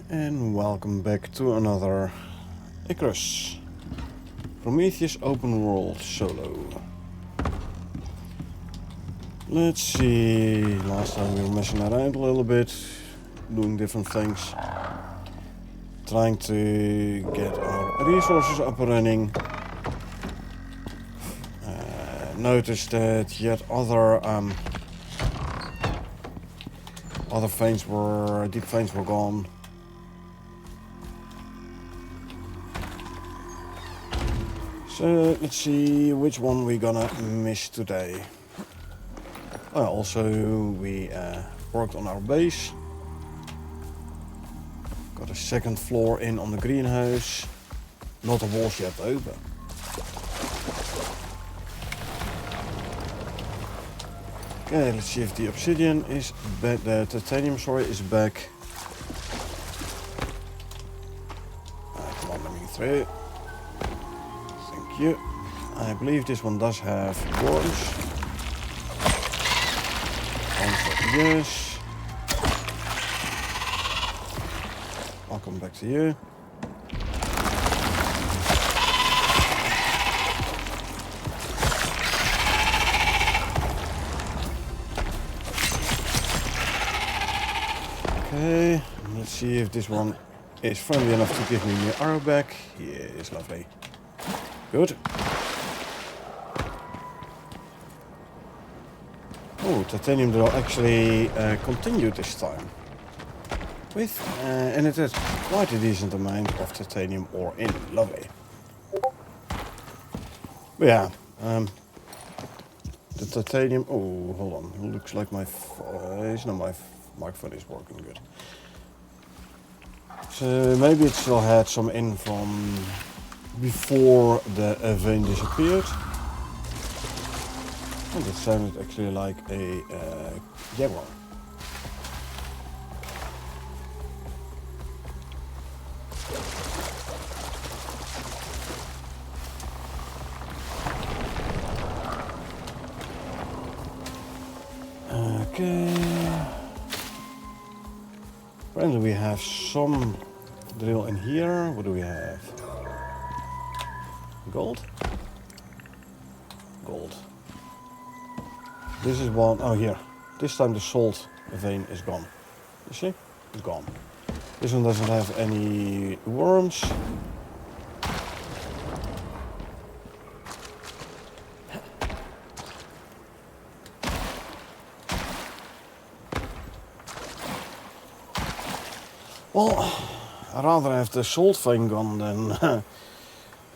And welcome back to another Icarus Prometheus open world solo. Let's see, last time we were messing around a little bit, doing different things, trying to get our resources up and running. Noticed that yet other deep veins were gone. So let's see which one we're gonna miss today. Also we worked on our base. Got a second floor in on the greenhouse. Not the walls yet though, but okay, let's see if the obsidian is back, the titanium, is back. Come on, let me through. Thank you. I believe this one does have worms. Yes. I'll come back to you. Okay, let's see if this one is friendly enough to give me my arrow back. Yes, lovely. Good. Oh, titanium will actually continue this time. And it has quite a decent amount of titanium ore in. Lovely. But yeah, the titanium. Oh, hold on. Looks like my microphone is working good. So maybe it still had some in from before the vein disappeared. Oh, that sounded actually like a jaguar. Okay. Apparently we have some drill in here. What do we have? Gold? Gold. This is one. Oh, here. This time the salt vein is gone. You see? It's gone. This one doesn't have any worms. Well, I'd rather have the salt vein gone than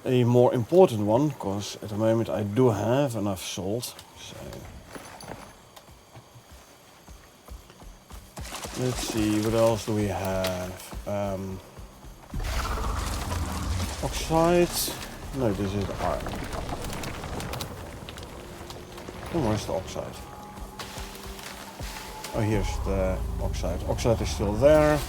a more important one, because at the moment I do have enough salt. So let's see, what else do we have? Oxide. No, this is iron. And where's the oxide? Oh, here's the oxide. Oxide is still there.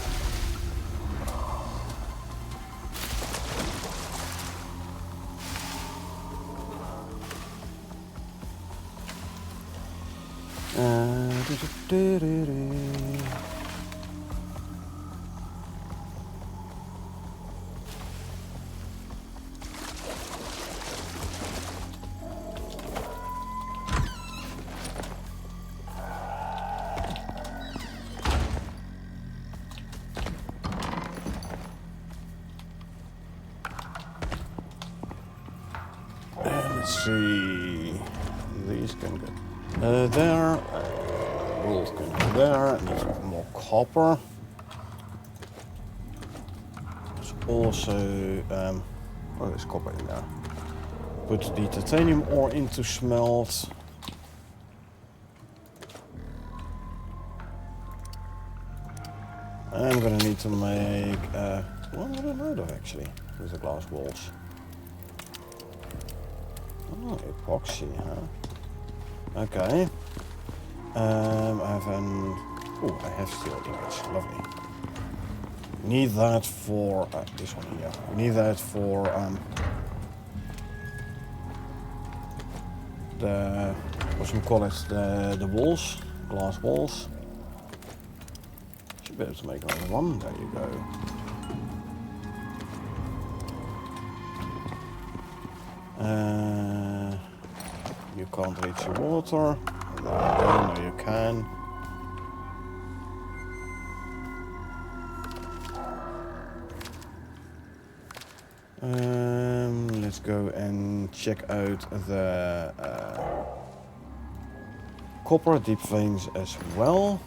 Let's see. These can go there. Gold can go there. Need more copper. There's also there's copper in there. Put the titanium ore into smelt. I'm gonna need to make what would I made of actually with the glass walls? Oh, epoxy, huh? Okay. I have steel ingots. Lovely. Need that for this one here. We need that for the what's we call it? The walls, glass walls. Should be able to make another one. There you go. You can't reach the water. There you go. No, you can. Let's go and check out the copper deep veins as well.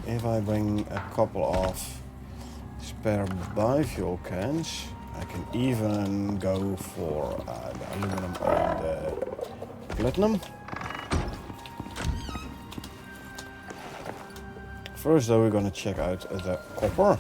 If I bring a couple of spare biofuel cans, I can even go for the aluminum and the platinum. First though, we're gonna check out the copper.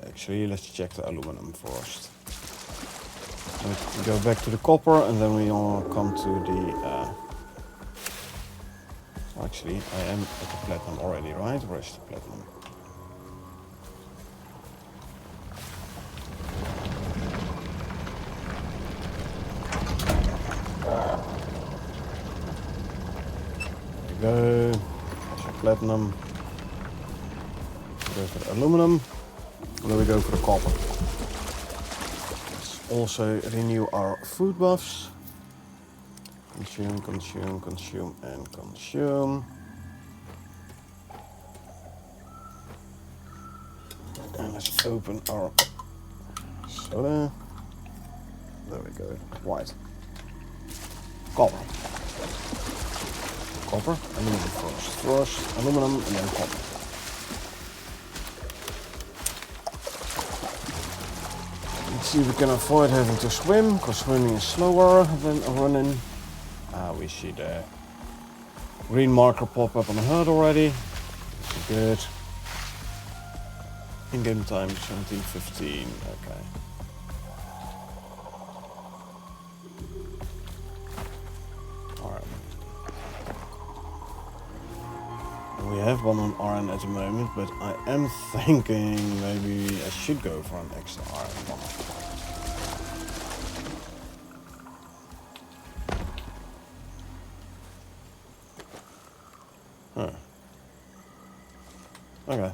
Actually, let's check the aluminum first. Let's go back to the copper and then we all come to the... Actually, I am at the platinum already, right? Where is the platinum? There we go. There's the platinum. Go for the aluminum. And then we go for the copper. Let's also renew our food buffs. Consume, consume, consume, and consume. And let's open our soda. There we go. White. Copper. Copper. Aluminum first. First aluminum and then copper. Let's see if we can avoid having to swim, because swimming is slower than running. We see the green marker pop up on the HUD already. That's good. In-game time 17:15. Okay. Alright. We have one on iron at the moment, but I am thinking maybe I should go for an extra iron one. Huh. Okay.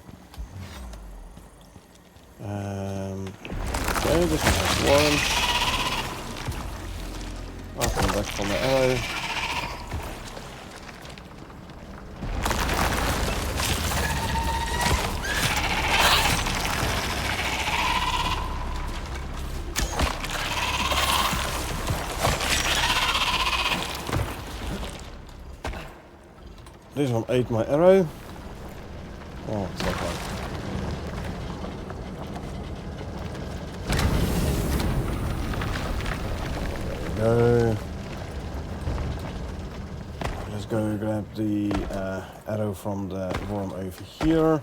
Okay, this one has worms. I'll come back from the arrow. This one ate my arrow. Oh, it's not right. There we go. Let's go grab the arrow from the worm over here.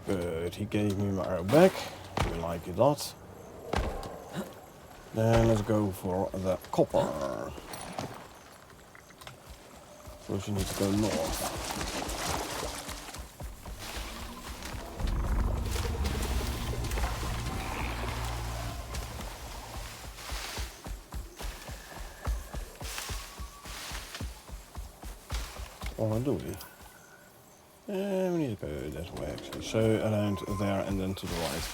Good, he gave me my arrow back. We like it a lot. Then let's go for the copper. First you need to go north. Or do we? We need to go that way actually. So around there and then to the right.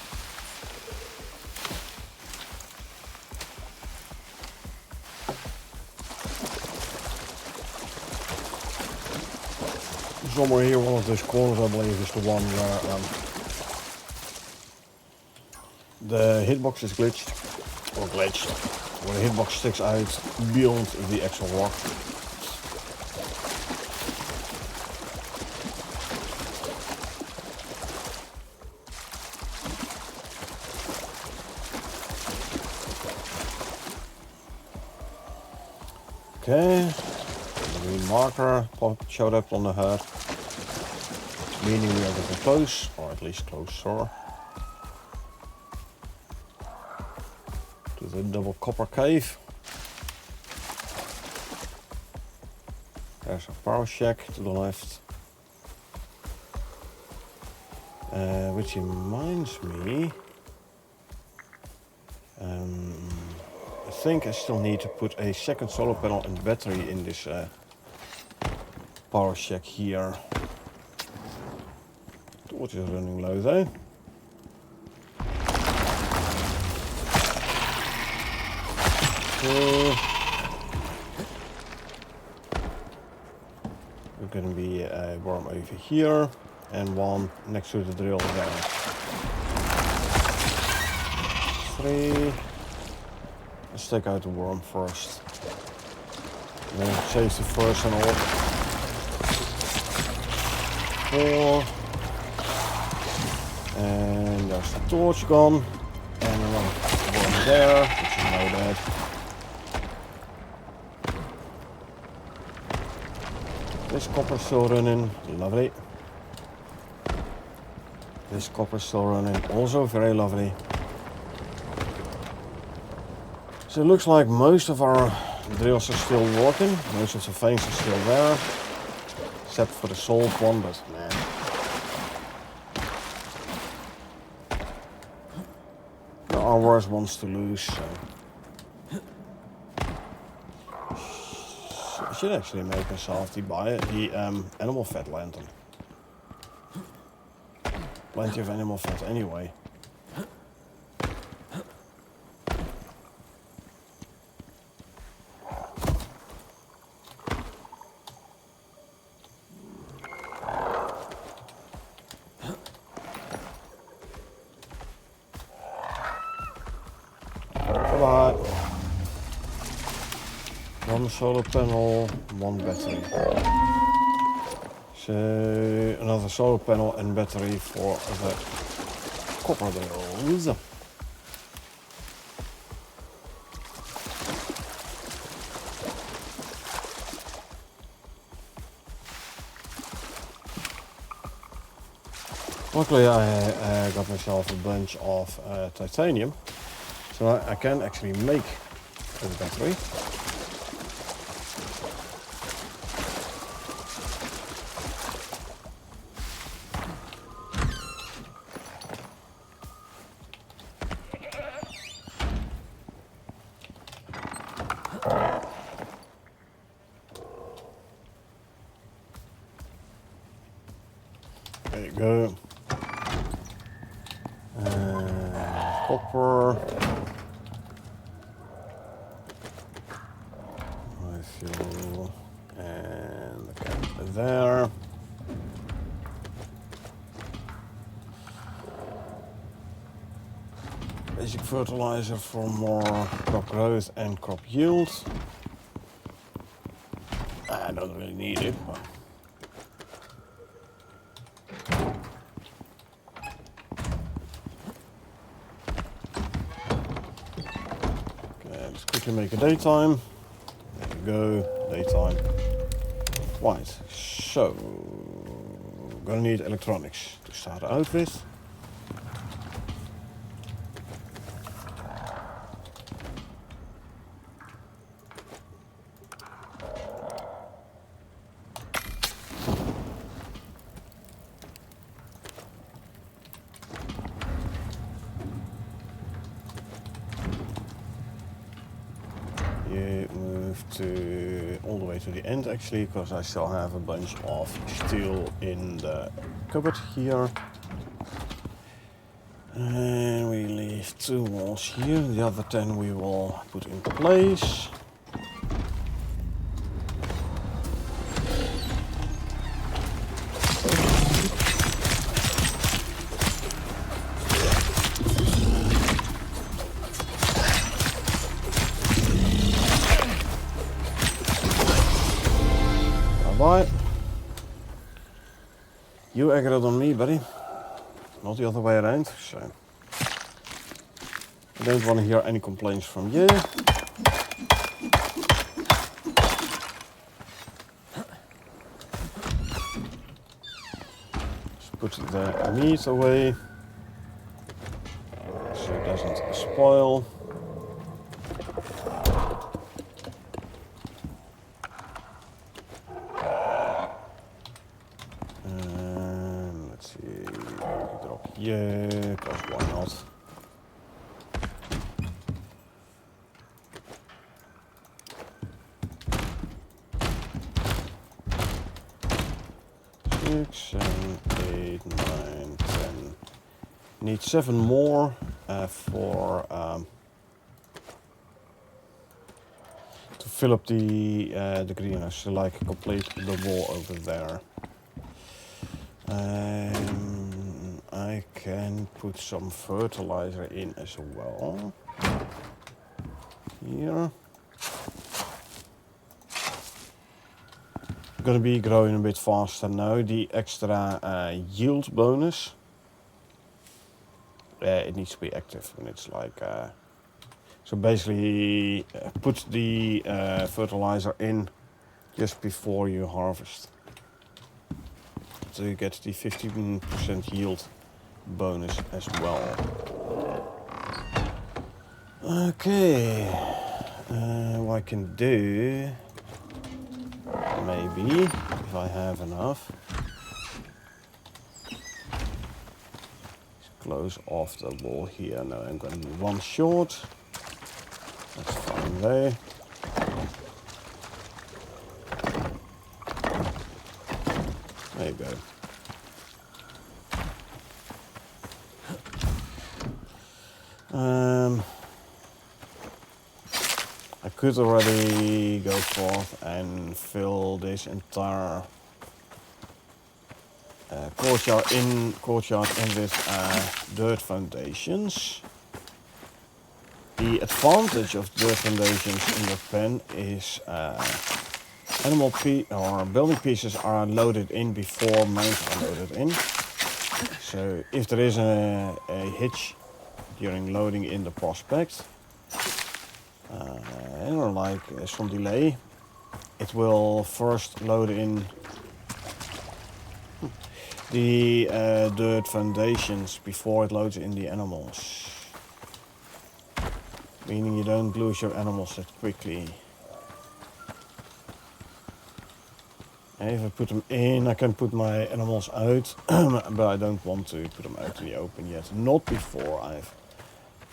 Somewhere here, one of those corners, I believe, is the one where the hitbox is glitched, or glitched, where the hitbox sticks out beyond the actual rock. Okay, the green marker showed up on the HUD. Meaning we are getting close, or at least closer, to the double copper cave. There's a power shack to the left. Which reminds me, I think I still need to put a second solar panel and battery in this power shack here. Torch is running low though. So we're going to be a worm over here and one next to the drill there. 3. Let's take out the worm first. And then save the first and all. 4. And there's the torch gone. And another worm there, which you know that. This copper still running, lovely. This copper still running, also very lovely. So it looks like most of our drills are still working. Most of the veins are still there. Except for the salt one, but man. There are worse ones to lose, so. I should actually make myself the animal fat lantern. Plenty of animal fat anyway. Bye-bye. One solar panel, one battery. So another solar panel and battery for the copper drills. Luckily I got myself a bunch of titanium, so I can actually make a battery. There you go. Copper. My fuel. And the cap there. Basic fertilizer for more crop growth and crop yield. I don't really need it, but to make a daytime. There you go, daytime. Right, so gonna need electronics to start out with. Move to all the way to the end actually, because I still have a bunch of steel in the cupboard here. And we leave 2 walls here. The other 10 we will put in place. Bye. You aggroed on me, buddy. Not the other way around, so I don't want to hear any complaints from you. Let's put the meat away so it doesn't spoil. Yeah, cause why not? Six, 7, 8, 9, 10. Need 7 more for to fill up the greenhouse, so like complete the wall over there. I can put some fertilizer in as well. Here. Gonna be growing a bit faster now. The extra yield bonus. It needs to be active when it's like. So basically, put the fertilizer in just before you harvest. So you get the 15% yield bonus as well. Okay, what I can do, maybe, if I have enough, is close off the wall here. No, I'm going to do one short. That's fine there. There you go. I could already go forth and fill this entire courtyard in with dirt foundations. The advantage of dirt foundations in the pen is building pieces are loaded in before mines are loaded in. So if there is a hitch during loading in the prospect, or like some delay, it will first load in the dirt foundations before it loads in the animals. Meaning you don't lose your animals that quickly. And if I put them in, I can put my animals out, but I don't want to put them out in the open yet. Not before I've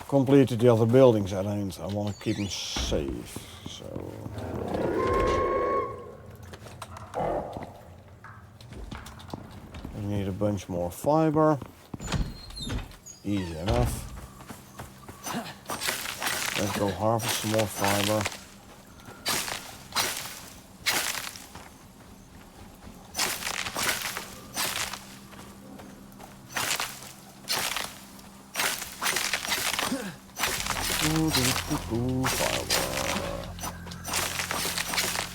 completed the other buildings. I want to keep them safe. So I need a bunch more fiber. Easy enough. Let's go harvest some more fiber.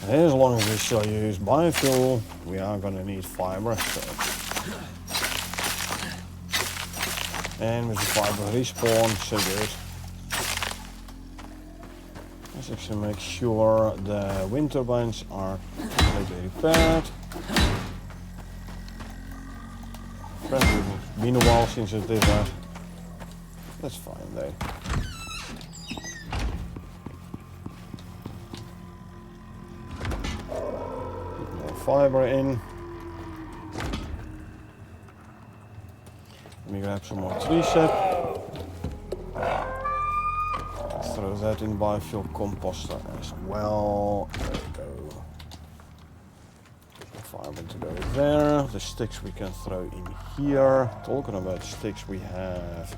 And as long as we still use biofuel, we are going to need fiber. So. And with the fiber respawn, so good. Let's actually make sure the wind turbines are completely repaired. Apparently it's been a while since it did that. That's fine though. Put more fiber in. Let me grab some more tree sap. Throw that in biofuel composter as well. There we go. Some fiber to go there. The sticks we can throw in here. Talking about sticks, we have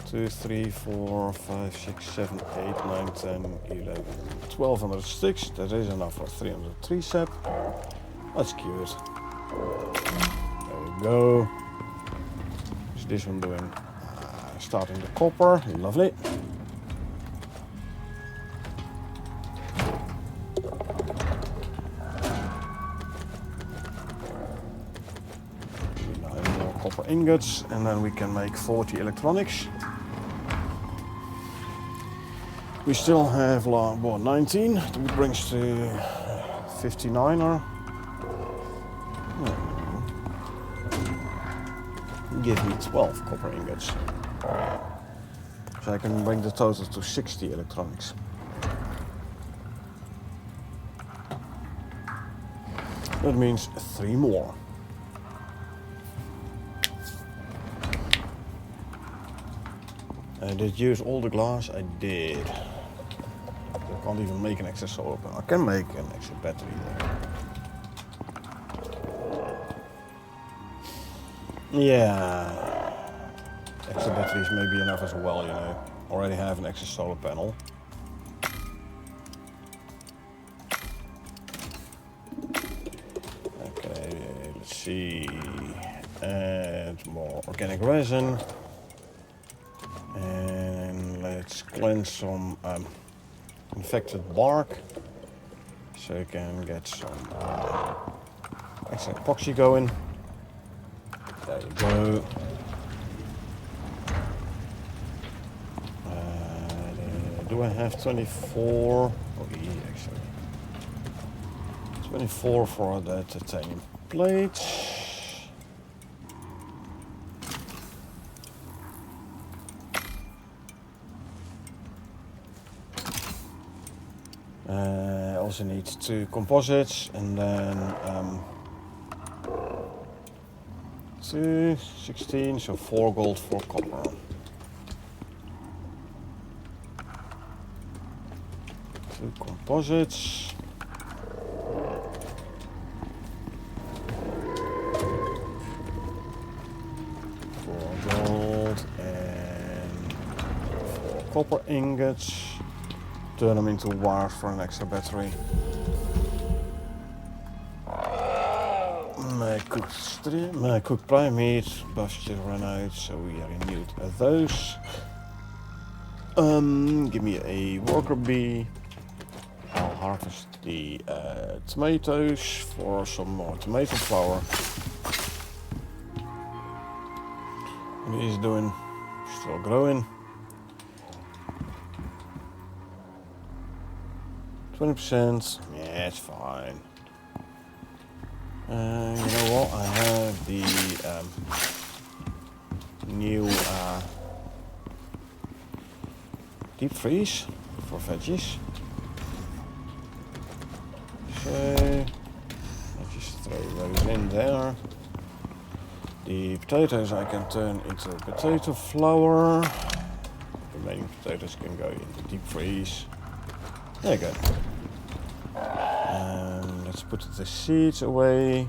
2, 3, 4, 5, 6, 7, 8, 9, 10, 11, 1200 sticks. That is enough for 300 tree sap. That's cute. There we go. What's this one doing? Starting the copper. Lovely. Copper ingots, and then we can make 40 electronics. We still have 19, that brings to 59 or give me 12 copper ingots. So I can bring the total to 60 electronics. That means 3 more. I did use all the glass. I did. I can't even make an extra solar panel. I can make an extra battery though. Yeah. Extra batteries may be enough as well, you know. Already have an extra solar panel. Okay, let's see. Add more organic resin. And let's cleanse some infected bark. So you can get some extra epoxy going. There you go. Do I have 24? Oh, yeah, actually. 24 for the titanium plates. Also need 2 composites and then 2, 16, so 4 gold, 4 copper. 2 composites. 4 gold and 4 copper ingots. Turn them into wires for an extra battery. My cooked prime meat buffs just ran out, so we are in need of those. Give me a worker bee. I'll harvest the tomatoes for some more tomato flour. And he's doing, still growing. 20%, yeah, it's fine. You know what? I have the new deep freeze for veggies. So I just throw those in there. The potatoes I can turn into potato flour. The remaining potatoes can go into deep freeze. There you go. Let's put the seeds away.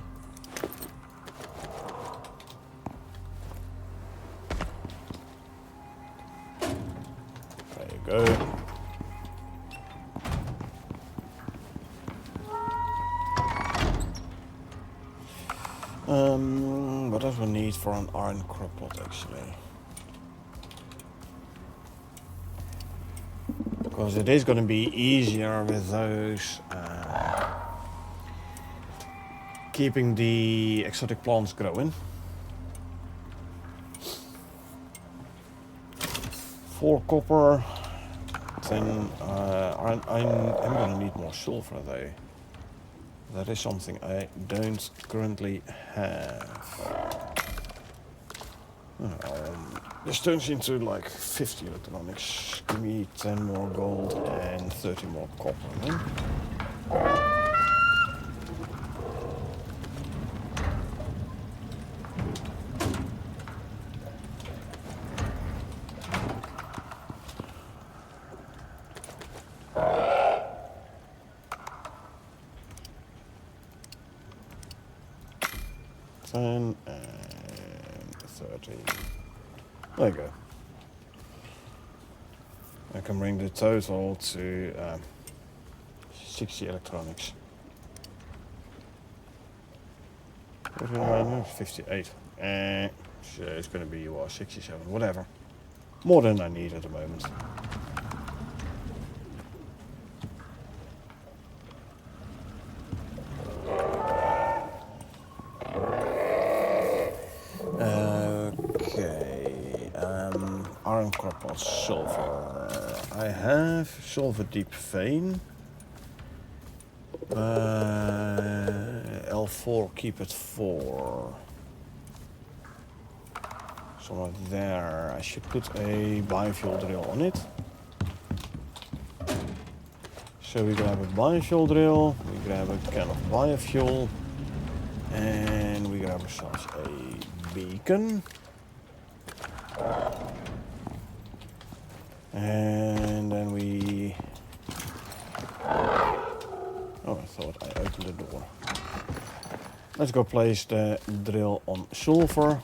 There you go. What else we need for an iron crop pot actually? Because it is going to be easier with those keeping the exotic plants growing. 4 copper. Then I'm going to need more silver though. That is something I don't currently have. This turns into like 50 electronics. Give me 10 more gold and 30 more copper. Then. And 30. There you go. I can bring the total to 60 electronics. What do I know? 58. So it's going to be 67, whatever. More than I need at the moment. Iron crop or silver. I have silver deep vein. L4, keep it 4. Somewhere there. I should put a biofuel drill on it. So we grab a biofuel drill, we grab a can of biofuel, and we grab ourselves a beacon. And then we... Oh, I thought I opened the door. Let's go place the drill on sulfur.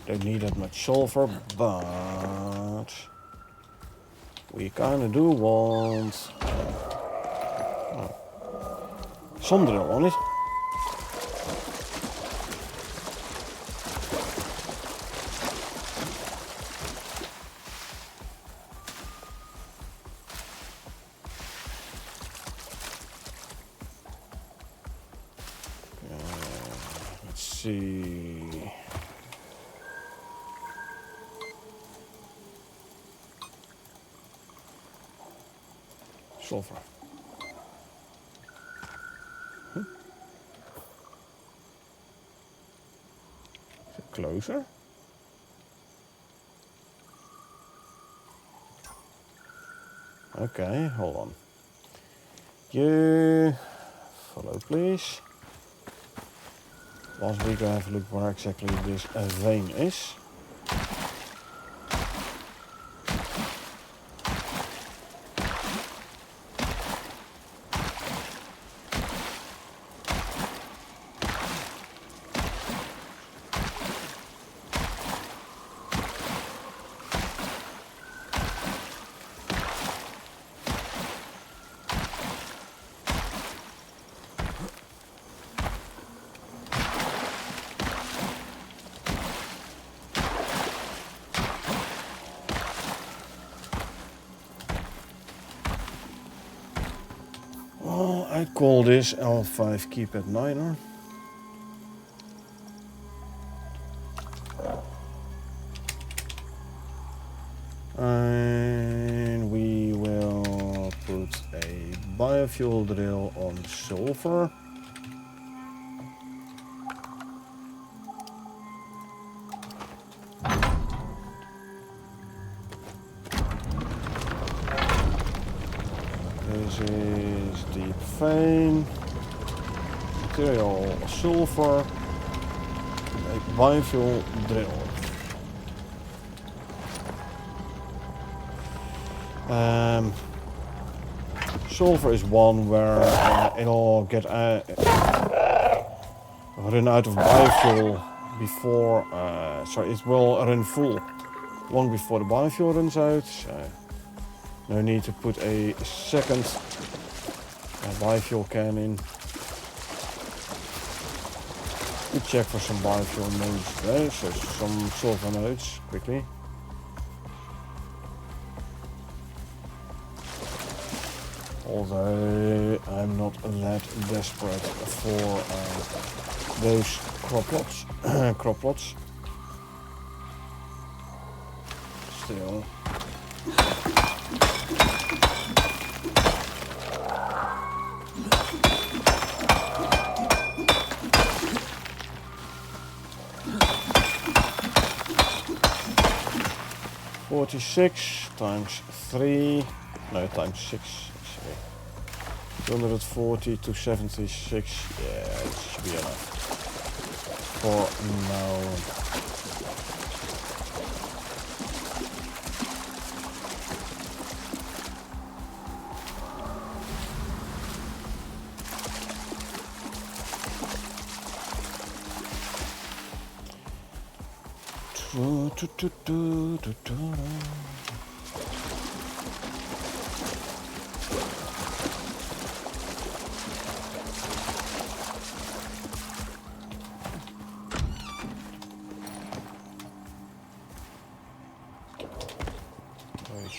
Don't need that much sulfur, but we kind of do want some drill on it. Let's see. Sulfur. Is it closer? Okay, hold on. You follow, please. Last week I have a look where exactly this vein is. I call this L5 keep at 9er. And we will put a biofuel drill on sulfur. This is deep vein, material sulfur, a biofuel drill. Sulfur is one where it'll get run out of biofuel before, sorry, it will run full long before the biofuel runs out. So no need to put a second biofuel can in. We check for some biofuel nodes today, so some sulfur nodes quickly. Although I'm not that desperate for those crop plots. Still. $46 times 3, no, times 6 actually. 240 to 76, yeah, it should be enough for now.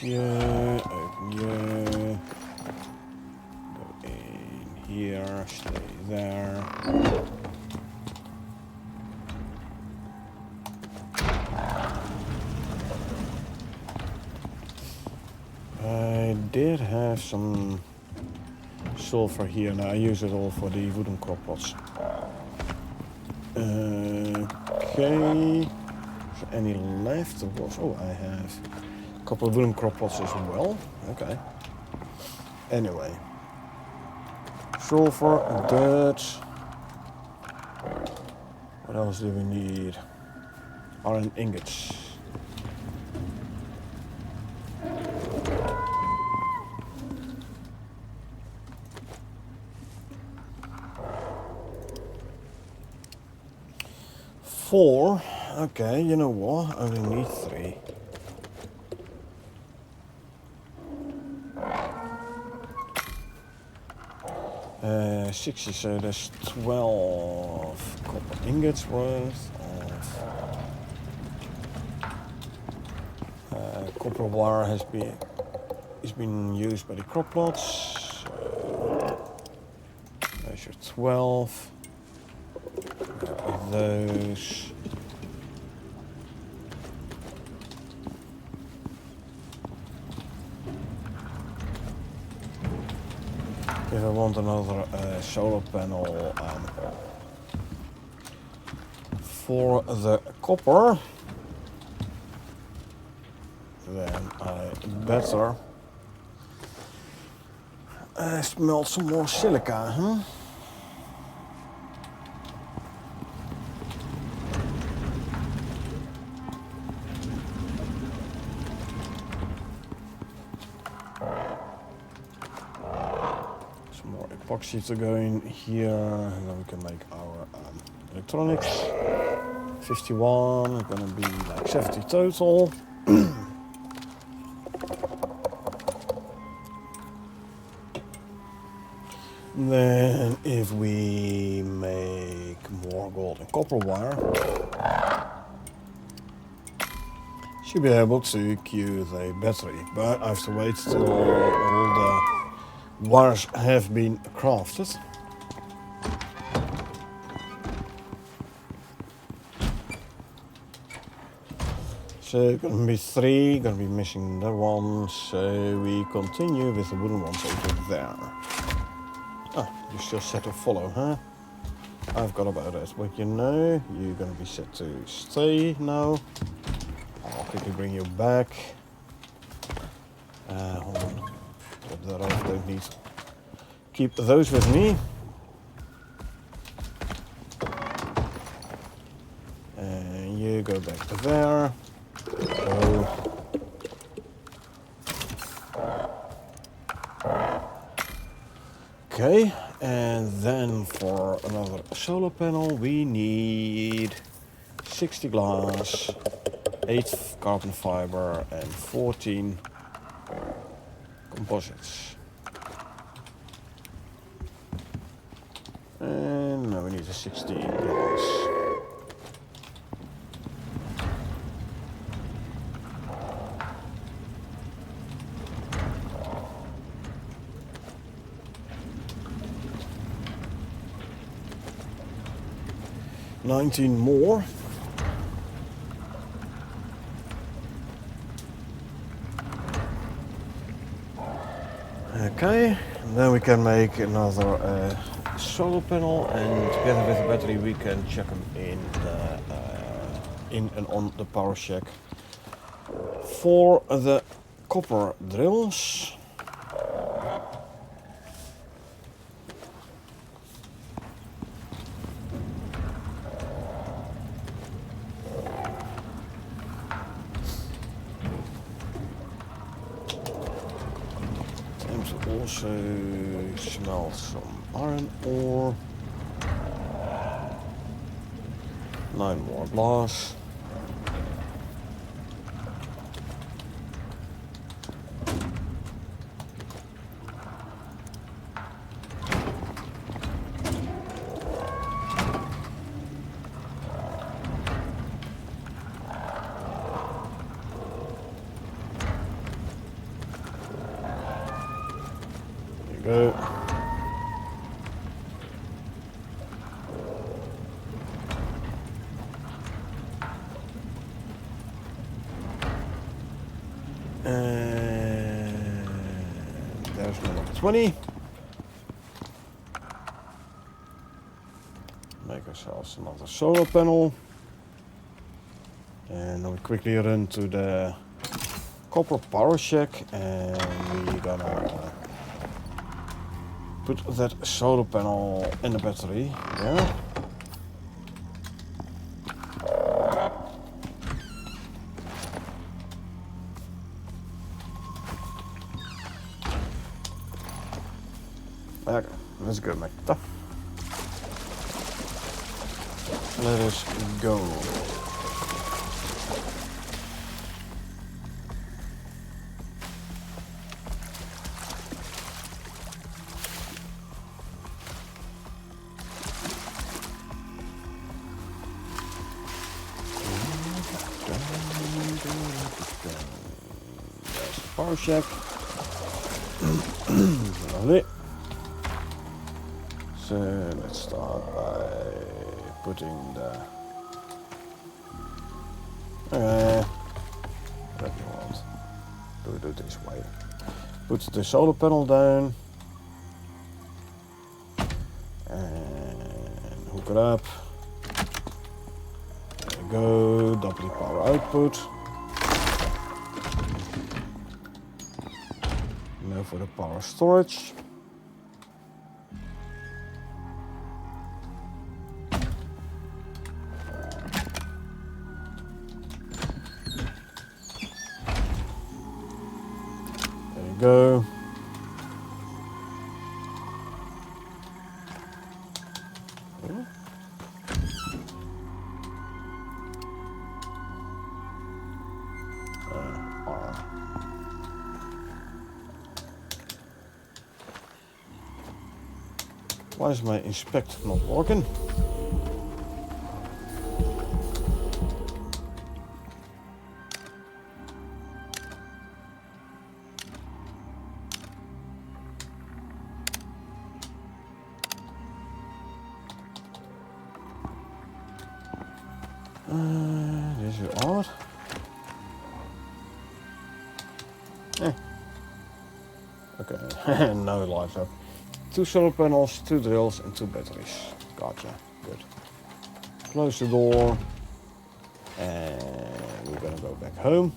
Here, open here, go in here, stay there. I did have some sulfur here, now I use it all for the wooden crop pots. Okay, is there any left? Oh, I have a couple of wooden crop pots as well. Okay. Anyway, sulfur, dirt. What else do we need? Iron ingots. 4. Okay, you know what? I only need 3. 60, so there's 12 copper ingots worth of copper wire has been used by the crop plots. There's your 12. Those. If I want another solar panel for the copper, then I better smelt some more silica, huh? Epoxy to go in here, and then we can make our electronics. 51, gonna be like 70 total. Then if we make more gold and copper wire, should be able to cue the battery, but I have to wait till all the wires have been crafted. So gonna be 3, gonna be missing that one, so we continue with the wooden ones over there. Ah, you still set to follow, huh? I've got about it, but you know, you're gonna be set to stay now. I'll quickly bring you back. Hold on. That I don't need to keep those with me. And you go back to there. Okay, and then for another solar panel we need 60 glass, 8 carbon fiber and 14 composites. And now we need a 60 glass. $19 more. Okay, then we can make another solar panel, and together with the battery we can check them in and on the power shack. For the copper drills, also smelt some iron ore. 9 more glass. Go. And there's number 20. Make ourselves another solar panel. And then we quickly run to the copper power shack, and we're gonna put that solar panel in the battery, yeah. Okay, let's go, mate. Let us go. There's the power shack. Lovely. So let's start by putting the what do you want? Do it this way. Put the solar panel down and hook it up. There we go, double power output. Now for the power storage. Go. R. Why is my inspect not working? This is odd. Okay, now it lights up. 2 solar panels, 2 drills and 2 batteries. Gotcha, good. Close the door and we're gonna go back home.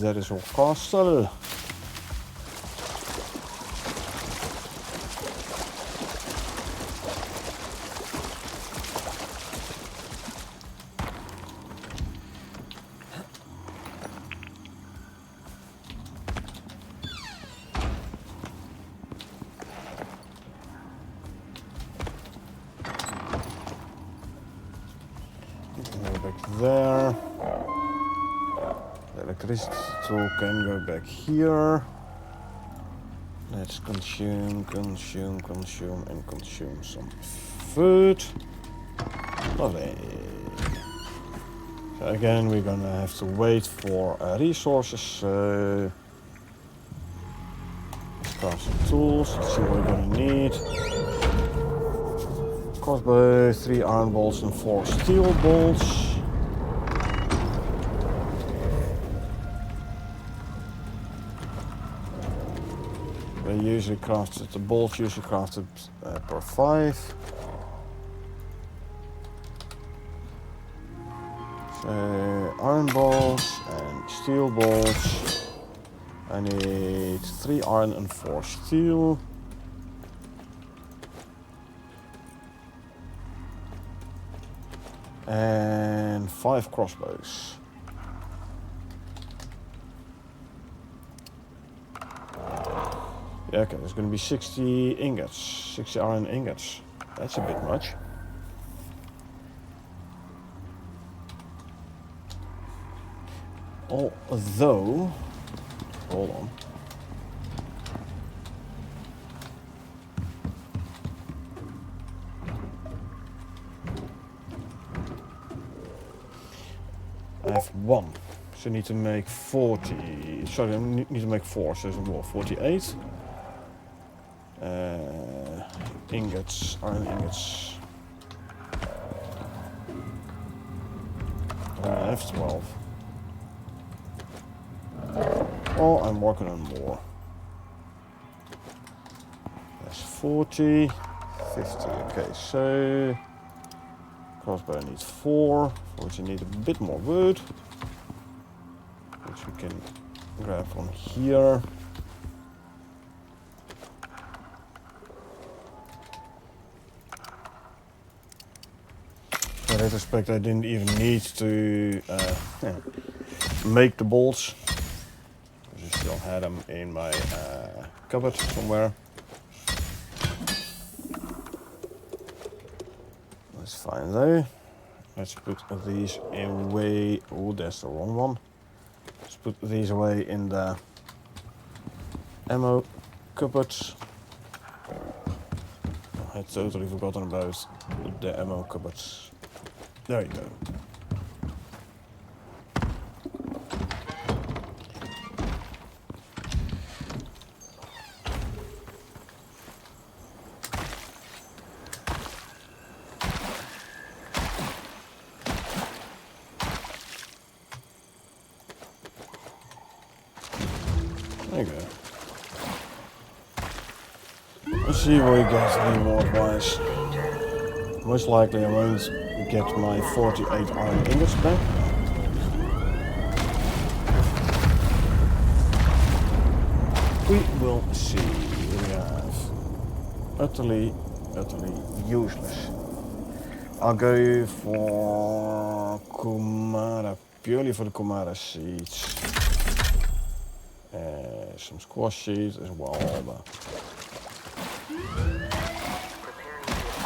That is our castle. Go back there. The electricity tool can go back here. Let's consume and consume some food. Lovely. So again, we're gonna have to wait for resources. Let's craft some tools. Let's see what we're gonna need. Crossbow, 3 iron bolts and 4 steel bolts. They usually crafted, the bolts usually crafted per 5. So iron bolts and steel bolts. I need 3 iron and 4 steel. And 5 crossbows. Yeah, okay, there's going to be 60 ingots, 60 iron ingots. That's a bit much. Although, hold on. I have 1, so I need to make 40. Sorry, I need to make 4, so there's more. 48. Ingots, iron ingots. I have 12. Oh, I'm working on more. That's 40, 50. Okay, so crossbow needs 4, which you need a bit more wood, which we can grab from here. retrospect, I didn't even need to make the bolts. I still had them in my cupboard somewhere. That's fine though. Let's put these away. Oh, that's the wrong one. Let's put these away in the ammo cupboards. I had totally forgotten about the ammo cupboards. There you go. There you go. Let's see what we get reward-wise. Most likely I won't get my 48 iron ingots back. We will see. We have utterly useless. I'll go for Kumara, purely for the Kumara seeds. Some squash seeds as well. But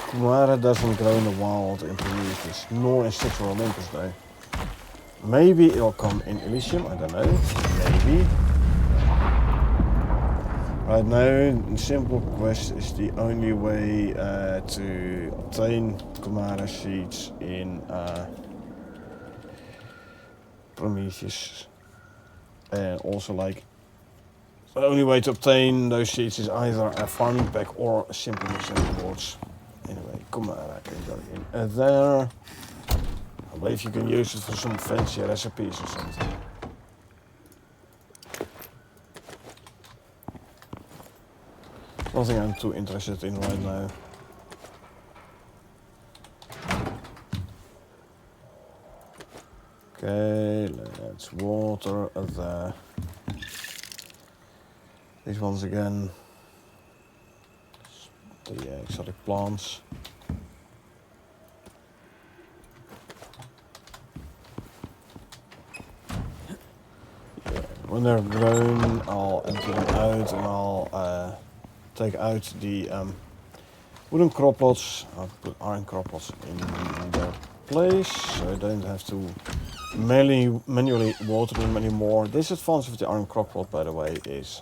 Kumara doesn't grow in the wild in Prometheus, nor in Sexual Olympus though. Maybe it'll come in Elysium, I don't know. Maybe. Right now, Simple Quest is the only way to obtain Kumara seeds in Prometheus. And also, like, the only way to obtain those seeds is either a farming pack or a simple mission rewards. Anyway, Kumara can go in there. I believe you can use it for some fancy recipes or something. Nothing I'm too interested in right now. Okay, let's water these ones again. The exotic plants. Yeah, when they're grown, I'll empty them out and I'll take out the wooden croppots. I'll put iron croppots in their place, so I don't have to manually water them anymore. This advantage of the iron crockpot, by the way, is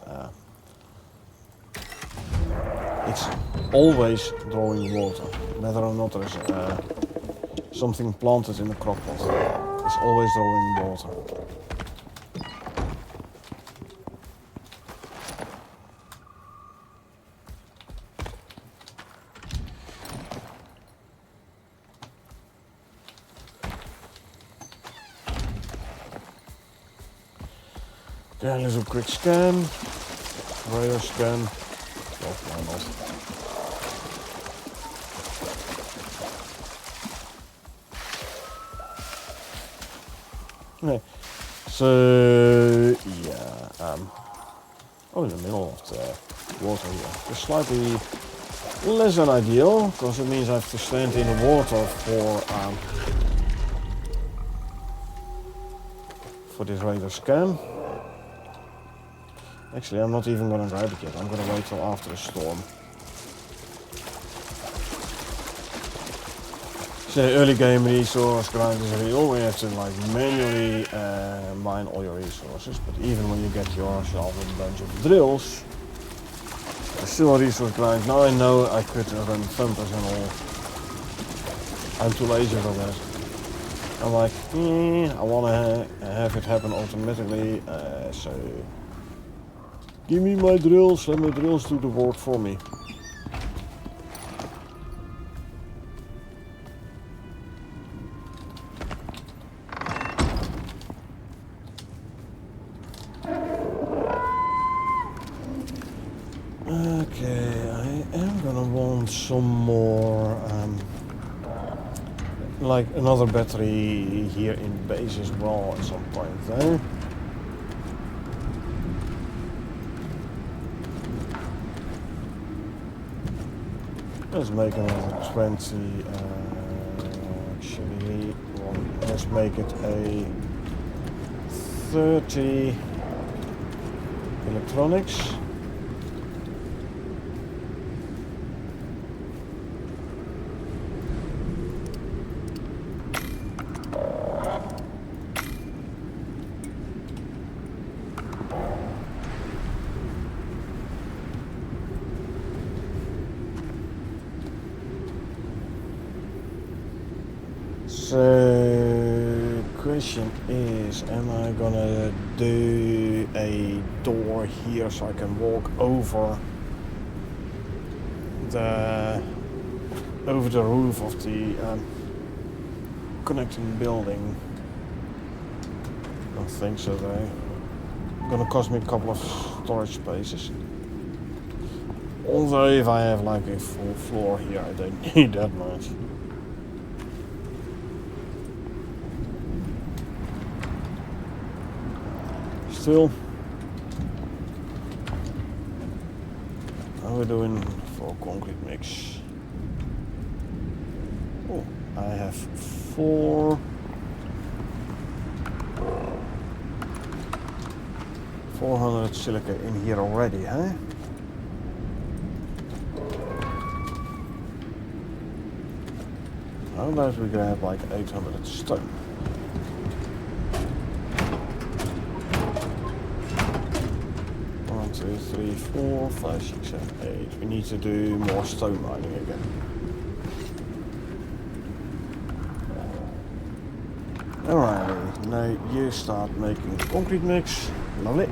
it's always drawing water, whether or not there's something planted in the crockpot. It's always drawing water. Okay, let's do a quick scan. Radar scan. Well, why not? Okay. So yeah, oh, in the middle of the water here. It's slightly less than ideal, because it means I have to stand in the water for this radar scan. Actually, I'm not even gonna grab it yet. I'm gonna wait till after the storm. So early game resource grind is real. We have to like manually mine all your resources. But even when you get yourself a bunch of drills, there's still a resource grind. Now I know I could run thumpers and all. I'm too lazy for that. I'm like, I wanna have it happen automatically. So give me my drills, let my drills do the work for me. Okay, I am gonna want some more, like another battery here in base as well at some point though. Let's make another 20, actually. just make it a 30 electronics. So, question is, am I gonna do a door here so I can walk over the roof of the connecting building? I don't think so though. Gonna cost me a couple of storage spaces. Although if I have like a full floor here, I don't need that much. Still, how are we doing for concrete mix? Oh, I have 400 silica in here already, huh? How about we grab like 800 stone? Two, three, 4, 5, 6, 7, 8. We need to do more stone mining again. Alright, now you start making concrete mix. Lovely.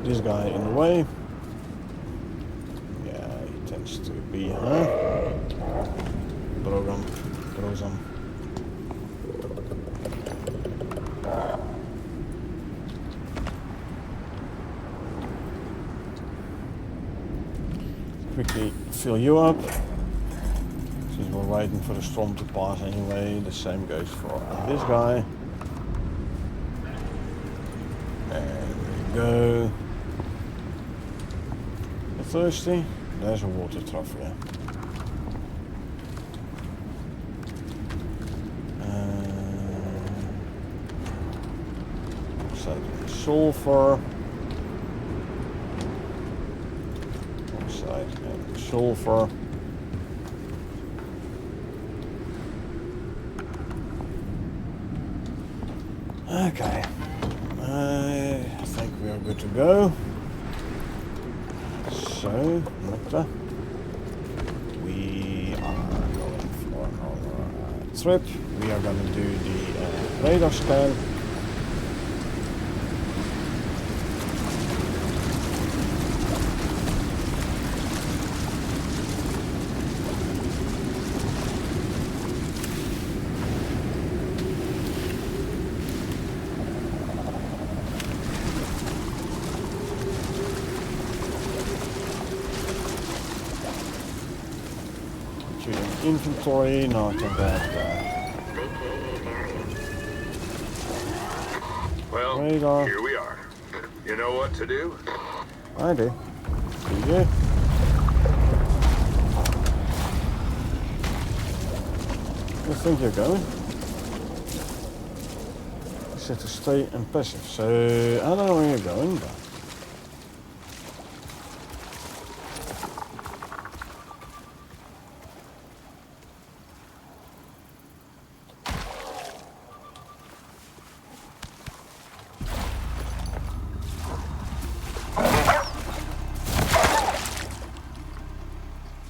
This guy in the way. Yeah, he tends to be, huh? Brogan. Quickly fill you up. Since we're waiting for the storm to pass anyway, the same goes for this guy. There we go. Thirsty? There's a water trough, yeah. Sulfur. Oxide and sulfur. Okay. I think we are good to go. So, Nectar, we are going for our trip. We are going to do the radar scan. Inventory, nothing bad. Well, radar. Here we are. You know what to do? I do. Do you? Where do you think you're going? You said to stay and passive, so I don't know where you're going, but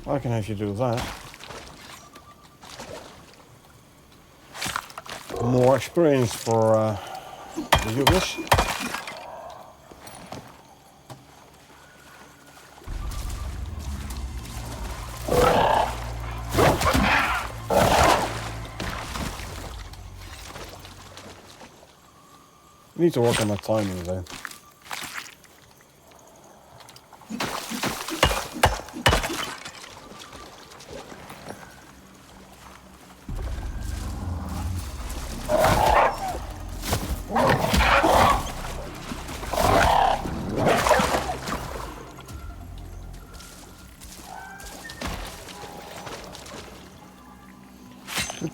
I can have you do that. More experience for the viewers. Need to work on my timing though. Bear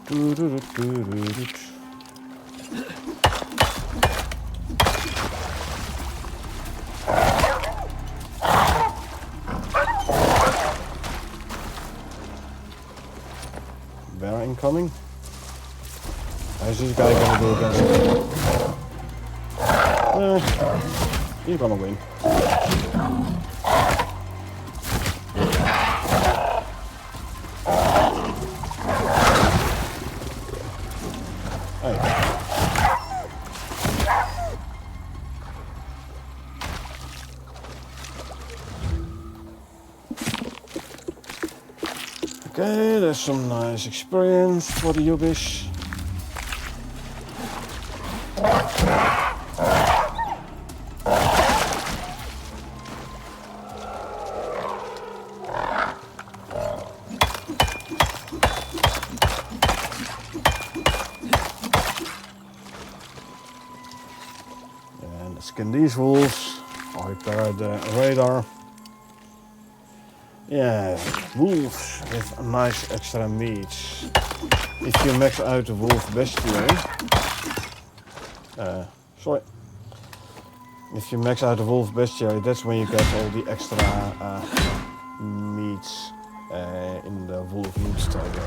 incoming. How's this guy gonna do against him? He's gonna win. Hey. Okay, there's some nice experience for the Yubish. And let's skin these wolves. I'll repair the radar. Yeah, wolves with nice extra meats. If you max out the wolf bestiary, if you max out the wolf bestiary, that's when you get all the extra meats in the wolf meat table.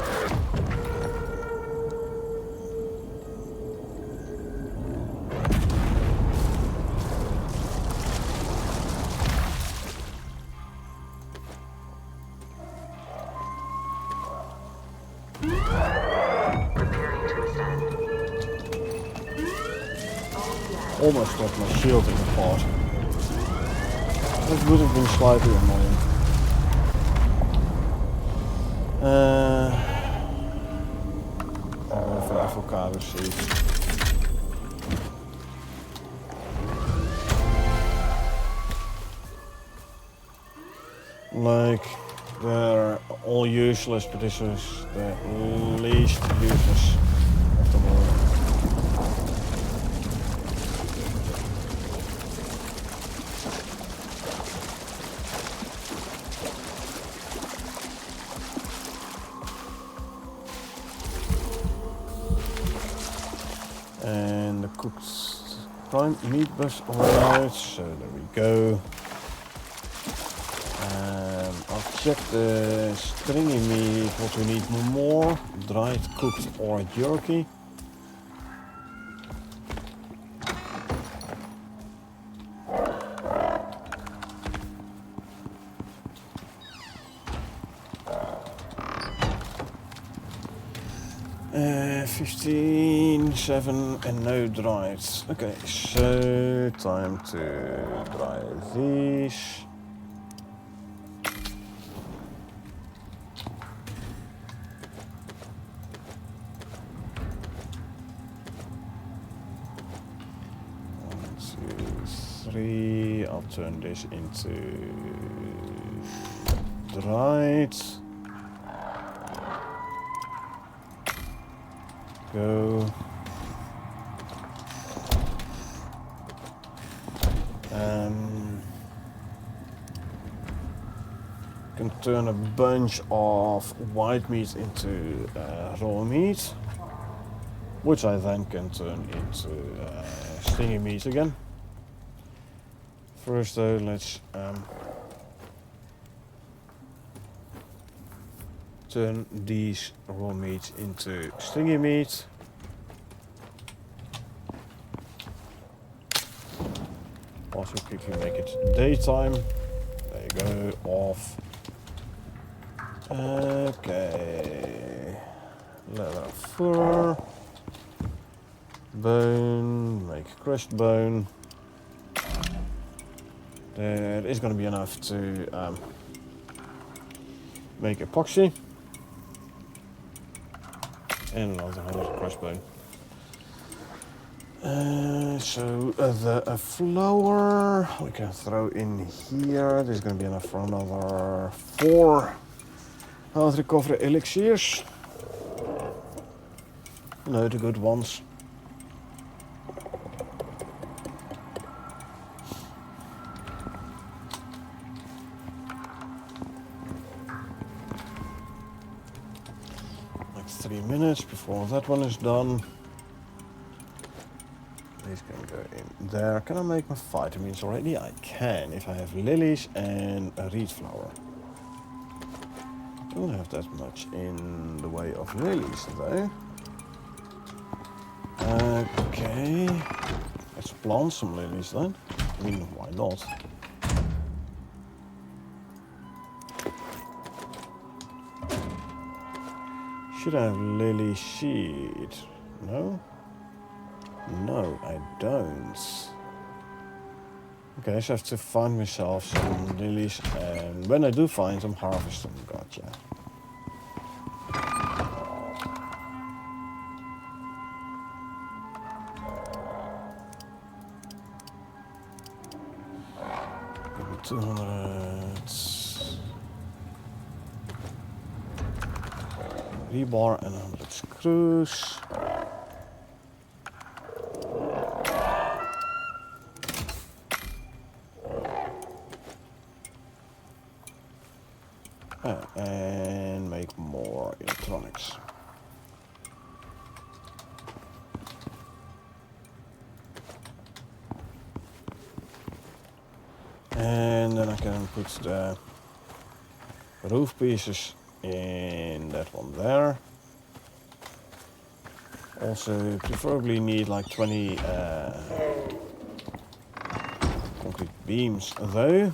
Almost got my shield in the pot. That would have been slightly annoying. I'll go for the avocado seed. Like, they're all useless, but this is the least useless of them all. And the cooked prime meat bus arrived, so there we go. I'll check the stringy meat, what we need more, dried, cooked or jerky. Uh, 15, 7 and no dried. Okay, so time to dry these. I'll turn this into dried. Go. Can turn a bunch of white meat into raw meat, which I then can turn into stingy meat again. First though, let's turn these raw meat into stingy meat. Also quickly make it daytime. There you go, off. Okay. Leather fur. Bone, make crushed bone. That is going to be enough to make epoxy. And another 100 crushed bone. So the flour we can throw in here. There's going to be enough for another 4 health recovery elixirs. No, the good ones. 3 minutes before that one is done. These can go in there. Can I make my vitamins already? I can, if I have lilies and a reed flower. I don't have that much in the way of lilies though. Okay, let's plant some lilies then. I mean, why not? Should I have lily seed? No? No, I don't. Okay, so I have to find myself some lilies, and when I do find them, harvest them. Gotcha. Give me 200 rebar and 100 screws. And make more electronics. And then I can put the roof pieces in that one there. Also, preferably need like 20 concrete beams though.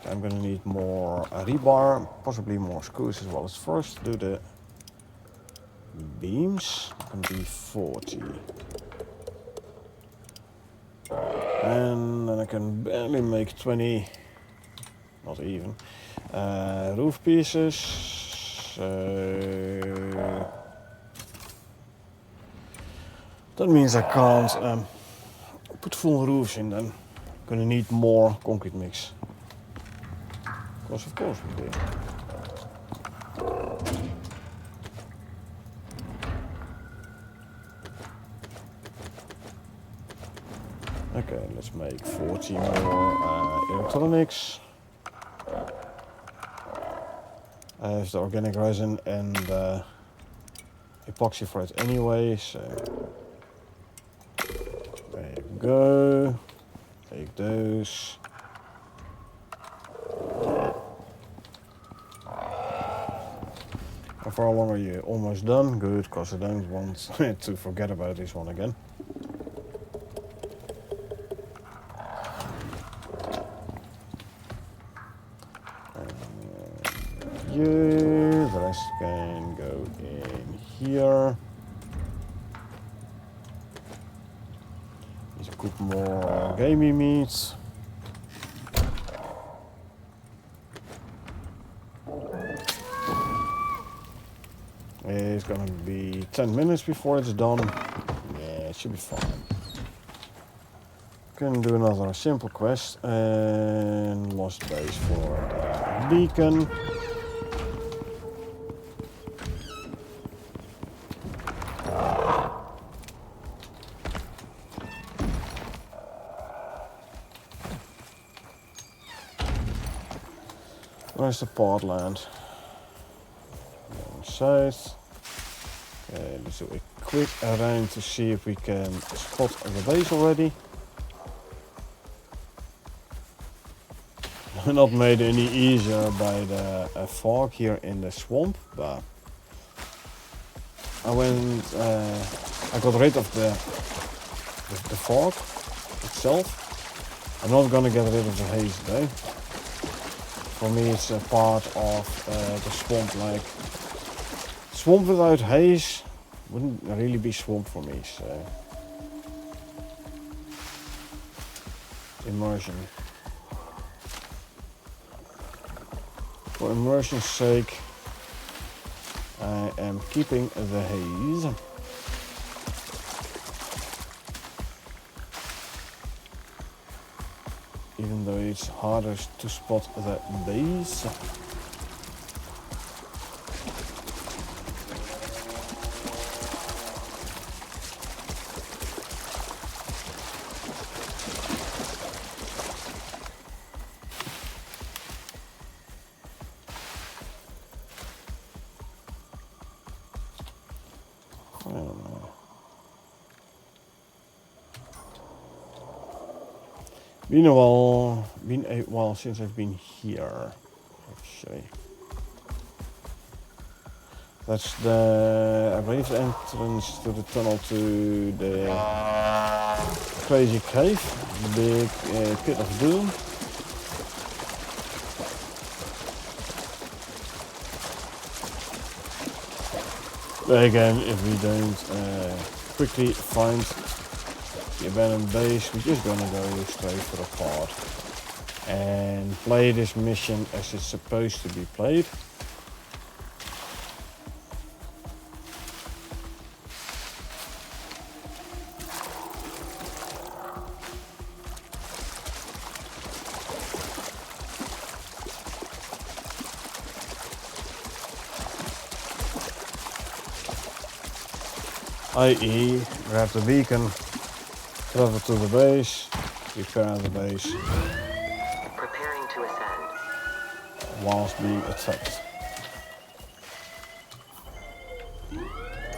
I'm gonna need more rebar, possibly more screws as well. Let's first do the beams. Can be 40. And then I can barely make 20, not even, roof pieces. So that means I can't put full roofs in then. Gonna need more concrete mix. Because of course we do. Okay, let's make 40 more electronics. I have the organic resin and epoxy for it anyway, so there you go. Take those. How far along are you? Almost done? Good, because I don't want to forget about this one again. The rest can go in here. Need to cook more gamey meat. It's gonna be 10 minutes before it's done. Yeah, it should be fine. Can do another simple quest and lost base for the beacon. Where's the port land? South. Okay, let's do a quick around to see if we can spot the base already. Not made any easier by the fog here in the swamp, but I got rid of the fog itself. I'm not gonna get rid of the haze though. For me it's a part of the swamp. Like swamp without haze wouldn't really be swamp for me, so immersion. For immersion's sake, I am keeping the haze. Even though it's harder to spot the base. Been a while since I've been here, actually. That's the, I believe, the entrance to the tunnel to the crazy cave, the big pit of doom. But again, if we don't quickly find the abandoned base, we're just gonna go straight for the part and play this mission as it's supposed to be played. i.e. grab the beacon, travel to the base, repair the base. Preparing to ascend. Whilst being attacked.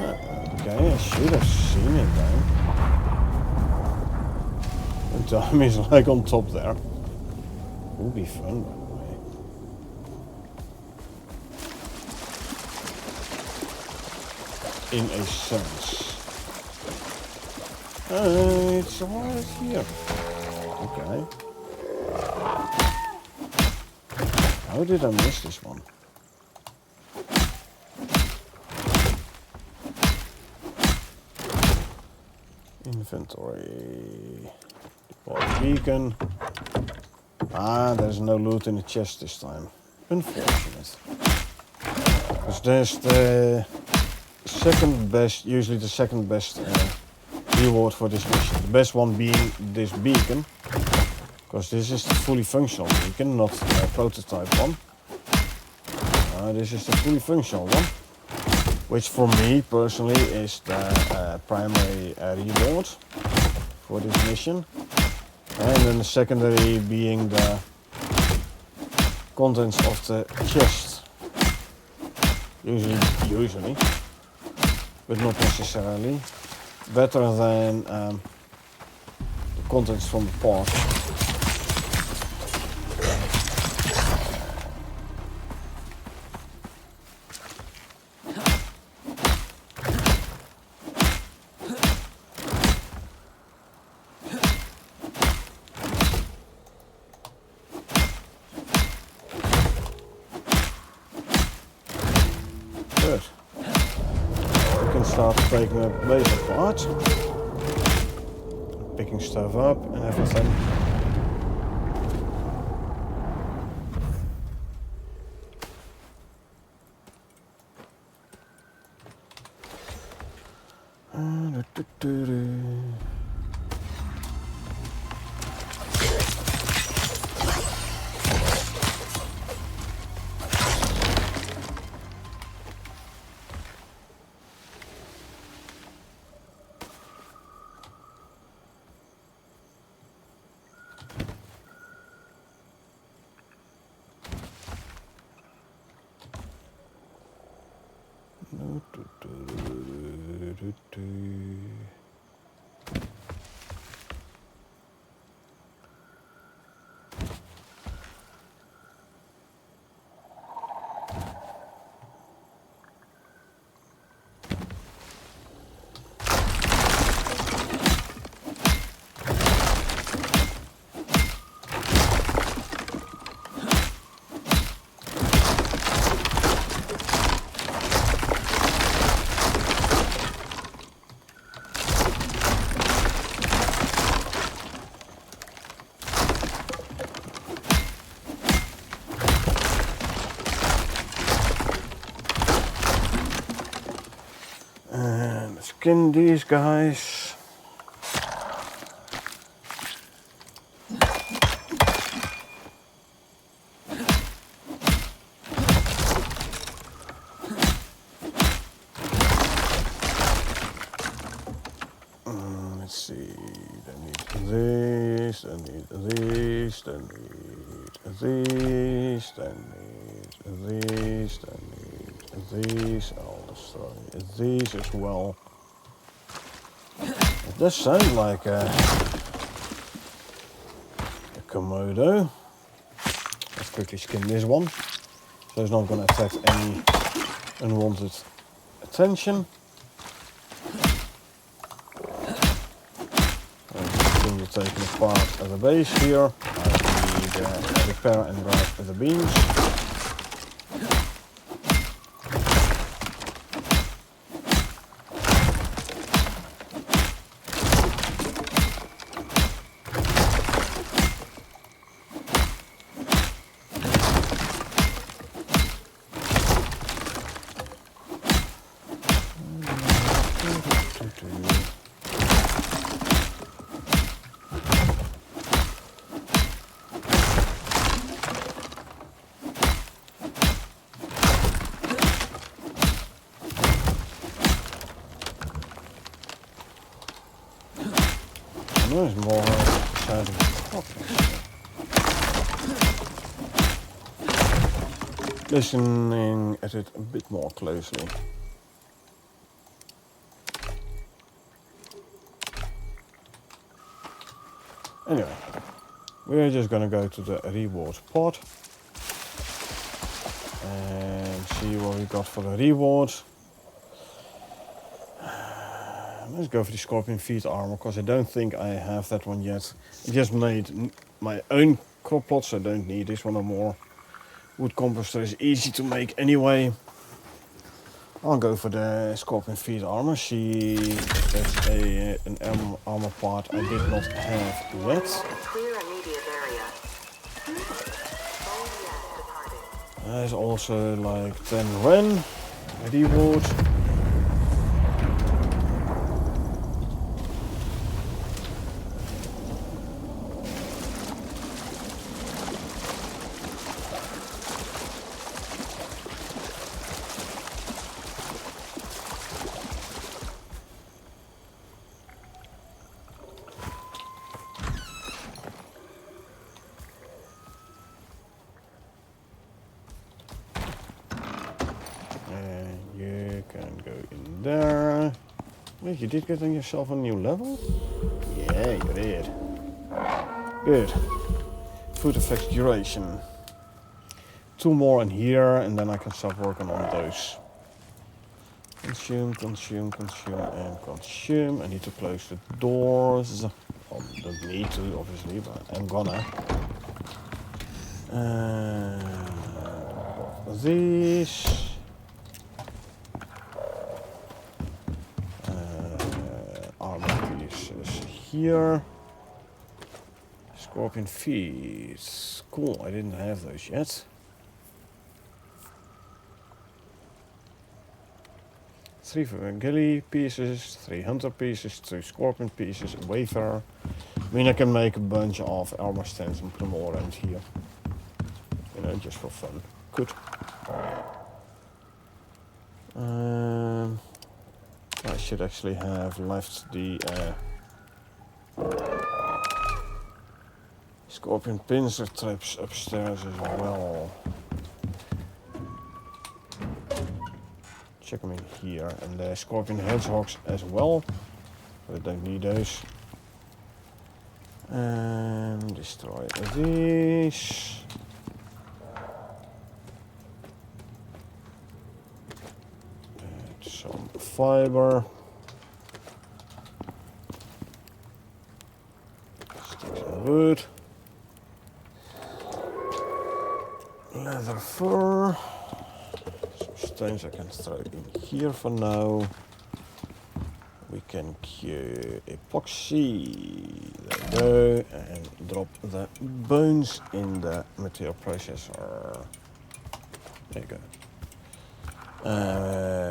Okay, I should have seen it then. The time is like on top there. Will be fun, by the way. In a sense. It's right here. Okay. How did I miss this one? Inventory. Deploy beacon. Ah, there's no loot in the chest this time. Unfortunate. Because there's the second best, usually the second best reward for this mission. The best one being this beacon. Because this is the fully functional beacon, not the prototype one. This is the fully functional one. Which for me personally is the primary reward for this mission. And then the secondary being the contents of the chest. Usually. But not necessarily. Better than the contents from the part. Good. We can start taking a base apart. Picking stuff up and everything. Skin these guys. Let's see. I need these. I need these. I need these. I need these. I need these. I'll destroy these as well. It does sound like Komodo. Let's quickly skin this one. So it's not going to attract any unwanted attention. Continue taking apart at the base here. I need repair and grab the beams. There's more sounding listening at it a bit more closely. Anyway, we're just gonna go to the reward pod and see what we got for the reward. Let's go for the scorpion feet armor, because I don't think I have that one yet. I just made my own crop plot, so I don't need this one no more. Wood composter is easy to make anyway. I'll go for the scorpion feet armor. See if there's an armor part I did not have yet. Clear immediate area. There's also like 10 ren reward. You can go in there. Wait, you did get yourself a new level? Yeah, you did. Good. Food effects duration. 2 more in here, and then I can start working on those. Consume, consume, consume, and consume. I need to close the doors. Well, don't need to, obviously, but I'm gonna. These. Armor pieces here. Scorpion feet. Cool, I didn't have those yet. 3 gilly pieces, 3 hunter pieces, 2 scorpion pieces, a wayfarer. I mean, I can make a bunch of armor stands and put them all around here. You know, just for fun. Good. I should actually have left the scorpion pincer traps upstairs as well. Check them in here, and the scorpion hedgehogs as well, but I don't need those. And destroy these. Some fiber. Sticks and wood. Leather fur. Some stones I can throw in here for now. We can cure epoxy. There we go. And drop the bones in the material processor. There you go.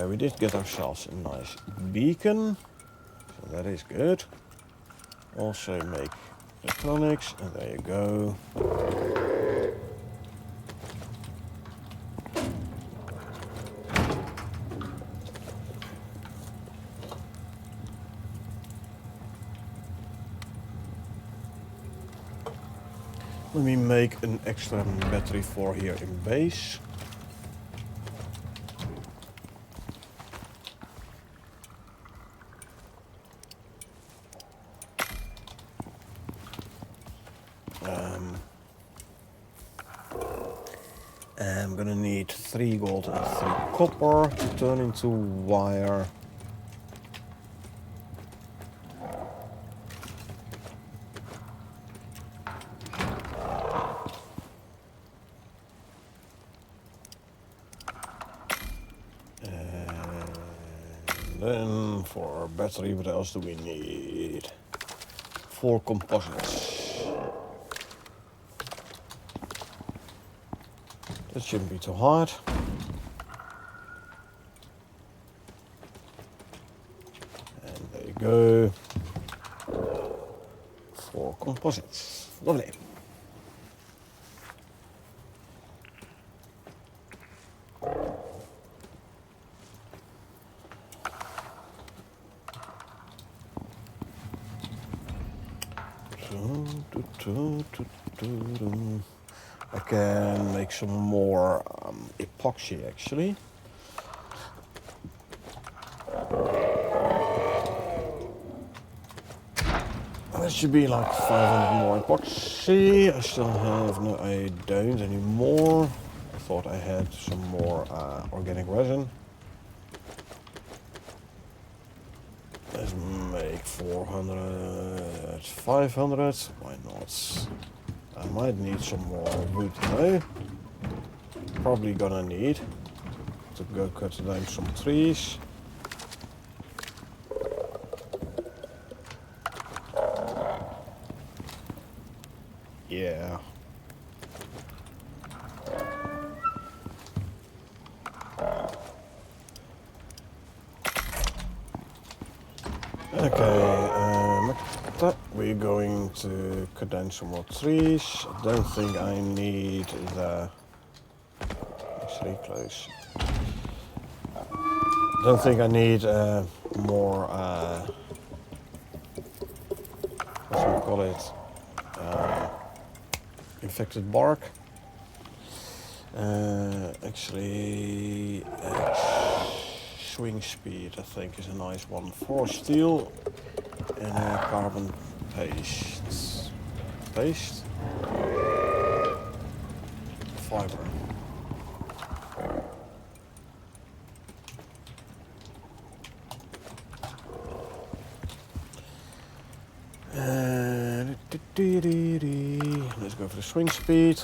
We did get ourselves a nice beacon, so that is good. Also make electronics, and there you go. Let me make an extra battery for here in base. gonna need 3 gold and 3 copper to turn into wire. And then for our battery, what else do we need? 4 composites. That shouldn't be too hard. And there you go. 4 composites. Lovely. I can make some more epoxy actually. That should be like 500 more epoxy. I still have, no I don't anymore. I thought I had some more organic resin. Let's make 400, 500, why not? I might need some more wood though. Probably gonna need to go cut down some trees. Yeah. Okay, we're going to cut down some more trees. I don't think I need the... Actually, close. Don't think I need more... what do we call it? Infected bark. Actually... swing speed, I think, is a nice one for steel and carbon paste. Fiber. Let's go for the swing speed.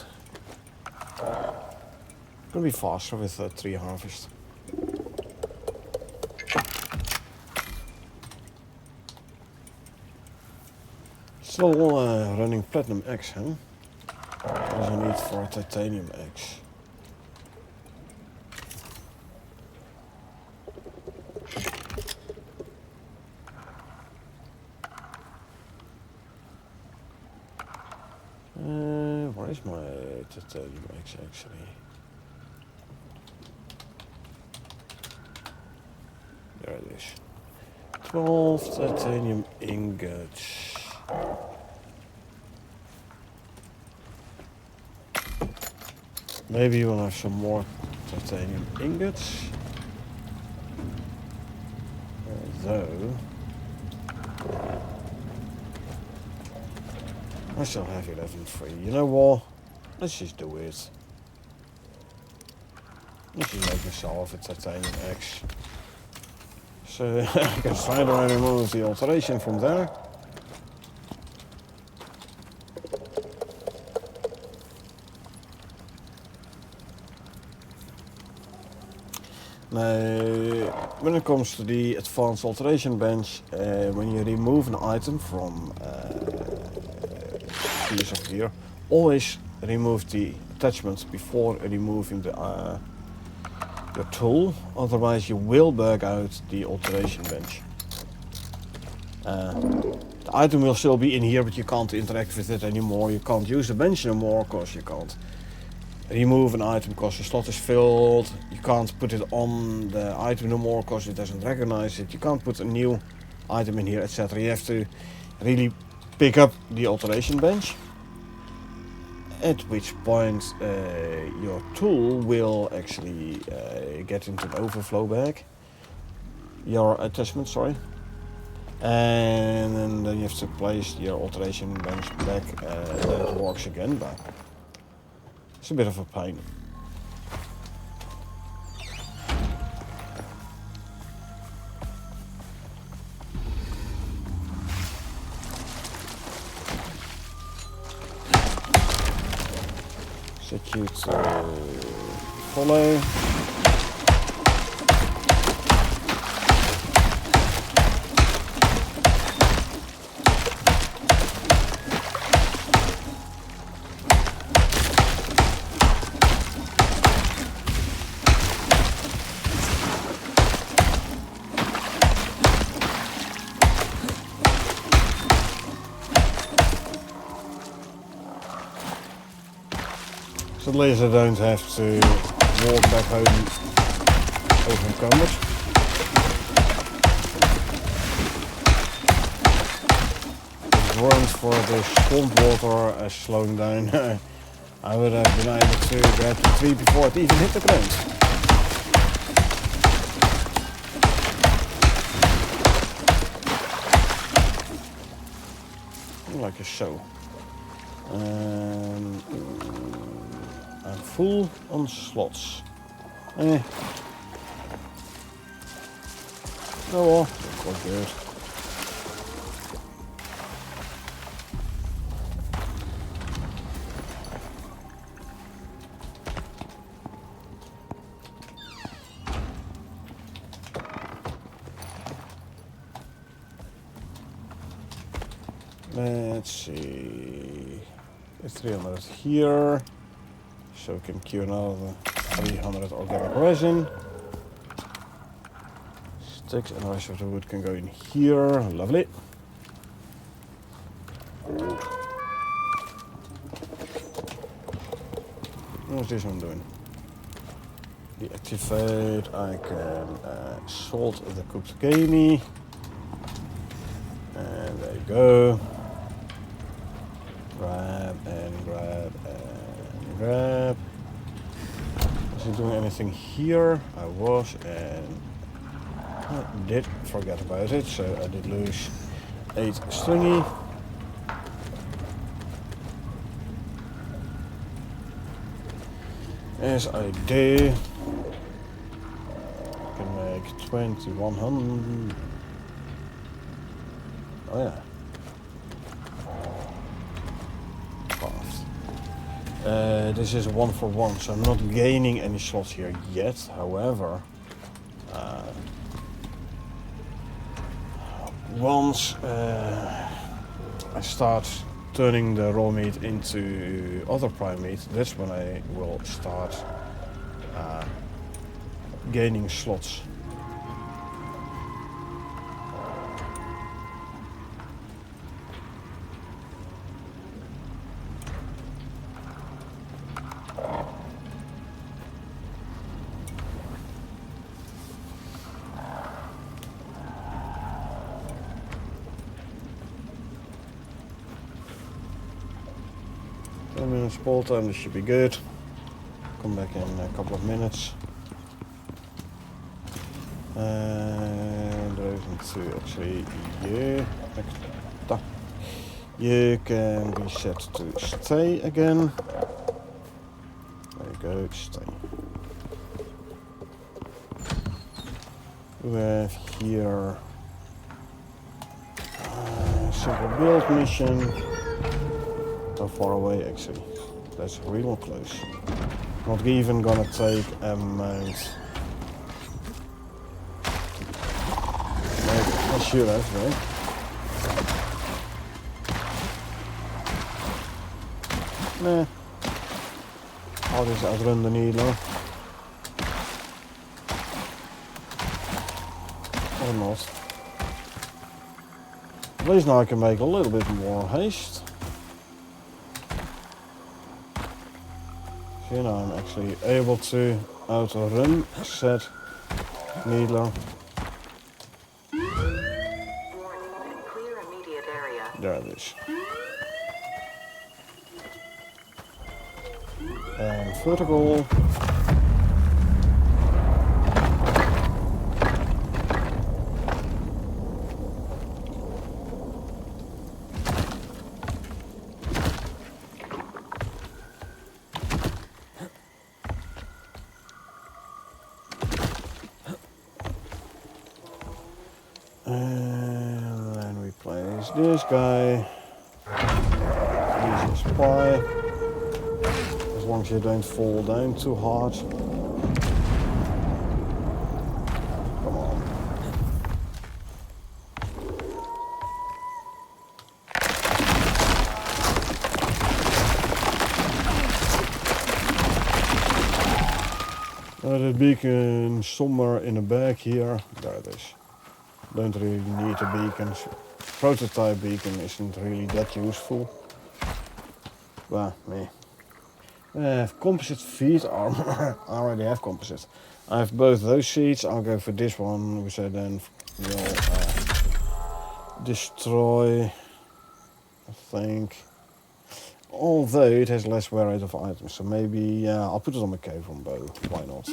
Gonna be faster with tree harvest. Still running platinum X, huh? What does I need for titanium X? Where is my titanium X actually? There it is. 12 titanium ingots. Maybe we'll have some more titanium ingots. Although I still have 11 free. You know what? Let's just do it. Let's just make myself a titanium X. So I can straight away remove the alteration from there. Now, when it comes to the advanced alteration bench, when you remove an item from piece of gear, always remove the attachments before removing the your tool, otherwise you will bug out the alteration bench. The item will still be in here, but you can't interact with it anymore. You can't use the bench anymore because you can't remove an item because the slot is filled. You can't put it on the item no more because it doesn't recognize it. You can't put a new item in here, etc. You have to really pick up the alteration bench, at which point your tool will actually get into the overflow bag, your attachment, sorry, and then you have to place your alteration bench back and then it works again, but it's a bit of a pain. you to follow. So at least I don't have to walk back home overencumbered. If it weren't for the swamp water slowing down, I would have been able to grab the tree before it even hit the ground. Like a show. I'm full on slots. Oh well, quite good. Let's see. It's 300 here. So we can queue another 300 organic resin. Sticks and the rest of the wood can go in here. Lovely. What's this one doing? Deactivate. I can salt the cooked gamey. And there you go. Grab and grab and grab. Was he doing anything here? I was, and I did forget about it, so I did lose 8 stringy. As I do, I can make 2100. Oh yeah. This is a 1-for-1, so I'm not gaining any slots here yet. However, once I start turning the raw meat into other prime meat, that's when I will start gaining slots. Minutes ball time, this should be good. Come back in a couple of minutes. And there isn't two actually. You can be set to stay again. There you go, stay. We have here simple build mission. So far away actually. That's real close. Not even gonna take a mount. I should have, right? Nah. I'll just outrun the needler. Or not. At least now I can make a little bit more haste. So now I'm actually able to outrun said needler. Warning, clear immediate area. There it is. And vertical. And then we place this guy. Easy as pie. As as long as you don't fall down too hard. Come on. The beacon somewhere in the back here. There it is. Don't really need a beacon. Prototype beacon isn't really that useful. Well, me. I have composite feet armor. I already have composite. I have both those sheets. I'll go for this one, which I then will destroy, I think. Although it has less wear rate of items, so maybe, yeah, I'll put it on my cave on bow. Why not?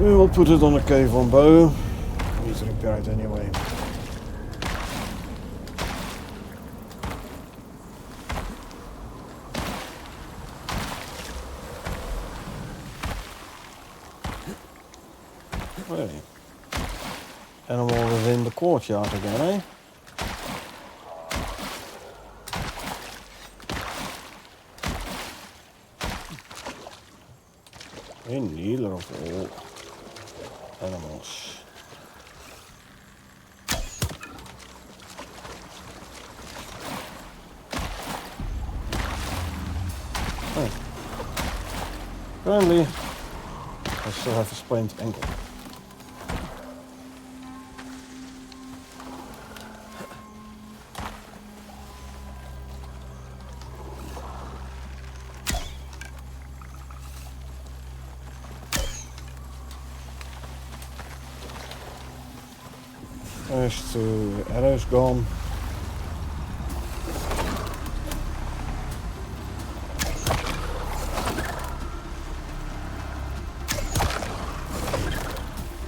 We will put it on a cave on bow. Need to repair it anyway. Really? Animal within the courtyard again, eh? In neither of all animals. Oh. Apparently, I still have a sprained ankle. There's 2 arrows gone.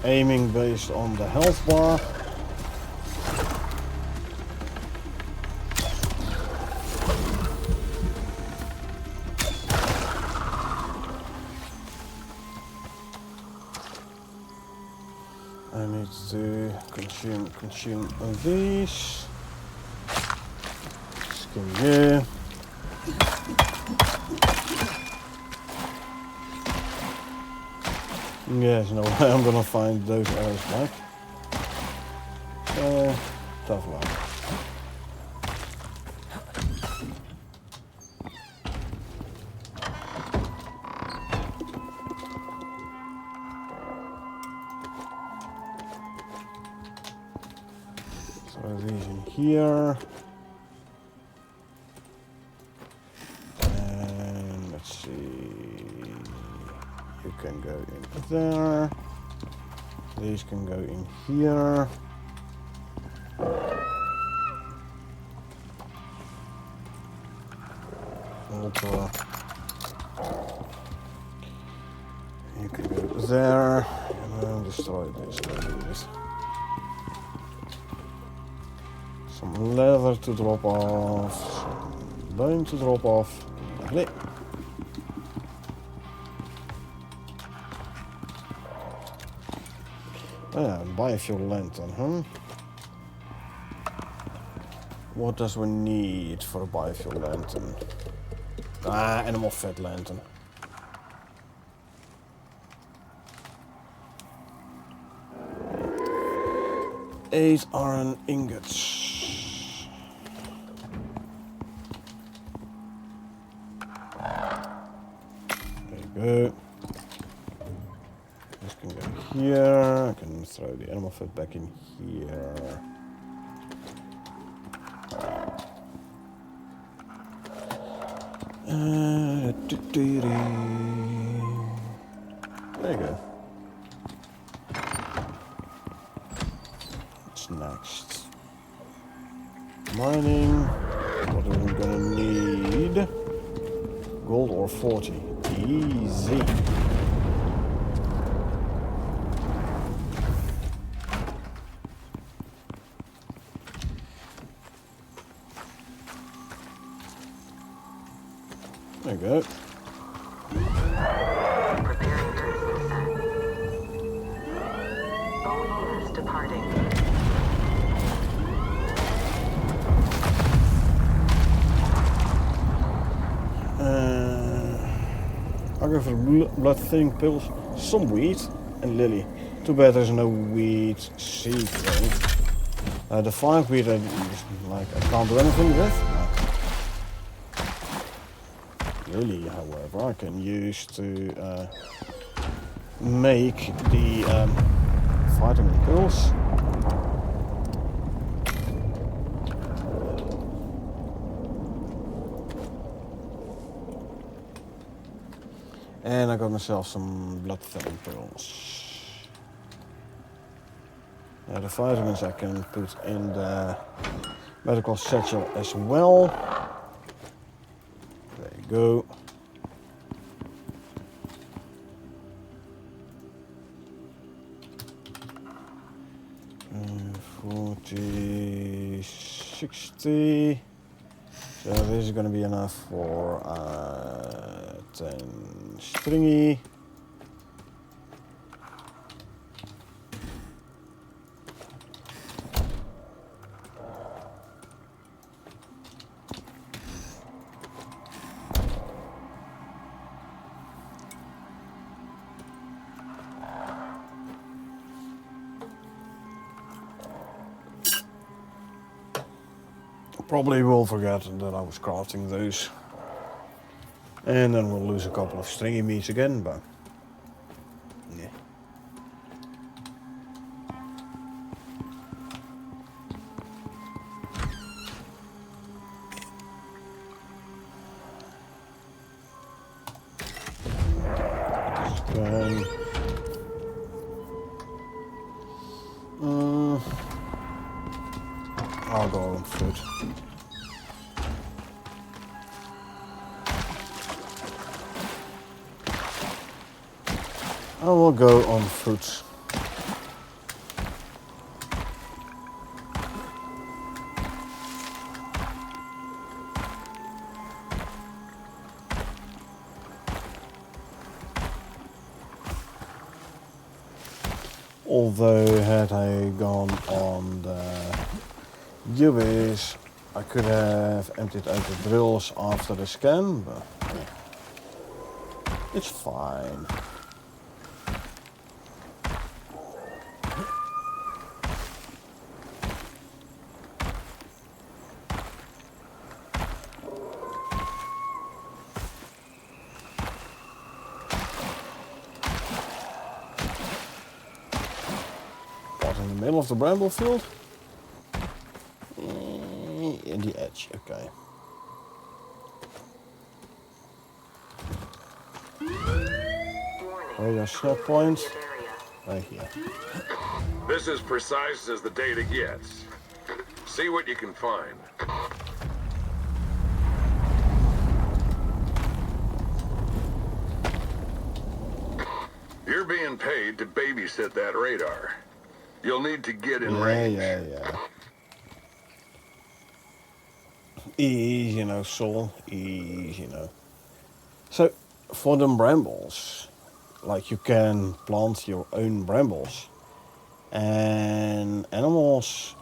Aiming based on the health bar. I need to consume these. Skin here. Yes, no way I'm gonna find those arrows back. Tough luck. Throw these in here. And let's see. You can go in there. These can go in here. Water. You can go there. And then destroy this. Some leather to drop off. Some bone to drop off. Lovely. Biofuel lantern, huh? What does we need for a biofuel lantern? Animal fat lantern. Eight iron ingots. There you go. This can go here. I can throw the animal fat back in here. There you go. What's next? Mining. What are we gonna need? Gold ore 40. Easy. There you go. for blood thinning pills, some weed, and lily. Too bad there's no weed seed though. The 5 weed I can't do anything with. No. Lily, however, I can use to make the vitamin pills. And I got myself some blood thinning pills. The vitamins I can put in the medical satchel as well. There you go. And 40, 60. So this is going to be enough for 10 stringy. Probably will forget that I was crafting those. And then we'll lose a couple of stringy meats again, but yeah. I'll go on foot. I will go on foot. Although had I gone on the US, I could have emptied out the drills after the scan, but yeah, it's fine. In the middle of the bramble field? In the edge, okay. Where are your snap points? Right here. This is precise as the data gets. See what you can find. You're being paid to babysit that radar. You'll need to get in range. Yeah. Easy, you know, Sol. Easy, you know. So, for them brambles, like you can plant your own brambles. And animals,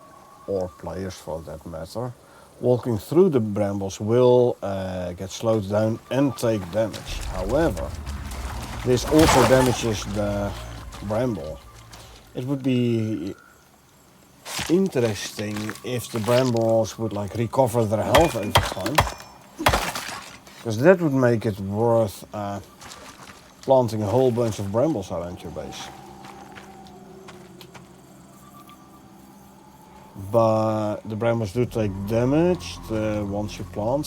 or players for that matter, walking through the brambles will get slowed down and take damage. However, this also damages the bramble. It would be interesting if the brambles would like recover their health over time, because that would make it worth planting a whole bunch of brambles around your base. But the brambles do take damage once you plant,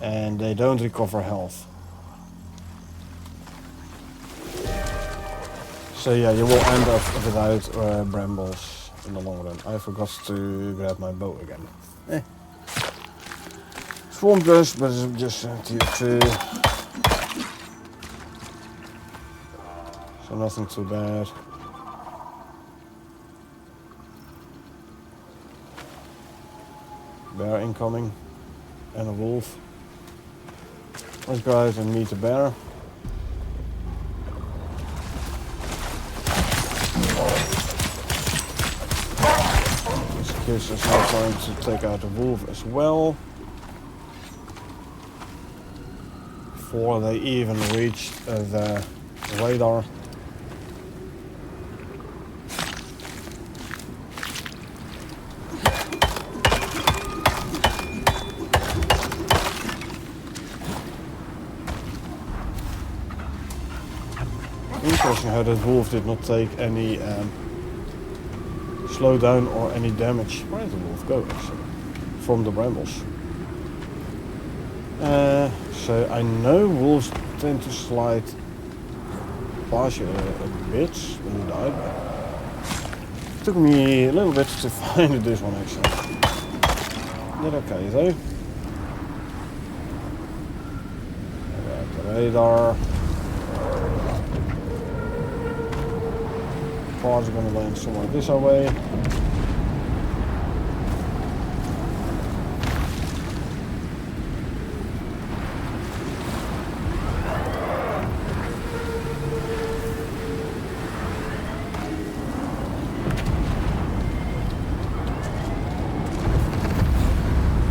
and they don't recover health. So yeah, you will end up without brambles in the long run. I forgot to grab my bow again. Swamp dust, but it's just tier 2. So nothing too bad. Bear incoming. And a wolf. Let's go out and meet the bear. Gives us now time to take out the wolf as well. before they even reached the radar. Interesting how that wolf did not take any slowdown or any damage. Where did the wolf go actually? From the brambles. So I know wolves tend to slide past you a bit when you die. It took me a little bit to find this one actually. Did okay though. The radar. Cars are going to land somewhere this way.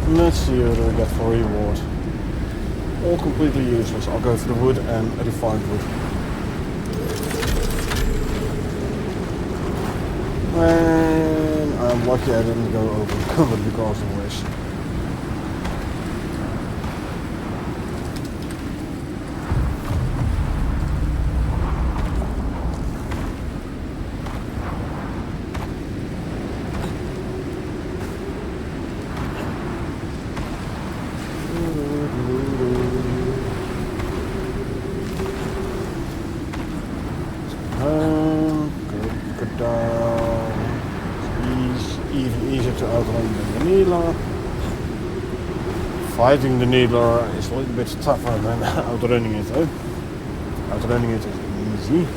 Let's see what we get for reward. All completely useless. I'll go for the wood and refined wood. And I'm lucky I didn't go over covered because of this. Go down. Even easier to outrun than the needler. Fighting the needler is a little bit tougher than outrunning it though. Outrunning it is easy.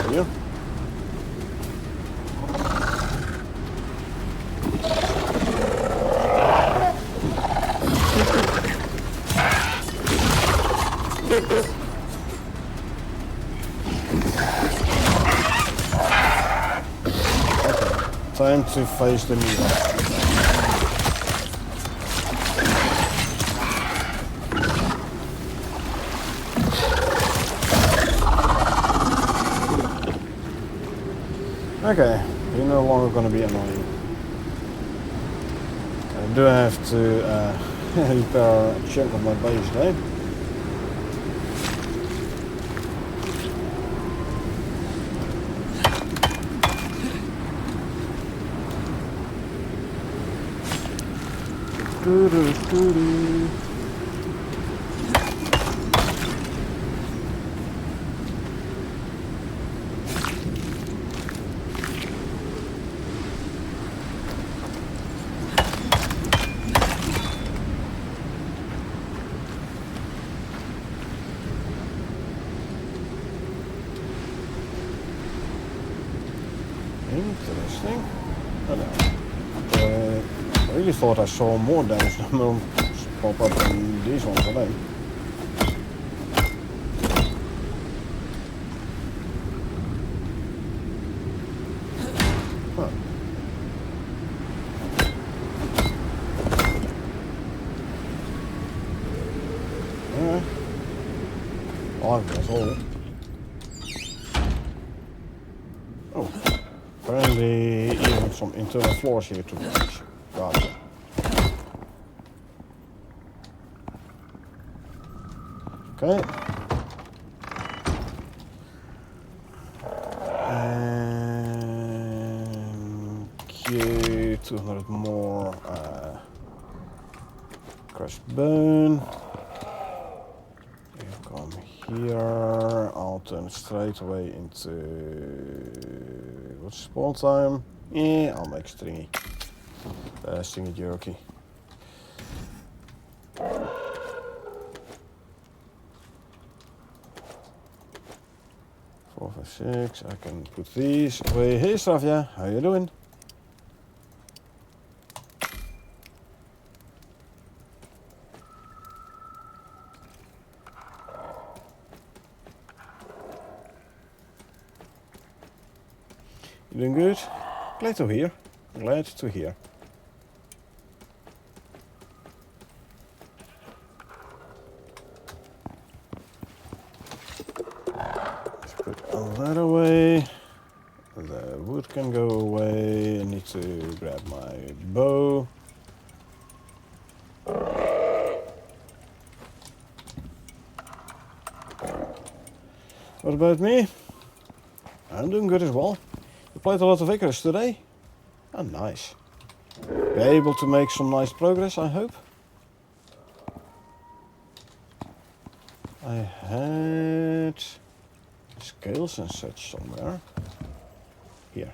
Here. Time to face the needle. Okay, you're no longer going to be annoying. I do have to repair a chunk of my base though. Interesting. Oh, no. I really thought I saw more damage pop up than these ones today. Huh. Alright. Well, that's all. Oh. Apparently even some internal floors here to breach. Gotcha. Okay. And Q 200 more crushed bone. You come here. I'll turn straight away into what's spawn time? Yeah, I'll make stringy. Stringy jerky. 4, 5, 6. I can put these away. Hey Sravia, how you doing? You doing good? Glad to hear. Glad to hear. Let's put all that away. The wood can go away. I need to grab my bow. What about me? I'm doing good as well. You played a lot of Icarus today? Oh, nice. Be able to make some nice progress, I hope. I had scales and such somewhere. Here.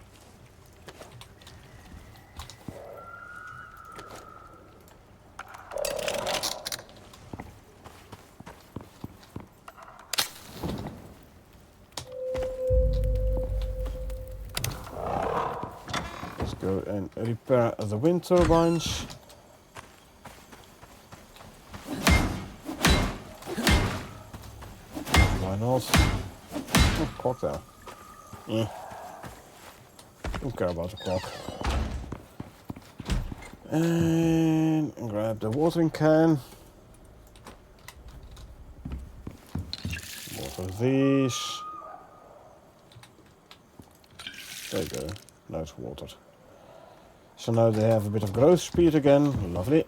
Let's go and repair the wind turbines. Why not? Oh, clock there. Yeah. Don't care about the clock. And grab the watering can. Water these. There you go. Now it's watered. So now they have a bit of growth speed again. Lovely.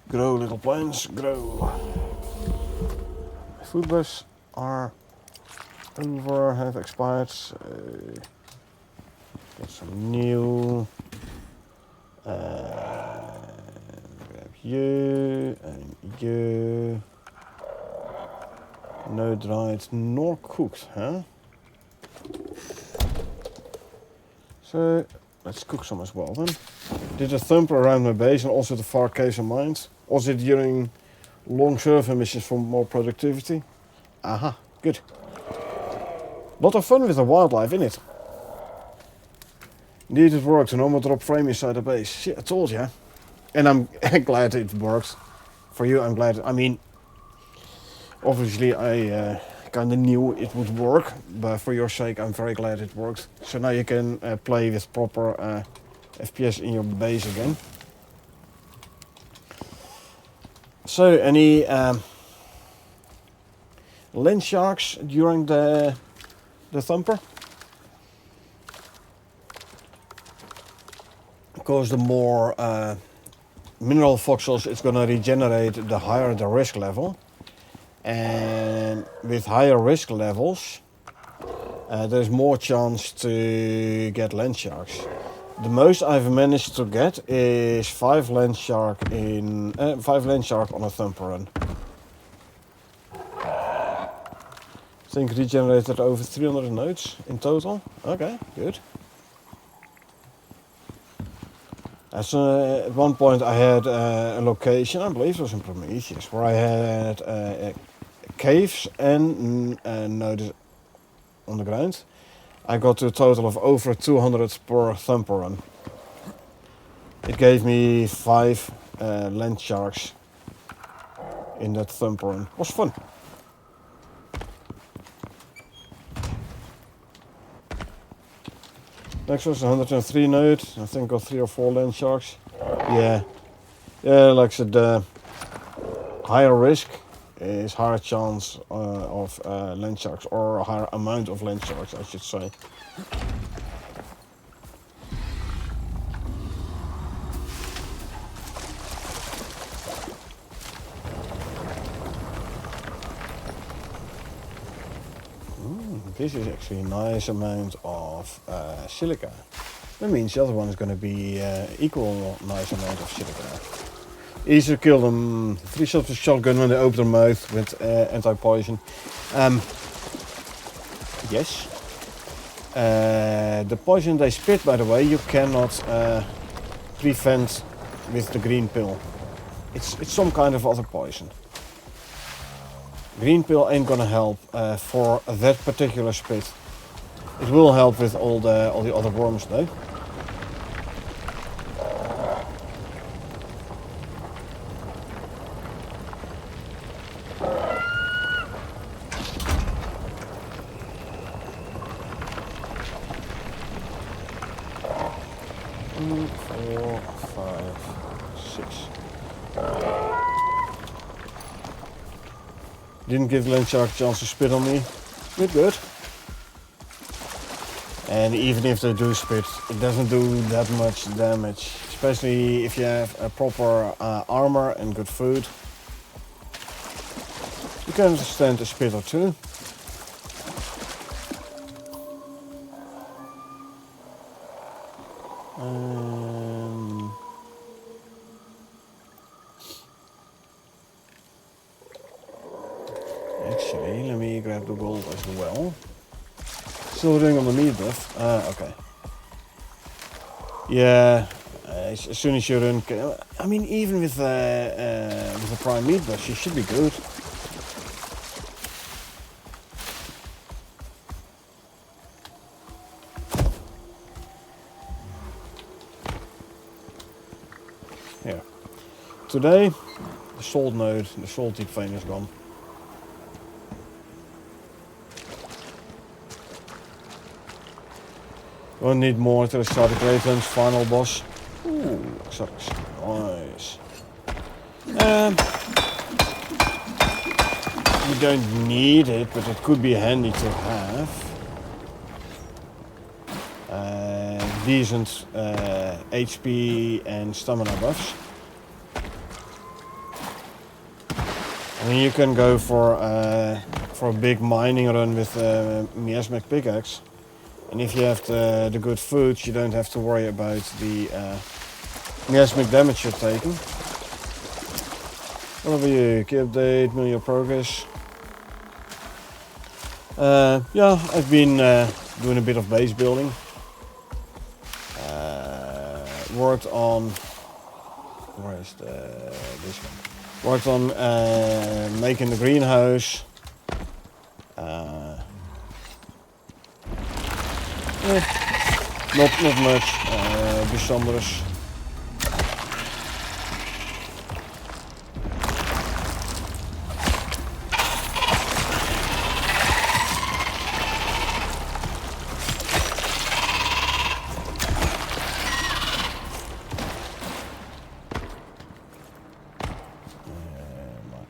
Grow, little plants, grow. My food buffs are over, have expired. Got some new. Grab you and you. No dried nor cooked, huh? So let's cook some as well then. Did a thumper around my base and also the far caves and mines. Also during long survey missions for more productivity. Aha, good. Lot of fun with the wildlife, innit? Indeed it worked, a normal drop frame inside the base. Shit, I told ya. And I'm glad it worked. For you, I'm glad. I mean, obviously I kinda knew it would work, but for your sake I'm very glad it worked. So now you can play with proper FPS in your base again. So, any land sharks during the thumper? Because the more mineral voxels it's gonna regenerate, the higher the risk level. And with higher risk levels, there's more chance to get land sharks. The most I've managed to get is 5 land shark on a thumper run. I think regenerated over 300 nodes in total. Okay, good. At one point I had a location, I believe it was in Prometheus, where I had caves and nodes on the ground. I got to a total of over 200 per thumper run. It gave me 5 land sharks in that thumper run. It was fun. Next was 103 node. I think got 3 or 4 land sharks. Yeah, like I said, higher risk is higher chance of land sharks, or a higher amount of land sharks, I should say. This is actually a nice amount of silica. That means the other one is going to be equal nice amount of silica. Easy to kill them. 3 shots with shotgun when they open their mouth with anti-poison. Yes. The poison they spit, by the way, you cannot prevent with the green pill. It's some kind of other poison. Green pill ain't gonna help for that particular spit. It will help with all the other worms though. Didn't give Landshark a chance to spit on me. Good. And even if they do spit, it doesn't do that much damage. Especially if you have a proper armor and good food. You can stand a spit or two. Actually, let me grab the gold as well. Still doing on the meat buff. Okay. Yeah, as soon as you run, I mean, even with the prime meat buff, you should be good. Yeah. Today, the salt node, the salty vein is gone. We'll need more to start the Great Hunt's final boss. Ooh, sucks. Nice. You don't need it, but it could be handy to have. Decent HP and stamina buffs. I mean, you can go for a big mining run with miasmic pickaxe. And if you have the good food, you don't have to worry about the miasmic damage you're taking. What about you? Key update, million progress. Yeah, I've been doing a bit of base building. Worked on... Where is this one? Worked on making the greenhouse. Not much bijzonders.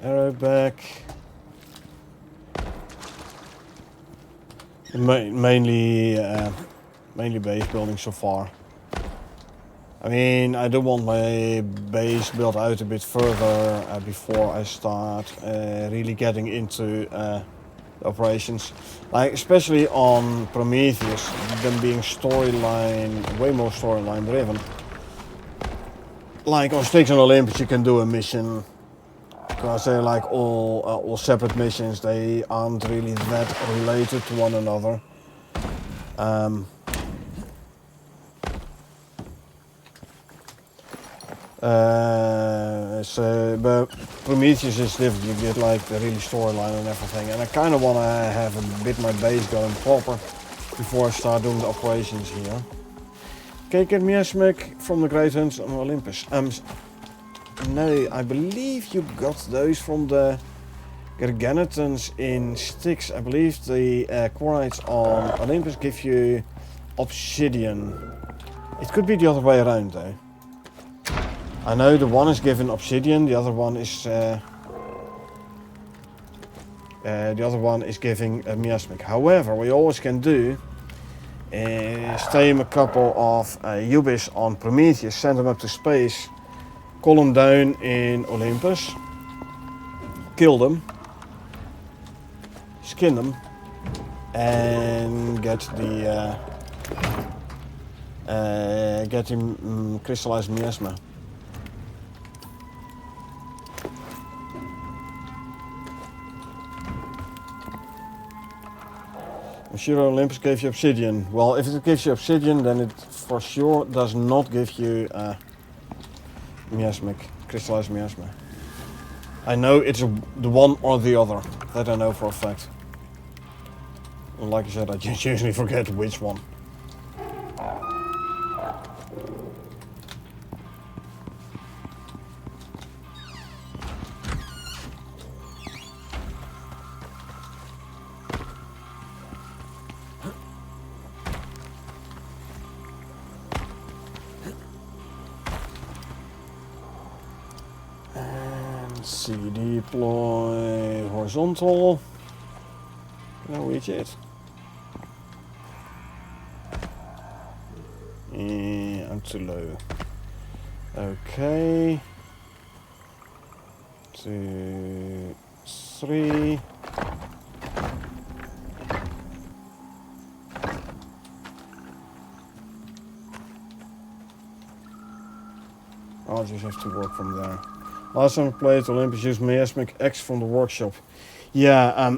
My arrow back. Mainly base building so far. I mean, I do want my base built out a bit further before I start really getting into the operations. Like, especially on Prometheus, them being way more storyline driven. Like on Styx and Olympus, you can do a mission because they're like all separate missions. They aren't really that related to one another. But Prometheus is different. You get like the really storyline and everything, and I kind of want to have a bit my base going proper before I start doing the operations here. Can you get miasmic from the Great Hunts on Olympus? No, I believe you got those from the Garganotons in Styx. I believe the quarrites on Olympus give you obsidian. It could be the other way around though. I know the one is given obsidian, the other one is giving miasmic. However, we always can do is tame a couple of Ubis on Prometheus, send them up to space, call them down in Olympus, kill them, skin them, and get the crystallized miasma. I'm sure Olympus gave you obsidian. Well, if it gives you obsidian, then it for sure does not give you miasmic, crystallized miasma. I know it's the one or the other. That I know for a fact. And like I said, I just usually forget which one. See, deploy horizontal. Can I reach it? I'm too low. Okay. 2, 3. I'll just have to work from there. Last time I played, Olympus used miasmic X from the workshop. Yeah,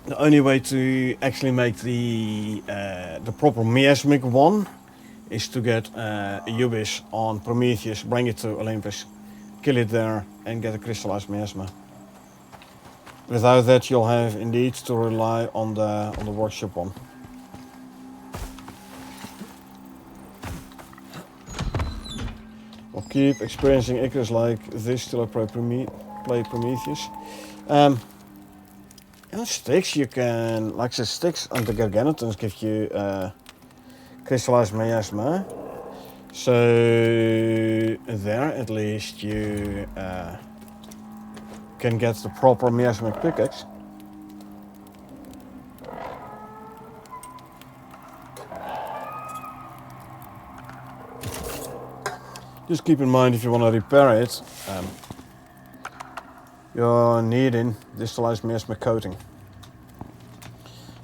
the only way to actually make the proper miasmic one is to get a Ubis on Prometheus, bring it to Olympus, kill it there, and get a crystallized miasma. Without that, you'll have indeed to rely on the workshop one. I'll keep experiencing Icarus like this till I play Prometheus. And sticks you can, like the sticks and the Garganotons give you crystallized miasma. So there at least you can get the proper miasmic pickaxe. Just keep in mind if you want to repair it, you're needing distillized miasmic coating.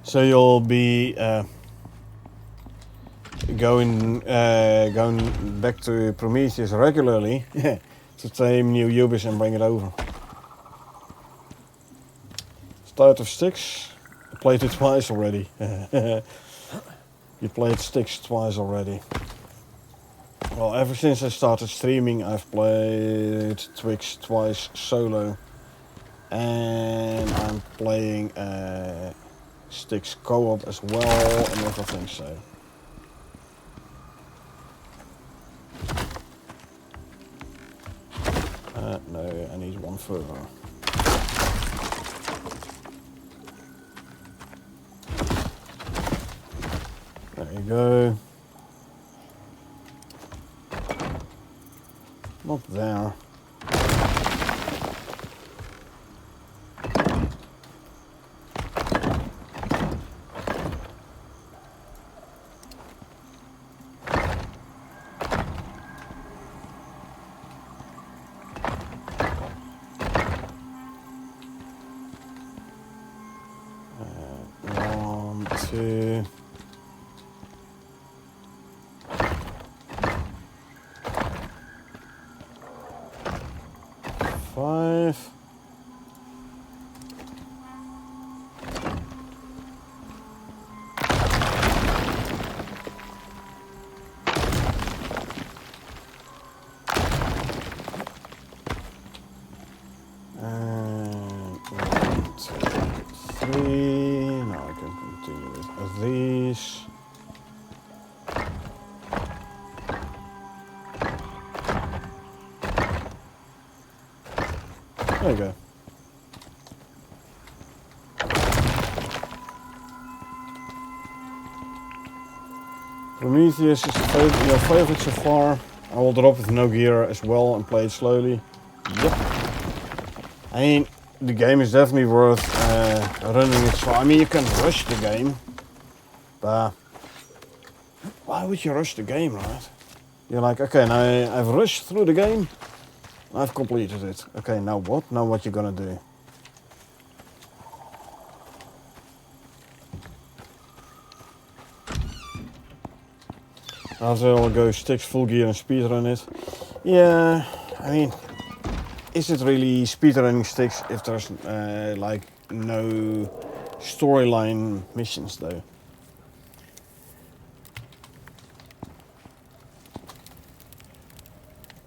So you'll be going back to Prometheus regularly to tame new Ubis and bring it over. Start of sticks. I played it twice already. You played sticks twice already. Well, ever since I started streaming, I've played Twix twice solo. And I'm playing Sticks co-op as well and everything, so. No, I need one further. There you go. Not there. Two. 5. And 1, 2, 3. Now I can continue with these. There you go. Prometheus is your favorite so far. I will drop with no gear as well and play it slowly. Yep. I mean, the game is definitely worth running it slow. I mean, you can rush the game, but why would you rush the game, right? You're like, okay, now I've rushed through the game. I've completed it. Okay, now what? Now what you gonna do? After I'll go sticks full gear and speedrun it. Yeah, I mean, is it really speedrunning sticks if there's like no storyline missions though.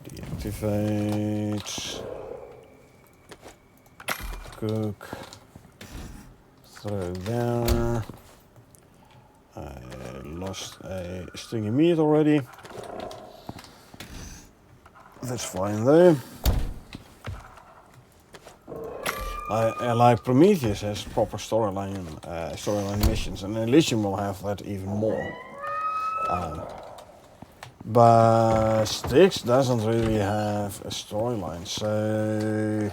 Deactivate. Cook. Throw there. I lost a stringy meat already. That's fine though. I like Prometheus has proper storyline missions, and Elysium will have that even more. But Styx doesn't really have a storyline, so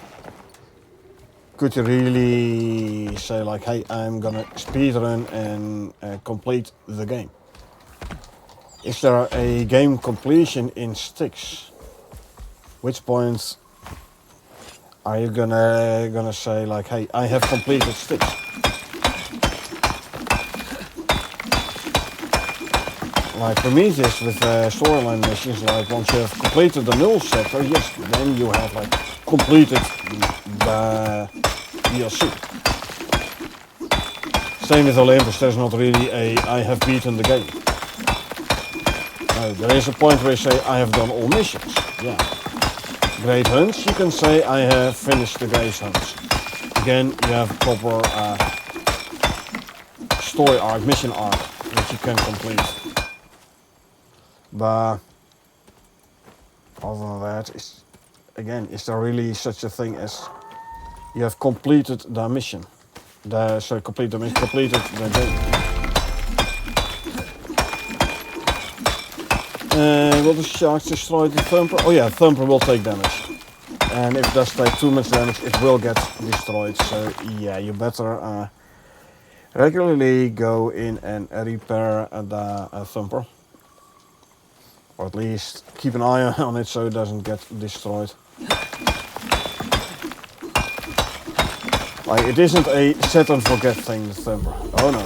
could you really say like, hey, I'm gonna speedrun and complete the game? Is there a game completion in Styx? Which point are you gonna say like, hey, I have completed Styx? Like Prometheus with storyline missions, like once you have completed the null sector, yes, then you have like completed the DLC. Same with Olympus, there's not really a I have beaten the game. No, there is a point where you say I have done all missions. Yeah. Great hunts, you can say I have finished the great hunts. Again, you have a proper story arc, mission arc, which you can complete. But other than that, is there really such a thing as you have completed the mission? Completed the game. Will the sharks destroy the Thumper? Oh yeah, Thumper will take damage. And if it does take too much damage, it will get destroyed. So yeah, you better regularly go in and repair the Thumper. Or at least keep an eye on it so it doesn't get destroyed. Like, it isn't a set and forget thing, the Thumper. Oh no.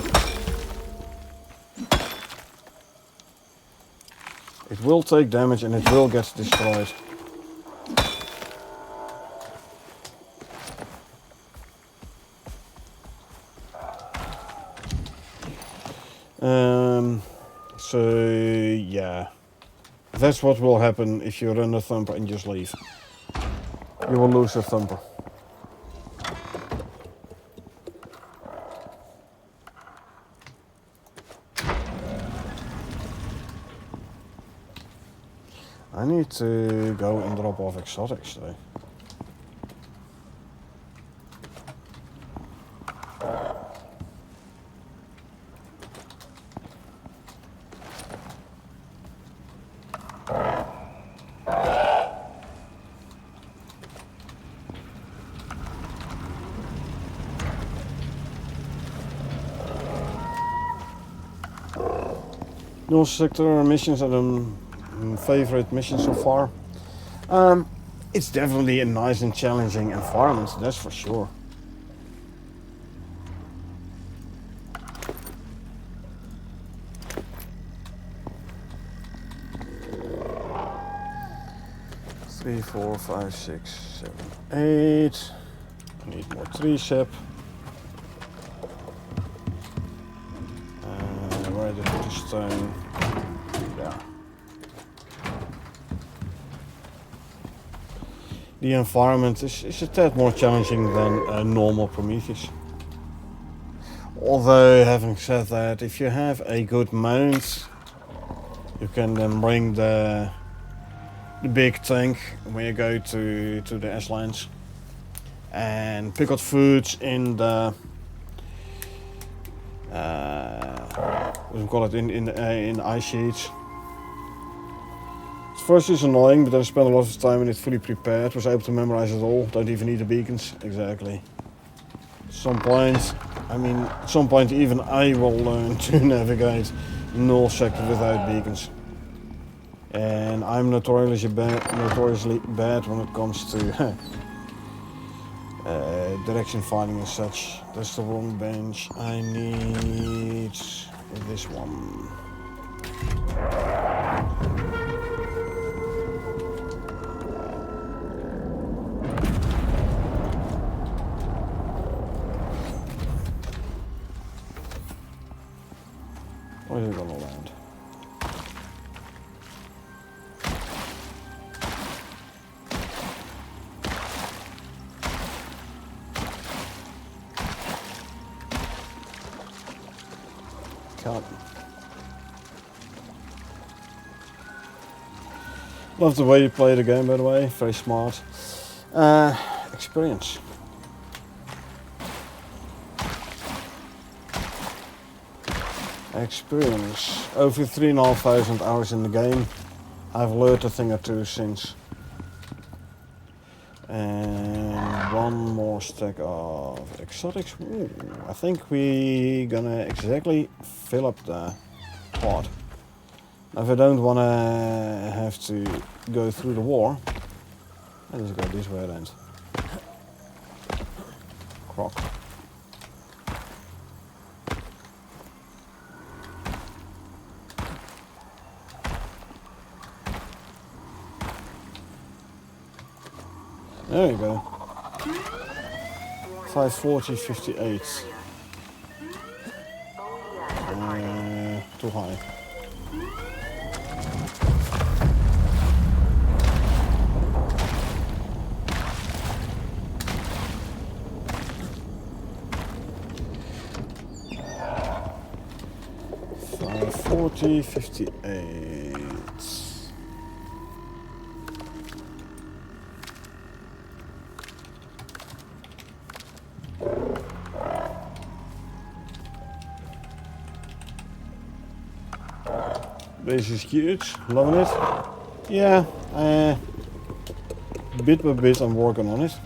It will take damage and it will get destroyed. So yeah. That's what will happen if you run a Thumper and just leave. You will lose a Thumper. I need to go and drop off exotics though. Null sector missions are the favorite mission so far. It's definitely a nice and challenging environment, that's for sure. Three, 4, 5, 6, 7, 8. I need more tricep. Where did I put the stone? There. The environment is a tad more challenging than a normal Prometheus. Although, having said that, if you have a good mount, you can then bring the big tank when you go to the S-lines and pick up foods in the what do we call it, in ice sheets. First it's annoying, but then I spent a lot of time in it fully prepared, was able to memorize it all, don't even need the beacons. Exactly. At some point even I will learn to navigate null sector without beacons. And I'm notoriously bad when it comes to direction finding and such. That's the wrong bench. I need this one. God. Love the way you play the game, by the way. Very smart. Experience. Experience. Over 3,500 hours in the game. I've learned a thing or two since. And one more stack of exotics. Ooh, I think we gonna exactly fill up the pot. Now if I don't wanna have to go through the war, I'll just go this way then. Croc. There you go. 540, 58. Too high. $540, 58. This is huge, loving it. Yeah, bit by bit I'm working on it.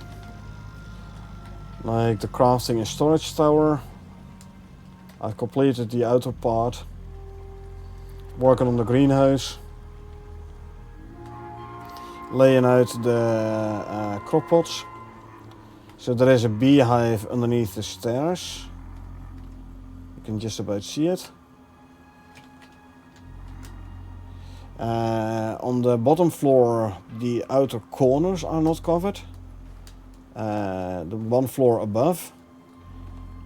Like the crafting and storage tower. I've completed the outer part. Working on the greenhouse. Laying out the crop pots. So there is a beehive underneath the stairs. You can just about see it. On the bottom floor, the outer corners are not covered. The one floor above,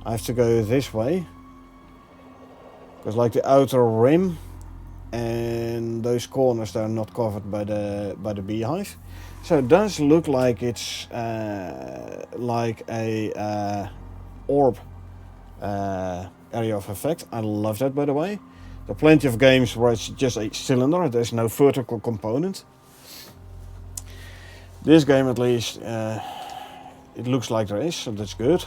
I have to go this way. Because like the outer rim and those corners, they're not covered by the beehive. So it does look like it's like a orb area of effect. I love that, by the way. There are plenty of games where it's just a cylinder, there's no vertical component. This game at least, it looks like there is, so that's good.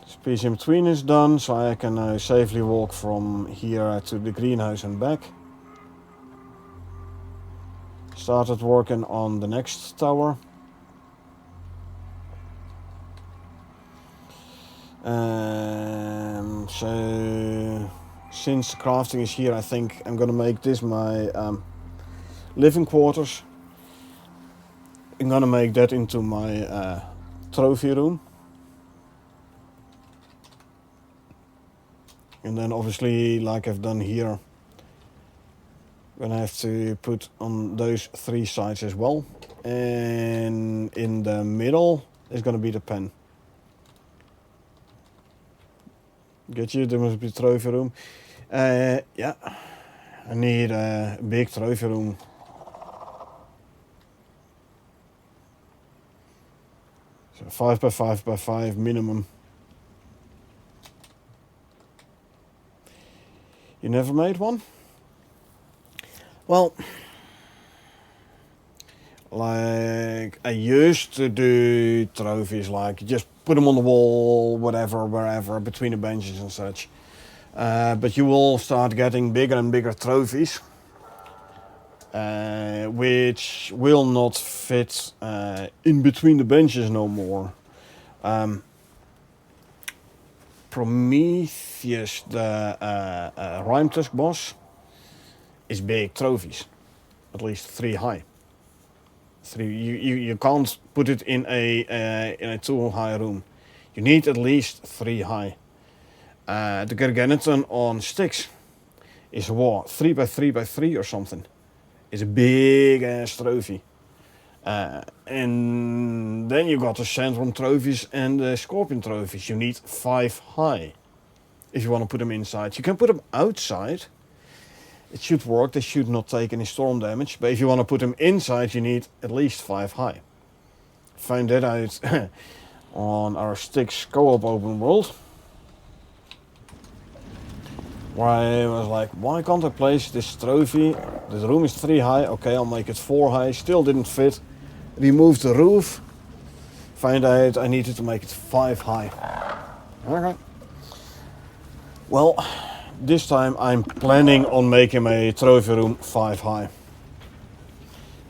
This piece in between is done, so I can now safely walk from here to the greenhouse and back. Started working on the next tower. So since the crafting is here, I think I'm gonna make this my living quarters. I'm gonna make that into my trophy room. And then obviously, like I've done here, I'm gonna have to put on those three sides as well. And in the middle is gonna be the pen. Get you? There must be a trophy room. Yeah, I need a big trophy room. So 5 by 5 by 5 minimum. You never made one? Well, like I used to do trophies, like just put them on the wall, whatever, wherever, between the benches and such. But you will start getting bigger and bigger trophies, which will not fit in between the benches no more. Prometheus, the Rhyme Tusk boss, is big trophies, at least 3 high. You can't put it in a 2 high room. You need at least 3 high. The Garganton on sticks is what, 3 by 3 by 3 or something. It's a big ass trophy. And then you got the Sandworm trophies and the Scorpion trophies. You need 5 high if you want to put them inside. You can put them outside. It should work, they should not take any storm damage. But if you want to put them inside, you need at least 5 high. Find that out on our Styx co-op open world. where I was like, why can't I place this trophy? The room is 3 high, okay, I'll make it 4 high, still didn't fit. Remove the roof, find out I needed to make it 5 high. Okay. Well, this time I'm planning on making my trophy room 5 high.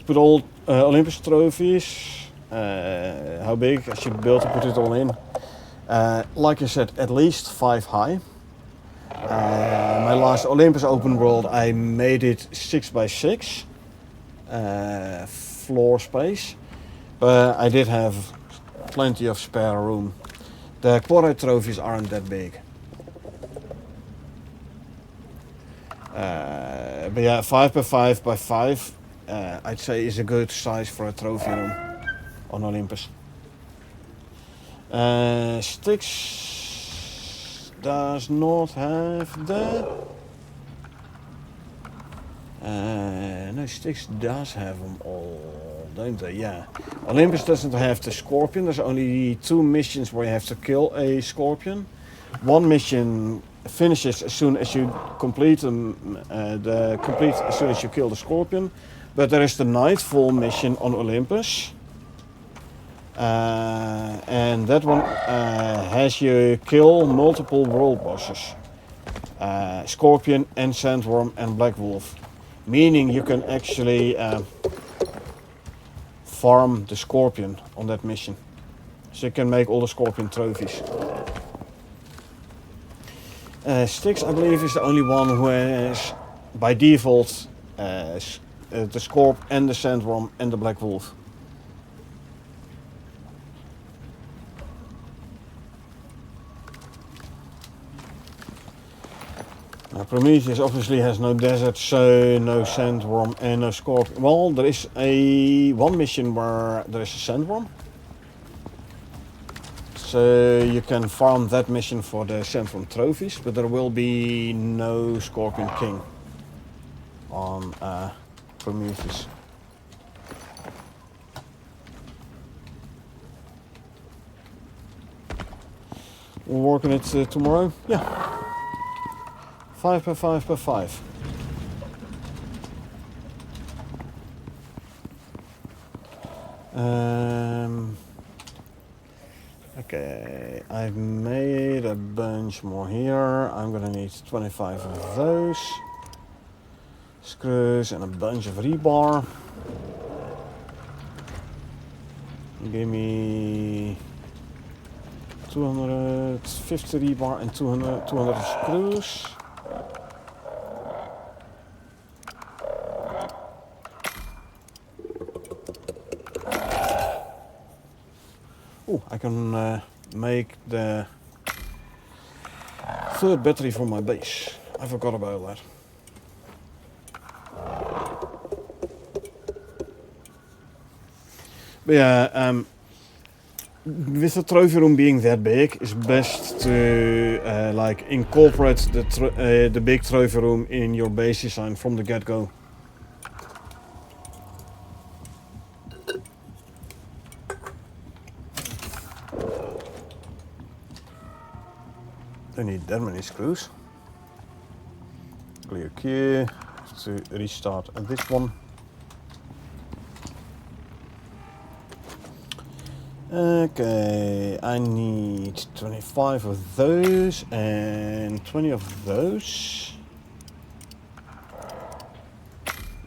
Put all Olympus trophies, how big I should be able to put it all in. Like I said, at least 5 high. My last Olympus open world, I made it 6 by 6 floor space, but I did have plenty of spare room. The quad trophies aren't that big. But yeah, 5 by 5 by 5, I'd say is a good size for a trophy room on Olympus. Styx does not have the... no, Styx does have them all, don't they? Yeah. Olympus doesn't have the Scorpion. There's only 2 missions where you have to kill a Scorpion. One mission finishes as soon as you complete them, as soon as you kill the Scorpion. But there is the Nightfall mission on Olympus. And that one has you kill multiple world bosses. Scorpion and Sandworm and Black Wolf. Meaning you can actually farm the Scorpion on that mission. So you can make all the Scorpion trophies. Styx, I believe, is the only one who has, by default, the Scorp and the Sandworm and the Black Wolf. Now, Prometheus obviously has no desert, so no Sandworm and no Scorpion. Well, there is one mission where there is a Sandworm. So you can farm that mission for the Sandworm trophies, but there will be no Scorpion King on Prometheus. We'll work on it tomorrow. Yeah. 5 by 5 by 5. Okay, I've made a bunch more here. I'm gonna need 25 of those screws and a bunch of rebar. Give me 250 rebar and 200 screws. Oh, I can make the 3rd battery for my base. I forgot about that. But yeah, with the trophy room being that big, it's best to like incorporate the big trophy room in your base design from the get-go. Don't need that many screws. Clear key to restart this one. Okay, I need 25 of those and 20 of those.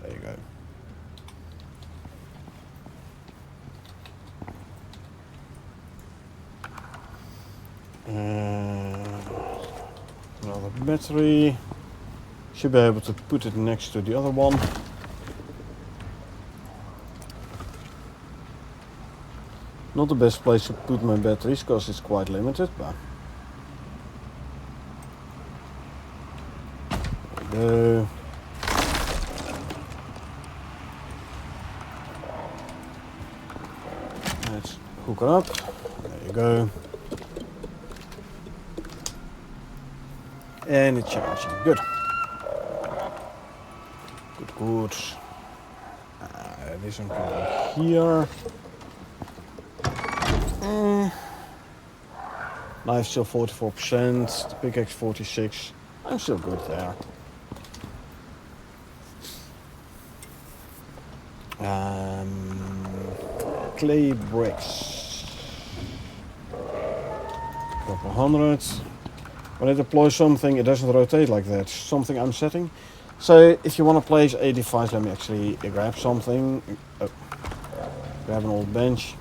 There you go. Another battery. Should be able to put it next to the other one. Not the best place to put my batteries because it's quite limited, but there we go. Let's hook it up. There you go. And it's charging. Good. Good. This one can go here. Knife still 44%, the pickaxe 46. I'm still good there. Clay bricks. Couple hundred. When I deploy something, it doesn't rotate like that. Something I'm setting. So if you want to place a device, let me actually grab something. Oh, grab an old bench.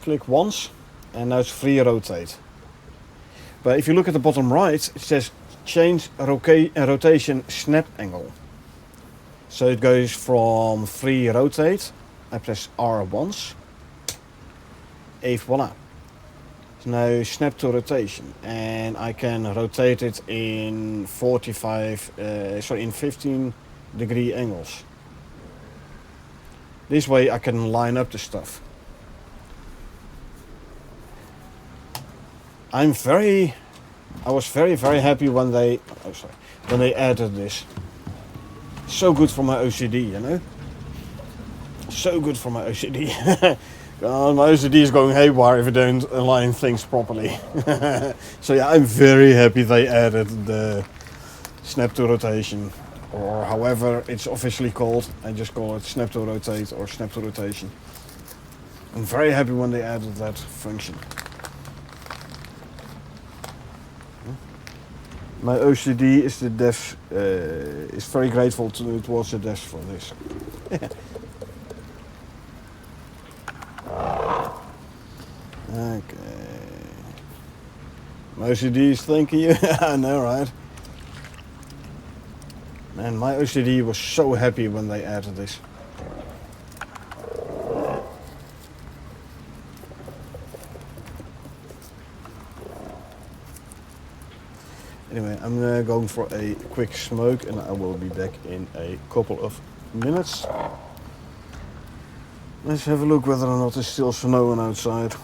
Click once, and now it's free rotate. But if you look at the bottom right, it says change rotation snap angle. So it goes from free rotate. I press R once. And voila. So now snap to rotation, and I can rotate it in 15 degree angles. This way I can line up the stuff. I was very happy when they added this. So good for my OCD, you know. So good for my OCD. My OCD is going haywire if I don't align things properly. So yeah, I'm very happy they added the snap to rotation, or however it's officially called. I just call it snap to rotate or snap to rotation. I'm very happy when they added that function. My OCD is the devs is very grateful towards the devs for this. Okay. My OCD is thanking you. I know, right? Man, my OCD was so happy when they added this. Anyway, I'm going for a quick smoke and I will be back in a couple of minutes. Let's have a look whether or not it's still snowing outside.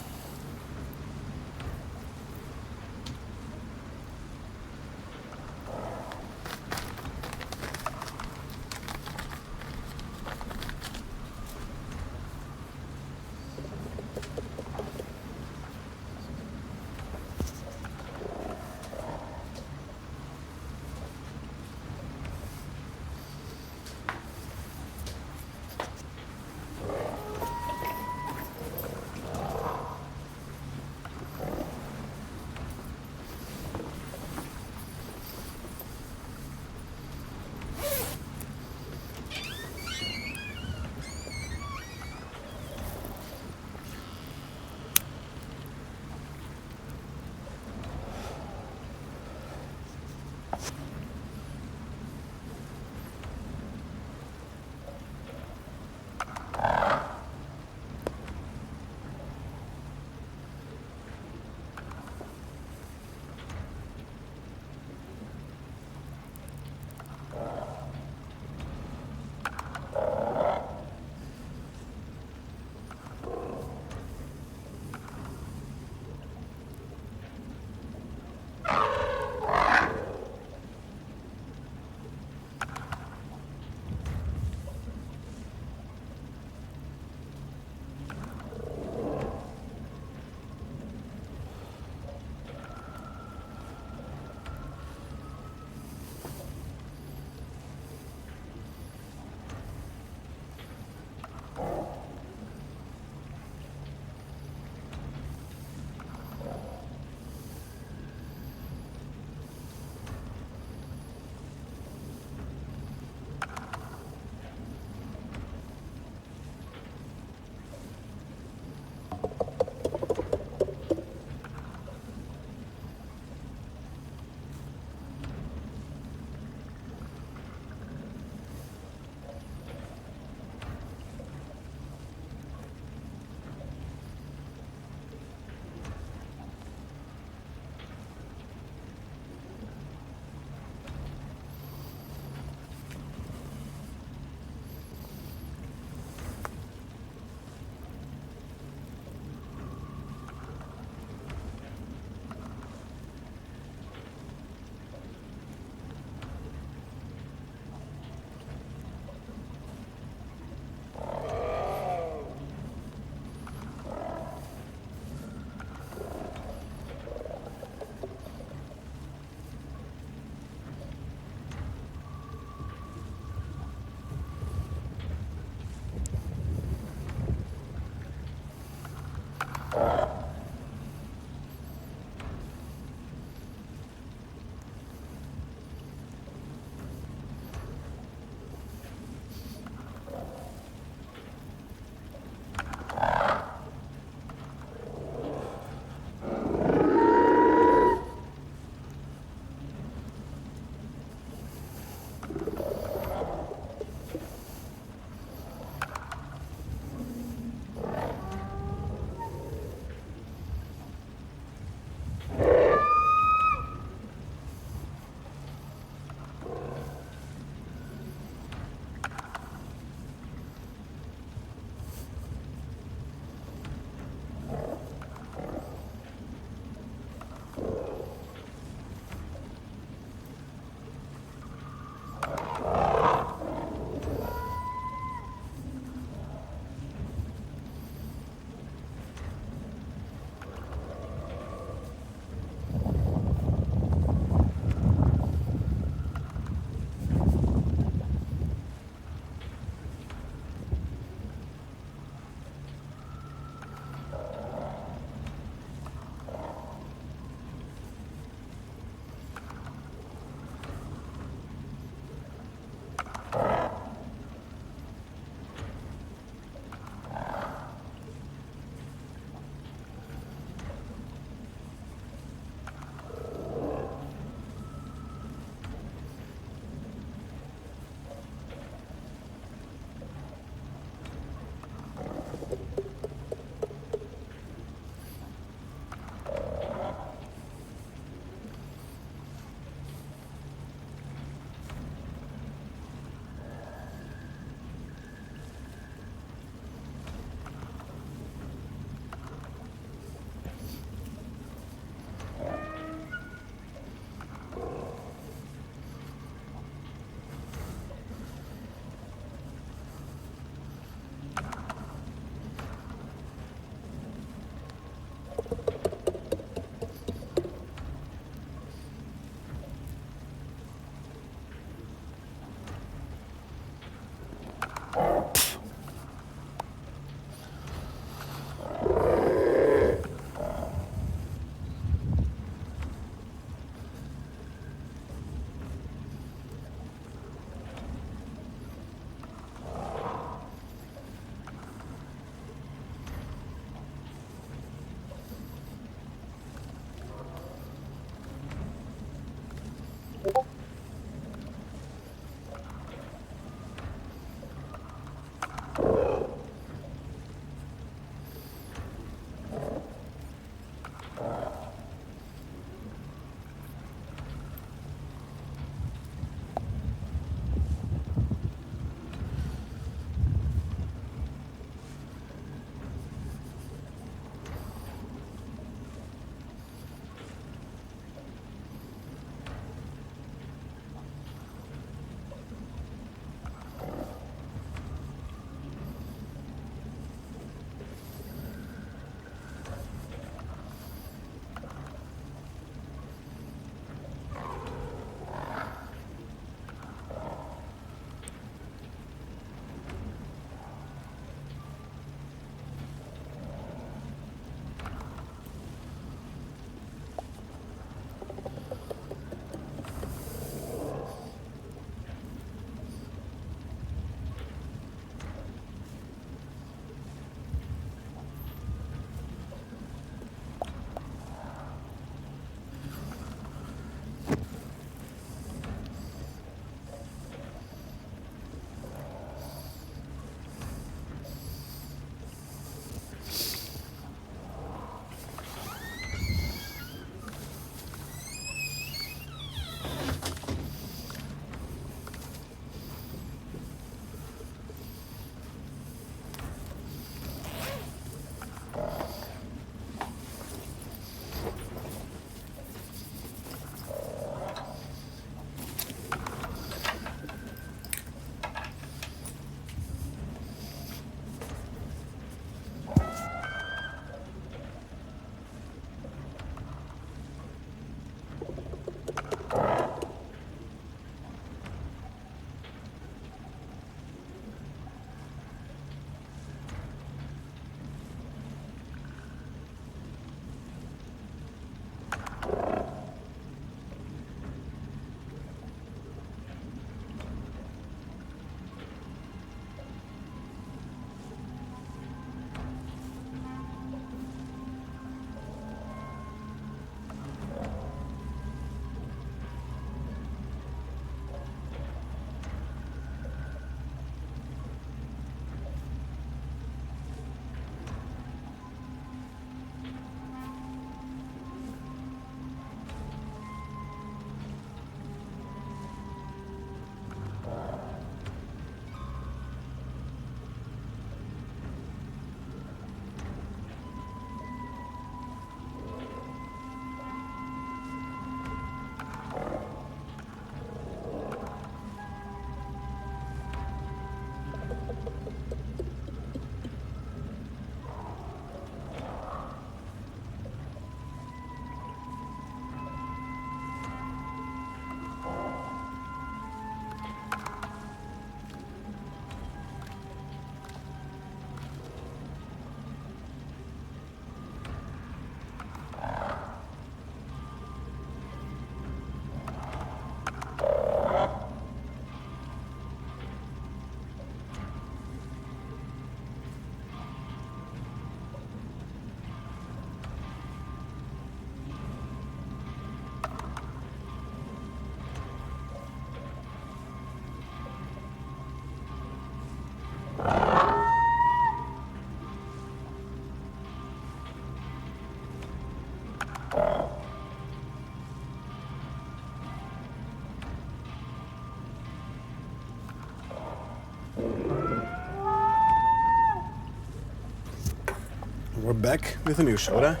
we're back with a new soda.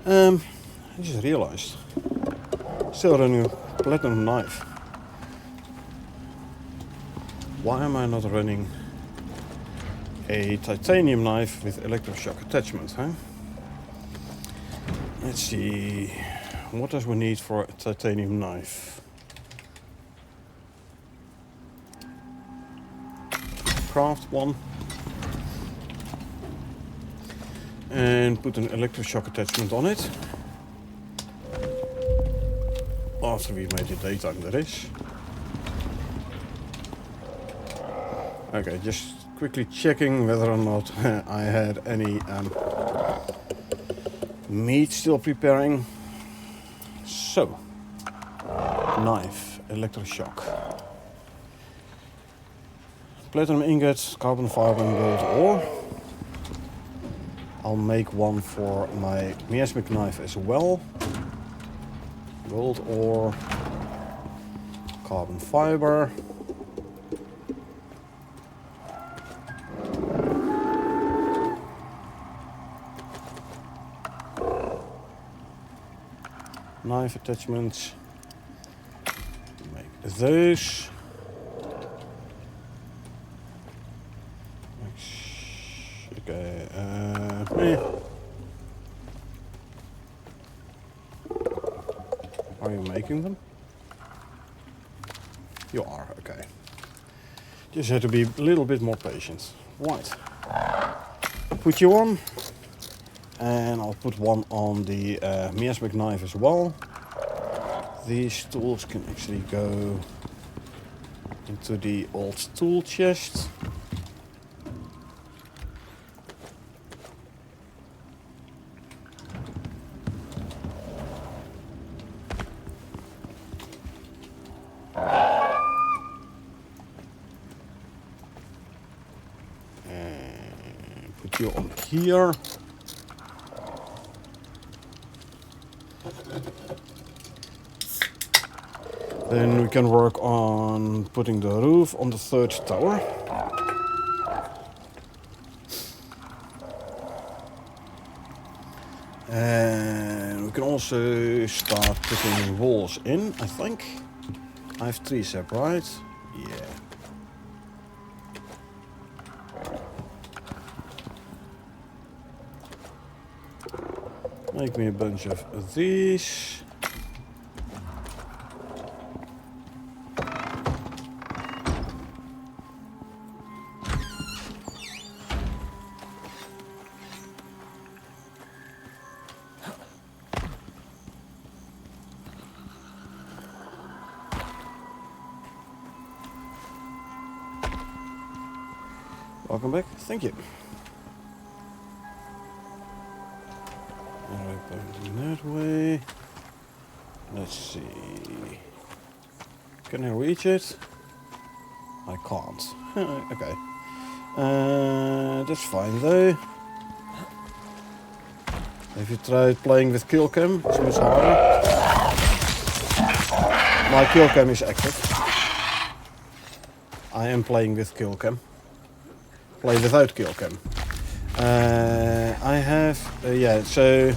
I just realized, still running a platinum knife. Why am I not running a titanium knife with electroshock attachment, huh? Let's see, what does we need for a titanium knife? Craft one. And put an electroshock attachment on it. After we made it daytime, that is. Okay, just quickly checking whether or not I had any meat still preparing. So, knife, electroshock. Platinum ingot, carbon fiber and gold ore. I'll make one for my miasmic knife as well. Gold ore, carbon fiber. Knife attachments. Make those. Okay, Are you making them? You are, okay. Just have to be a little bit more patient. Right. Put you on. And I'll put one on the miasmic knife as well. These tools can actually go into the old tool chest. And put you on here. Then we can work on putting the roof on the third tower. And we can also start putting walls in, I think. I have 3 set, right? Yeah. Make me a bunch of these. Welcome back. Thank you. Alright, going that way. Let's see. Can I reach it? I can't. Okay. That's fine though. Have you tried playing with kill cam? It's much harder. My kill cam is active. I am playing with kill cam. Play without kill cam. I have, yeah, so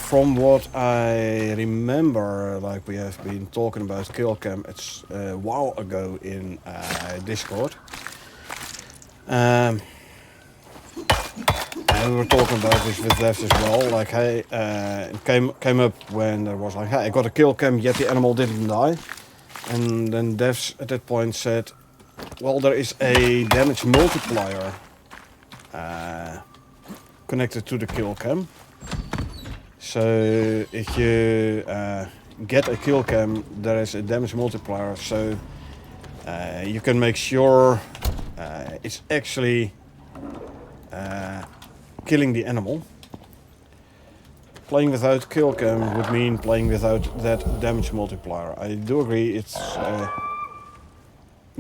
from what I remember, like we have been talking about kill cam, it's a while ago in Discord. And we were talking about this with devs as well, like hey, it came up when there was like, hey, I got a kill cam, yet the animal didn't die. And then devs at that point said, well, there is a damage multiplier connected to the kill cam. So if you get a kill cam, there is a damage multiplier, so you can make sure it's actually killing the animal. Playing without kill cam would mean playing without that damage multiplier. I do agree it's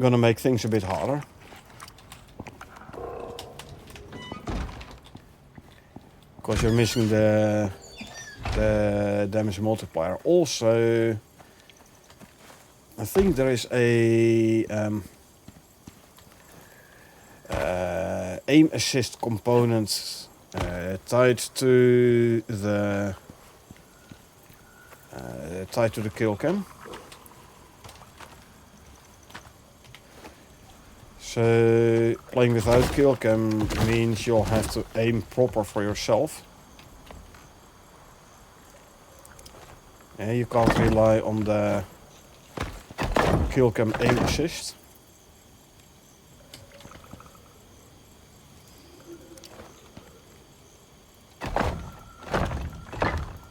gonna make things a bit harder. Because you're missing the damage multiplier. Also, I think there is a aim assist component tied to the kill cam. So playing without kill cam means you'll have to aim proper for yourself. Yeah, you can't rely on the kill cam aim assist.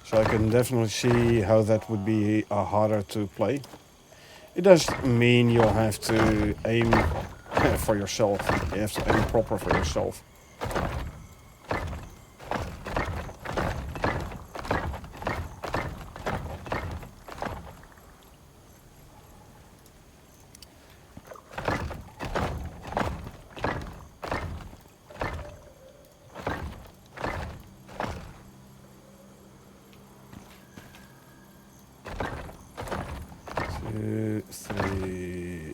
So I can definitely see how that would be harder to play. It does mean you'll have to aim for yourself. You have to aim proper for yourself. Two, three,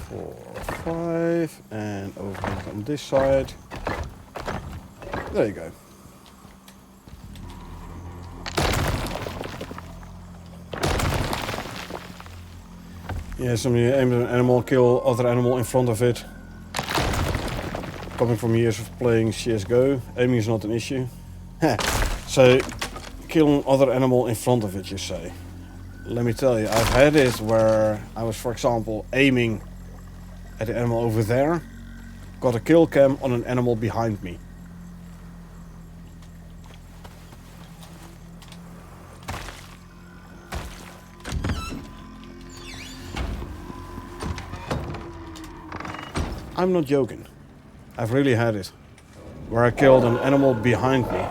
four, five, and over on this side. There you go. Yeah, some you aim at an animal, kill other animal in front of it. Coming from years of playing CSGO, aiming is not an issue. So, kill other animal in front of it, you say. Let me tell you, I've had it where I was, for example, aiming at the animal over there, got a kill cam on an animal behind me. I'm not joking. I've really had it, where I killed an animal behind me.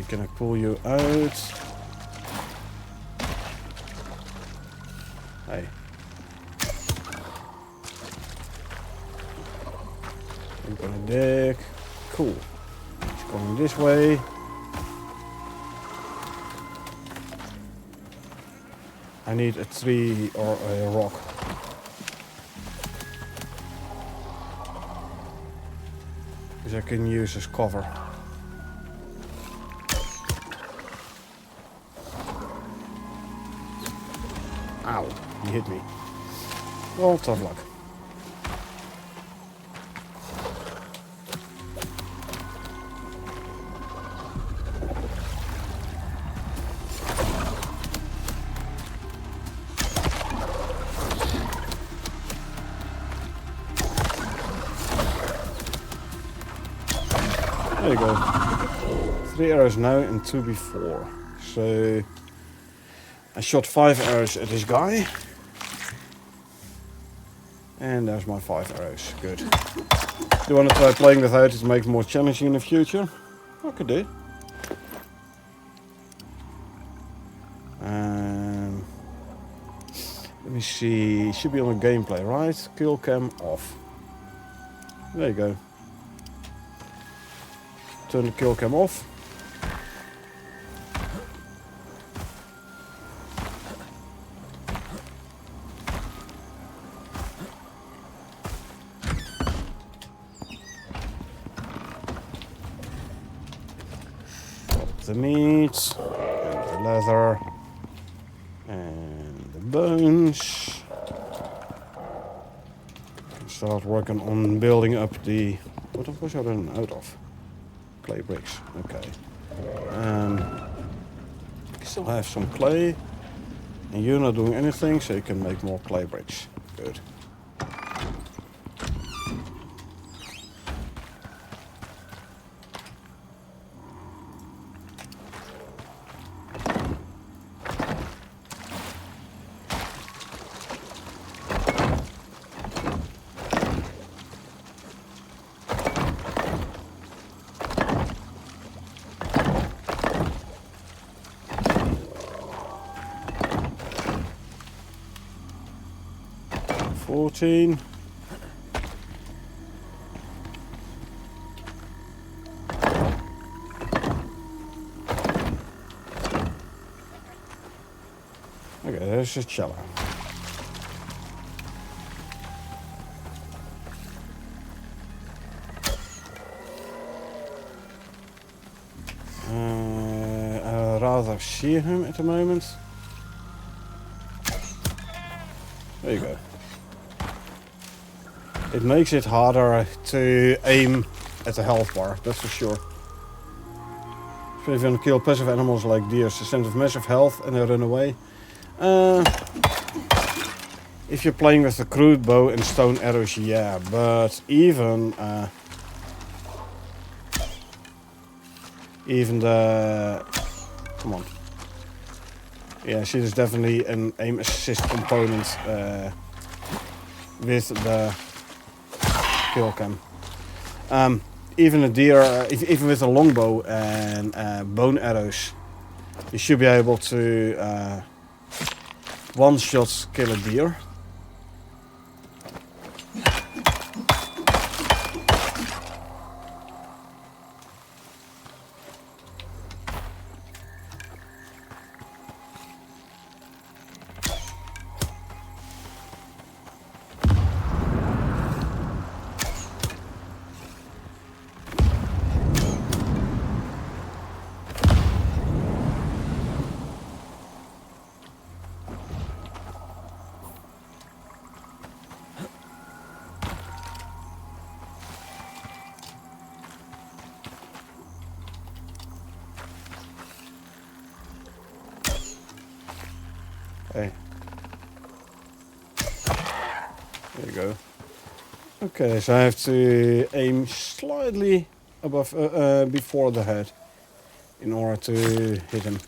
Can I pull you out? Hey. I'm gonna dig. Cool. It's going this way. I need a tree or a rock. Which I can use as cover. Ow, he hit me. Well, tough luck. There you go. 3 arrows now and 2 before. So I shot 5 arrows at this guy. And there's my 5 arrows. Good. Do you want to try playing without it to make it more challenging in the future? I could do. Let me see. Should be on the gameplay, right? Kill cam off. There you go. Turn the kill cam off. The meat, and the leather, and the bones. Start working on building up the... What was I running out of? Clay bricks, okay. Still have some clay, and you're not doing anything, so you can make more clay bricks. Good. $14. Okay, there's a cello. I'd rather see him at the moment. There you go. It makes it harder to aim at the health bar, that's for sure. So if you want to kill passive animals like deer, they send with massive health and they run away. If you're playing with a crude bow and stone arrows, yeah, but even the... Come on. Yeah, see, there's definitely an aim assist component with the kill cam. Even a deer, even with a longbow and bone arrows, you should be able to one-shot kill a deer. Hey. There you go. Okay, so I have to aim slightly above, before the head in order to hit him.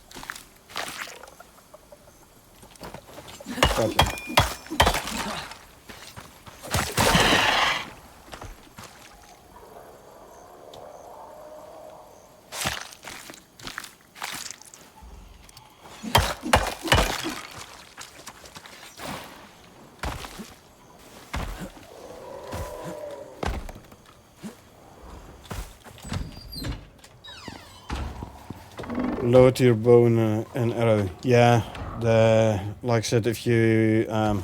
Gotcha. Lower tier bow and arrow. Yeah, like I said, if you have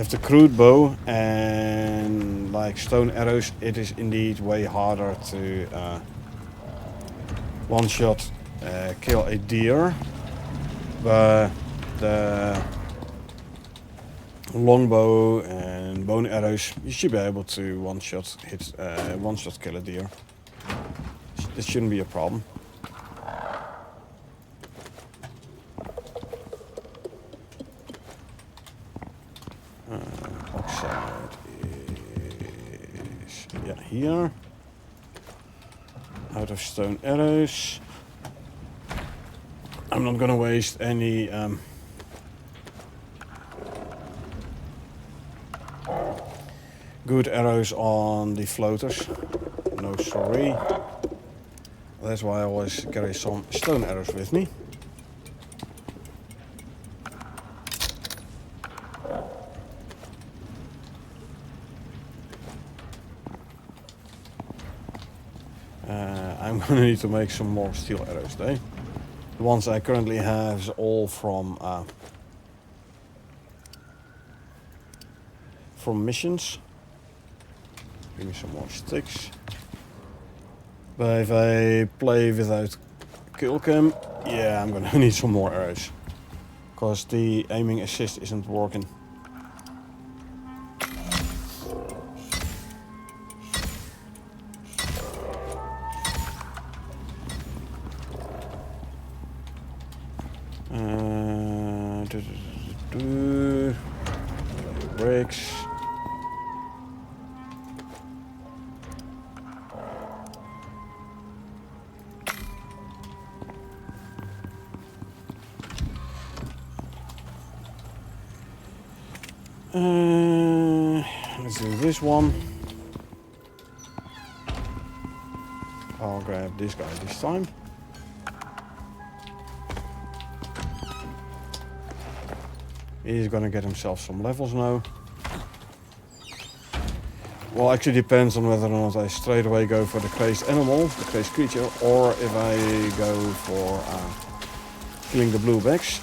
the crude bow and like stone arrows, it is indeed way harder to one shot kill a deer. But the longbow and bone arrows, you should be able to one shot kill a deer. This shouldn't be a problem. Oxide is here. Out of stone arrows. I'm not gonna waste any good arrows on the floaters. No, sorry. That's why I always carry some stone arrows with me. I'm gonna need to make some more steel arrows though. The ones I currently have is all from missions. Give me some more sticks. But if I play without kill cam, yeah, I'm gonna need some more arrows. Because the aiming assist isn't working. Brakes. Let's do this one. I'll grab this guy this time. He's gonna get himself some levels now. Well, actually depends on whether or not I straight away go for the crazed animal, the crazed creature, or if I go for killing the bluebacks.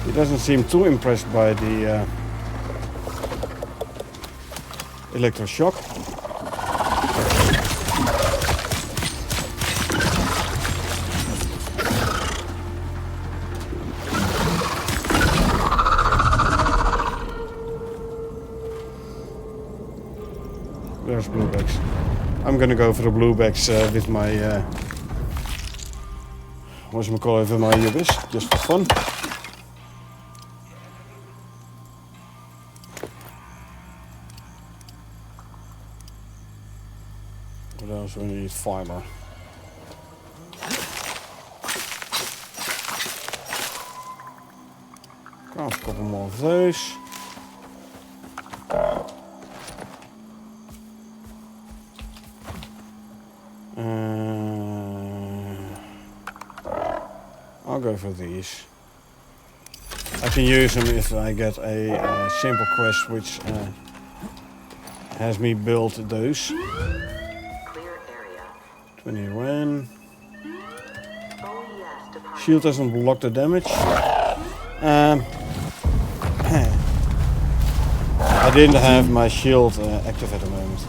He doesn't seem too impressed by the electroshock. There's bluebacks. I'm gonna go for the bluebacks with my whatchamacallit, with my Ubis, just for fun. What else we need? Fiber. Craft a couple more of those. I'll go for these. I can use them if I get a simple quest which has me build those. Clear area. 20 Ren. Oh yes, department. Shield doesn't block the damage. I didn't have my shield active at the moment.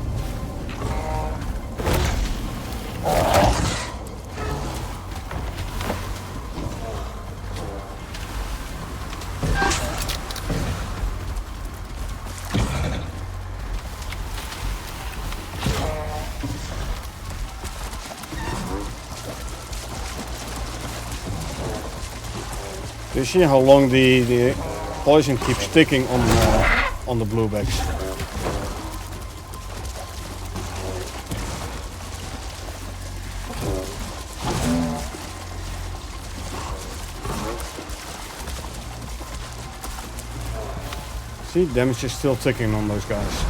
Do you see how long the poison keeps sticking on the bluebacks? See, damage is still ticking on those guys.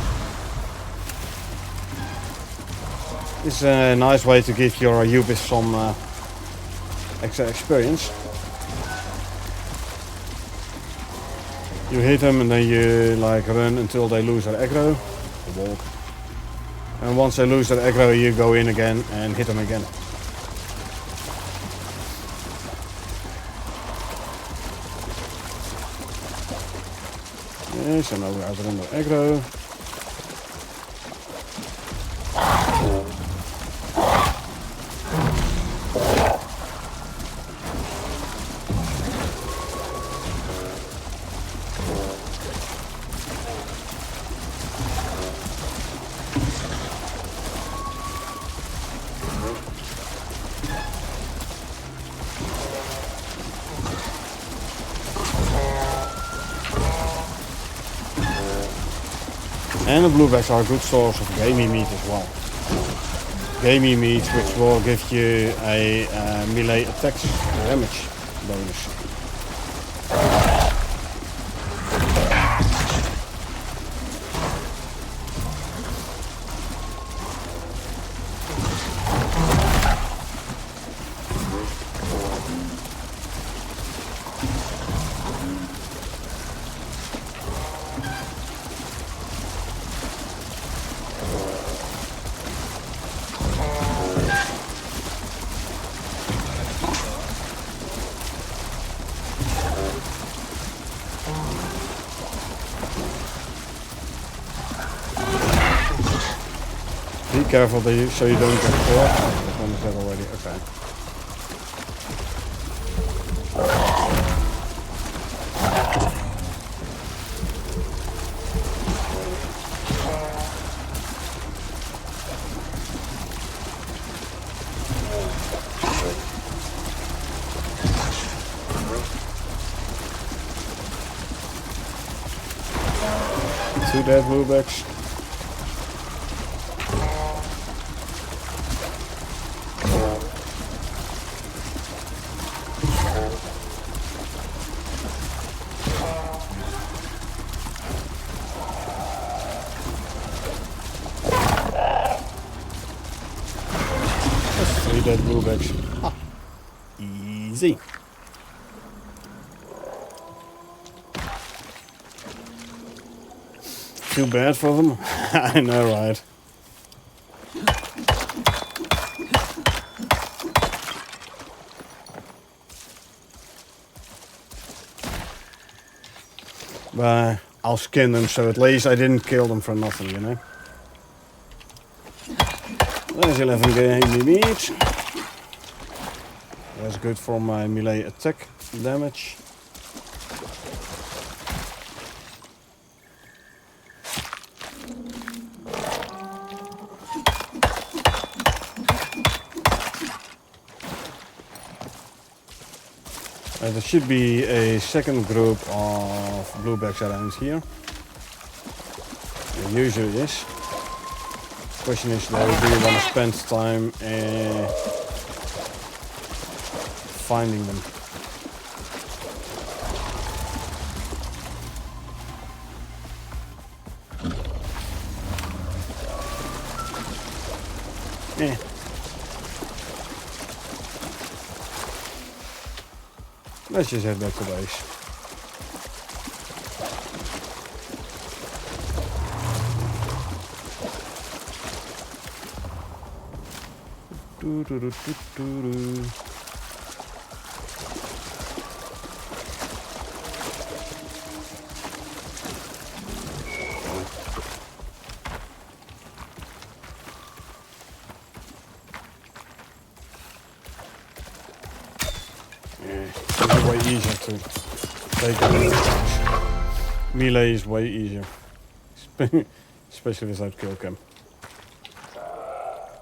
It's a nice way to give your Ubis some extra experience. You hit them and then you like run until they lose their aggro, walk. And once they lose their aggro, you go in again and hit them again. Yes, and now we are under aggro. And the bluebacks are a good source of gamey meat as well. Gamey meat which will give you a melee attack damage bonus. Be careful so you don't get caught. This one is dead already. Okay. Two dead bluebacks. bluebacks. Ah, easy. Too bad for them. I know, right? But I'll skin them, so at least I didn't kill them for nothing, you know? There's 11 game each. That's good for my melee attack damage. There should be a second group of bluebacks around here. There usually is. Question is though, do you want to spend time finding them? Eh. Let's just head back to base. Do, do, do, do, do, do. It's way easier to take it. Melee is way easier. Especially without kill cam.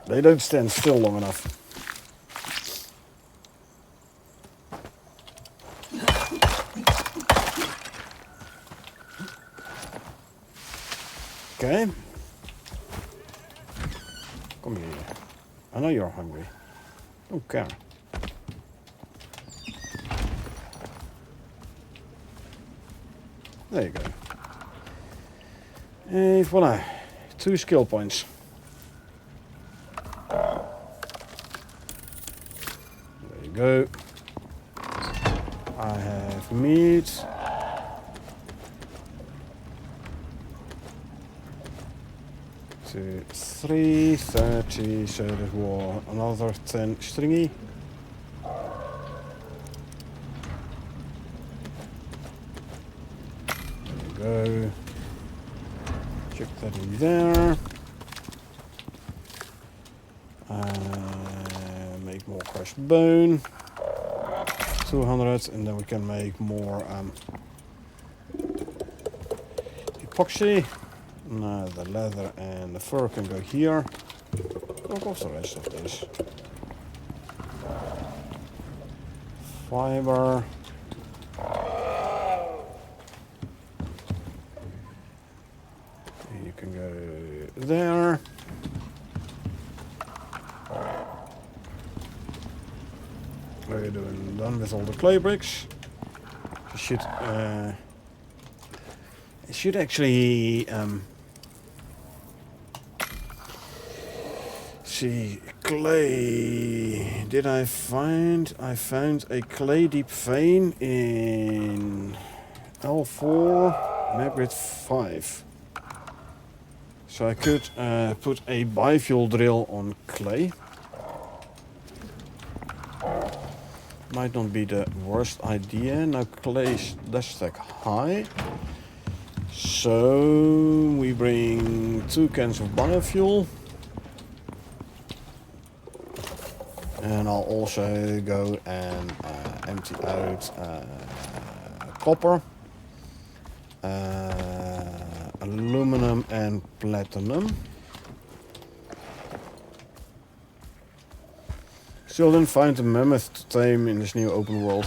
They don't stand still long enough. Okay. Come here. I know you're hungry. Don't care. There you go. And voila. 2 skill points. There you go. I have meat. Two, 3, 30, so that was another 10 stringy. There you go. Check that in there. Make more crushed bone. 200, and then we can make more epoxy. Now the leather and the fur can go here. Look off the rest of this. Fiber. You can go there. We're done with all the clay bricks. It should actually see clay. Did I find? I found a clay deep vein in L4 map grid 5. So I could put a biofuel drill on clay. Might not be the worst idea. Now clay does stack high. So we bring 2 cans of biofuel. And I'll also go and empty out copper, aluminum and platinum. Still didn't find a mammoth to tame in this new open world.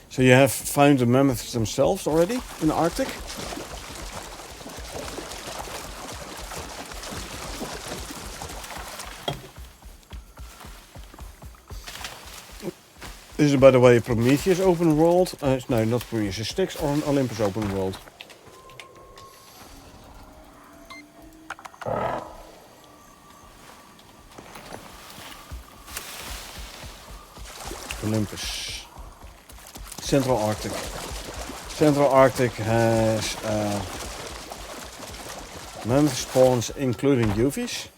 So you have found the mammoths themselves already in the Arctic? This is, by the way, a Prometheus open world. No, not Prometheus, Styx or an Olympus open world. Olympus. Central Arctic. Central Arctic has mammoth spawns including UVs.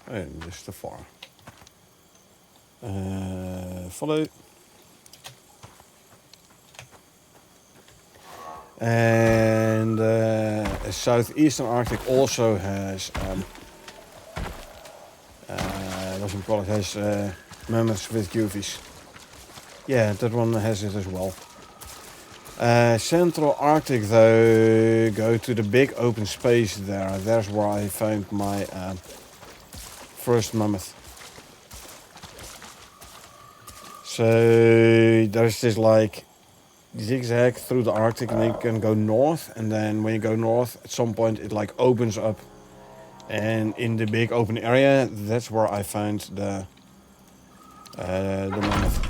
And this is too far. Follow. And southeastern Arctic also has what you call it, has mammoths with UVs. Yeah, that one has it as well. Central Arctic though, go to the big open space there. There's where I found my first mammoth. So there's this like zigzag through the Arctic, and then you can go north, and then when you go north at some point it like opens up, and in the big open area that's where I found the mammoth.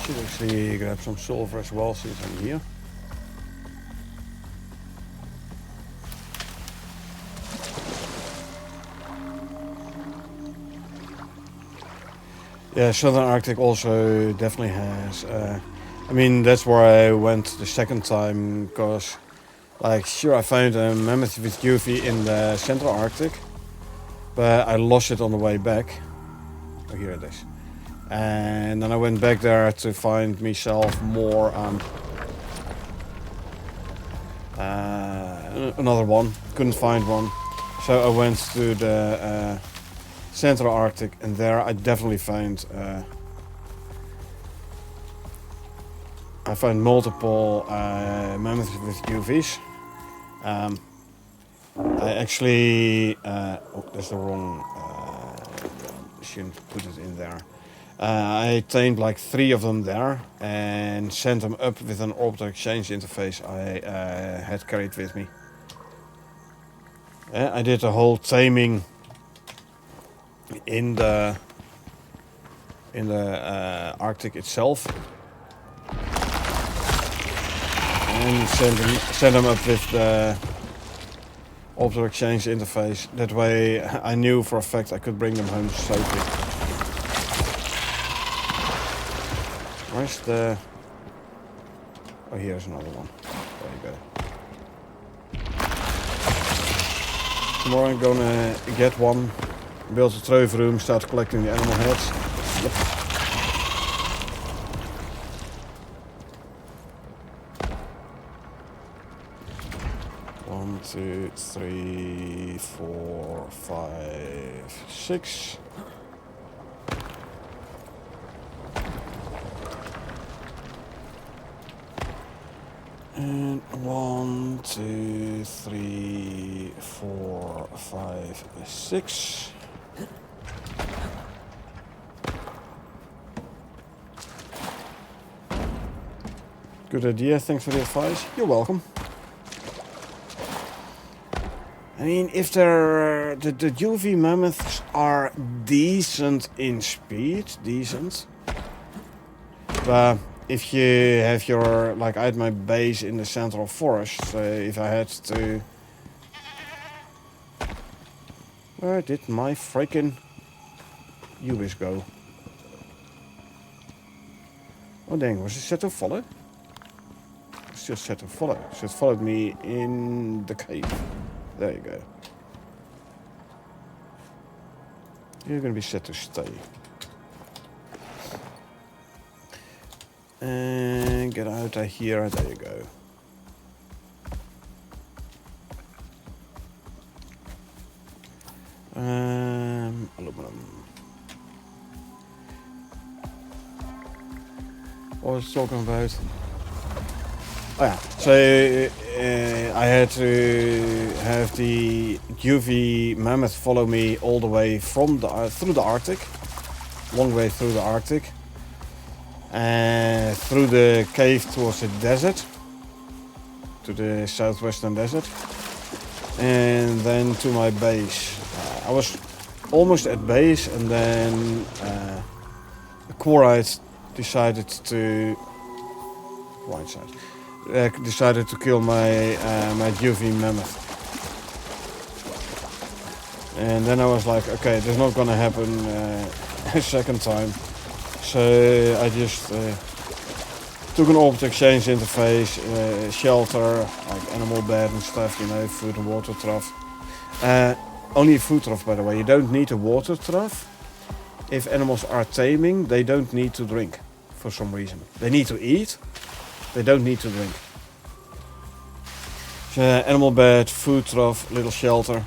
Should actually grab some silver as well since I'm here. Yeah, Southern Arctic also definitely has. I mean, that's where I went the second time, because, like, sure, I found a mammoth with UV in the Central Arctic, but I lost it on the way back. Oh, here it is. And then I went back there to find myself more another one. Couldn't find one, so I went to the Central Arctic, and there I definitely found multiple mammoths with UVs. I actually oh, that's the wrong. Shouldn't put it in there. I tamed like 3 of them there and sent them up with an orbital exchange interface I had carried with me. I did the whole taming in the Arctic itself, and send them up with the orbital exchange interface. That way I knew for a fact I could bring them home safely. Where's the... Oh, here's another one. There you go. Tomorrow I'm gonna get one, build a trove room, start collecting the animal heads. Yep. One, 2, 3, 4, 5, 6. And 1, 2, 3, 4, 5, 6. Good idea, thanks for the advice. You're welcome. I mean, if they're, the UV mammoths are decent in speed, but if you have your, like I had my base in the central forest, so if I had to... Where did my freaking UVs go? Oh dang, was it set to follow? It's just set to follow, so it followed me in the cave. There you go. You're gonna be set to stay. And get out of here, there you go. Aluminum. What was I talking about? Oh yeah, so I had to have the UV mammoth follow me all the way from the through the Arctic, long way through the Arctic, through the cave towards the desert, to the southwestern desert, and then to my base. I was almost at base, and then the Quarite decided to decided to kill my my juvie mammoth. And then I was like, okay, this is not gonna happen a second time. So I just took an orbit exchange interface, shelter, like animal bed and stuff, you know, food and water trough. Only a food trough, by the way. You don't need a water trough. If animals are taming, they don't need to drink for some reason. They need to eat, they don't need to drink. So, animal bed, food trough, little shelter.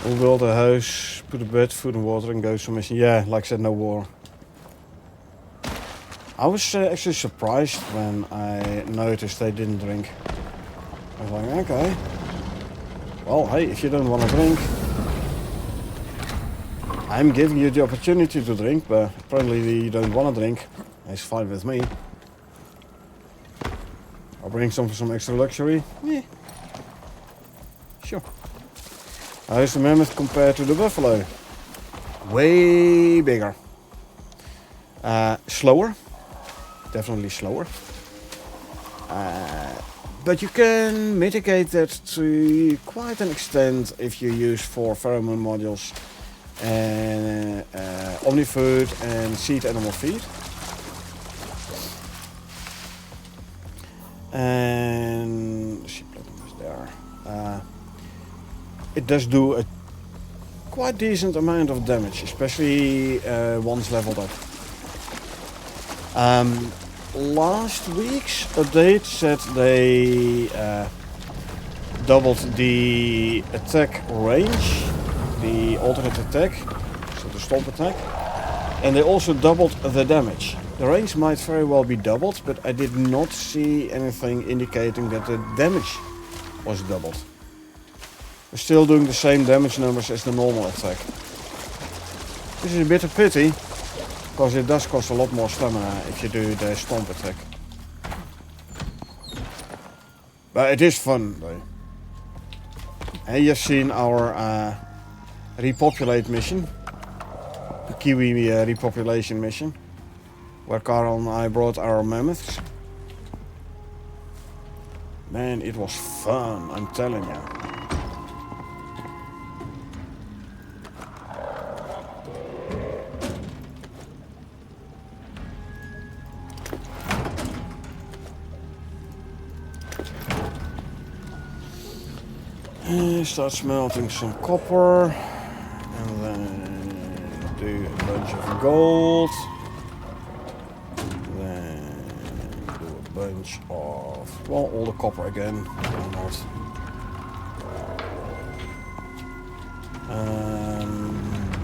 We'll build a house, put a bed, food and water, and go some mission. Yeah, like I said, no war. I was actually surprised when I noticed they didn't drink. I was like, okay. Well, hey, if you don't want to drink, I'm giving you the opportunity to drink, but apparently you don't want to drink. It's fine with me. I'll bring some for some extra luxury. Yeah. Sure. How's the mammoth compared to the buffalo? Way bigger. Slower. Definitely slower. But you can mitigate that to quite an extent if you use 4 pheromone modules and omni-food and seed animal feed. And the sheep is there. It does do a quite decent amount of damage, especially once leveled up. Last week's update said they doubled the attack range, the alternate attack, so the stomp attack, and they also doubled the damage. The range might very well be doubled, but I did not see anything indicating that the damage was doubled. We're still doing the same damage numbers as the normal attack. This is a bit of pity, because it does cost a lot more stamina if you do the stomp attack. But it is fun though. And you've seen our repopulate mission, the Kiwi repopulation mission, where Carl and I brought our mammoths. Man, it was fun, I'm telling you. Start smelting some copper, and then do a bunch of gold, then do a bunch of, well, all the copper again, why not.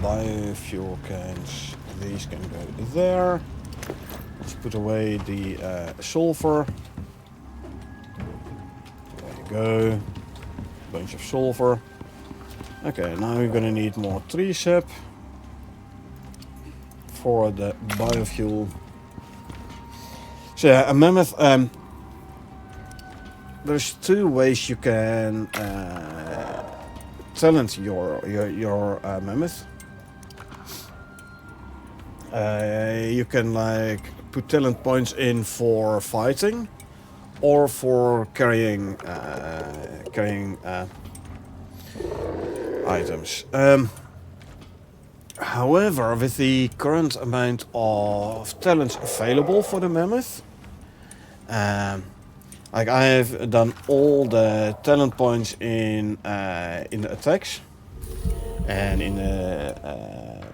Biofuel cans, these can go there. Let's put away the sulfur, there you go. Bunch of sulfur. Okay, now we're gonna need more tree sap for the biofuel. So yeah, a mammoth. There's 2 ways you can talent your mammoth. You can like put talent points in for fighting, or for carrying items. However, with the current amount of talents available for the mammoth, like I have done all the talent points in the attacks, And in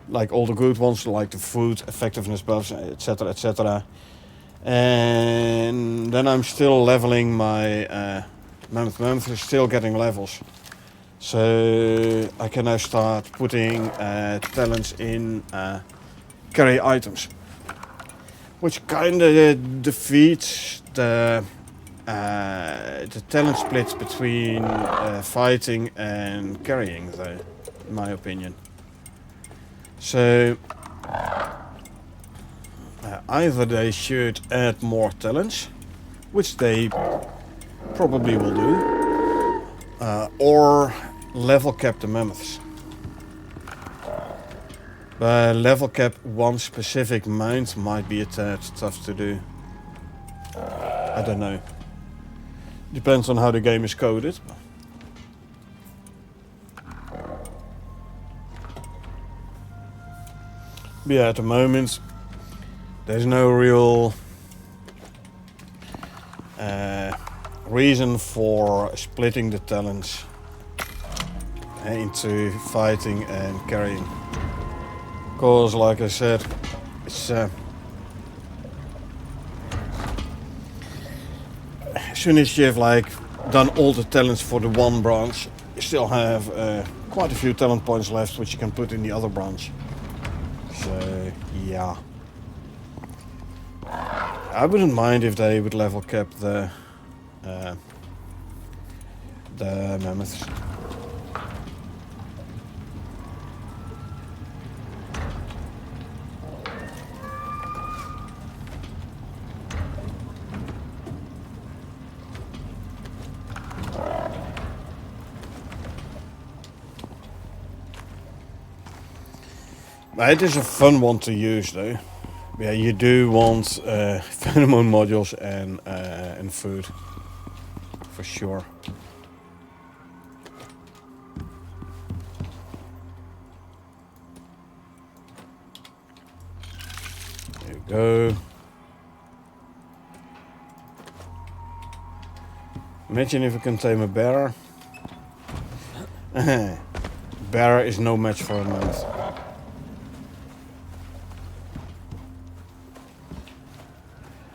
like all the good ones, like the food effectiveness buffs, etc., etc. And then I'm still leveling my mammoth. Mammoth is still getting levels, so I can now start putting talents in carry items, which kind of defeats the talent split between fighting and carrying, though, in my opinion. So either they should add more talents, which they probably will do, or level cap the mammoths. But level cap one specific mount might be a tad tough to do. I don't know. Depends on how the game is coded. But yeah, at the moment there's no real reason for splitting the talents into fighting and carrying. Because, like I said, it's as soon as you have like done all the talents for the one branch, you still have quite a few talent points left, which you can put in the other branch. So yeah, I wouldn't mind if they would level cap the mammoths. It is a fun one to use, though. Yeah, you do want pheromone modules and food, for sure. There you go. Imagine if we can tame a bear. Bear is no match for a mammoth.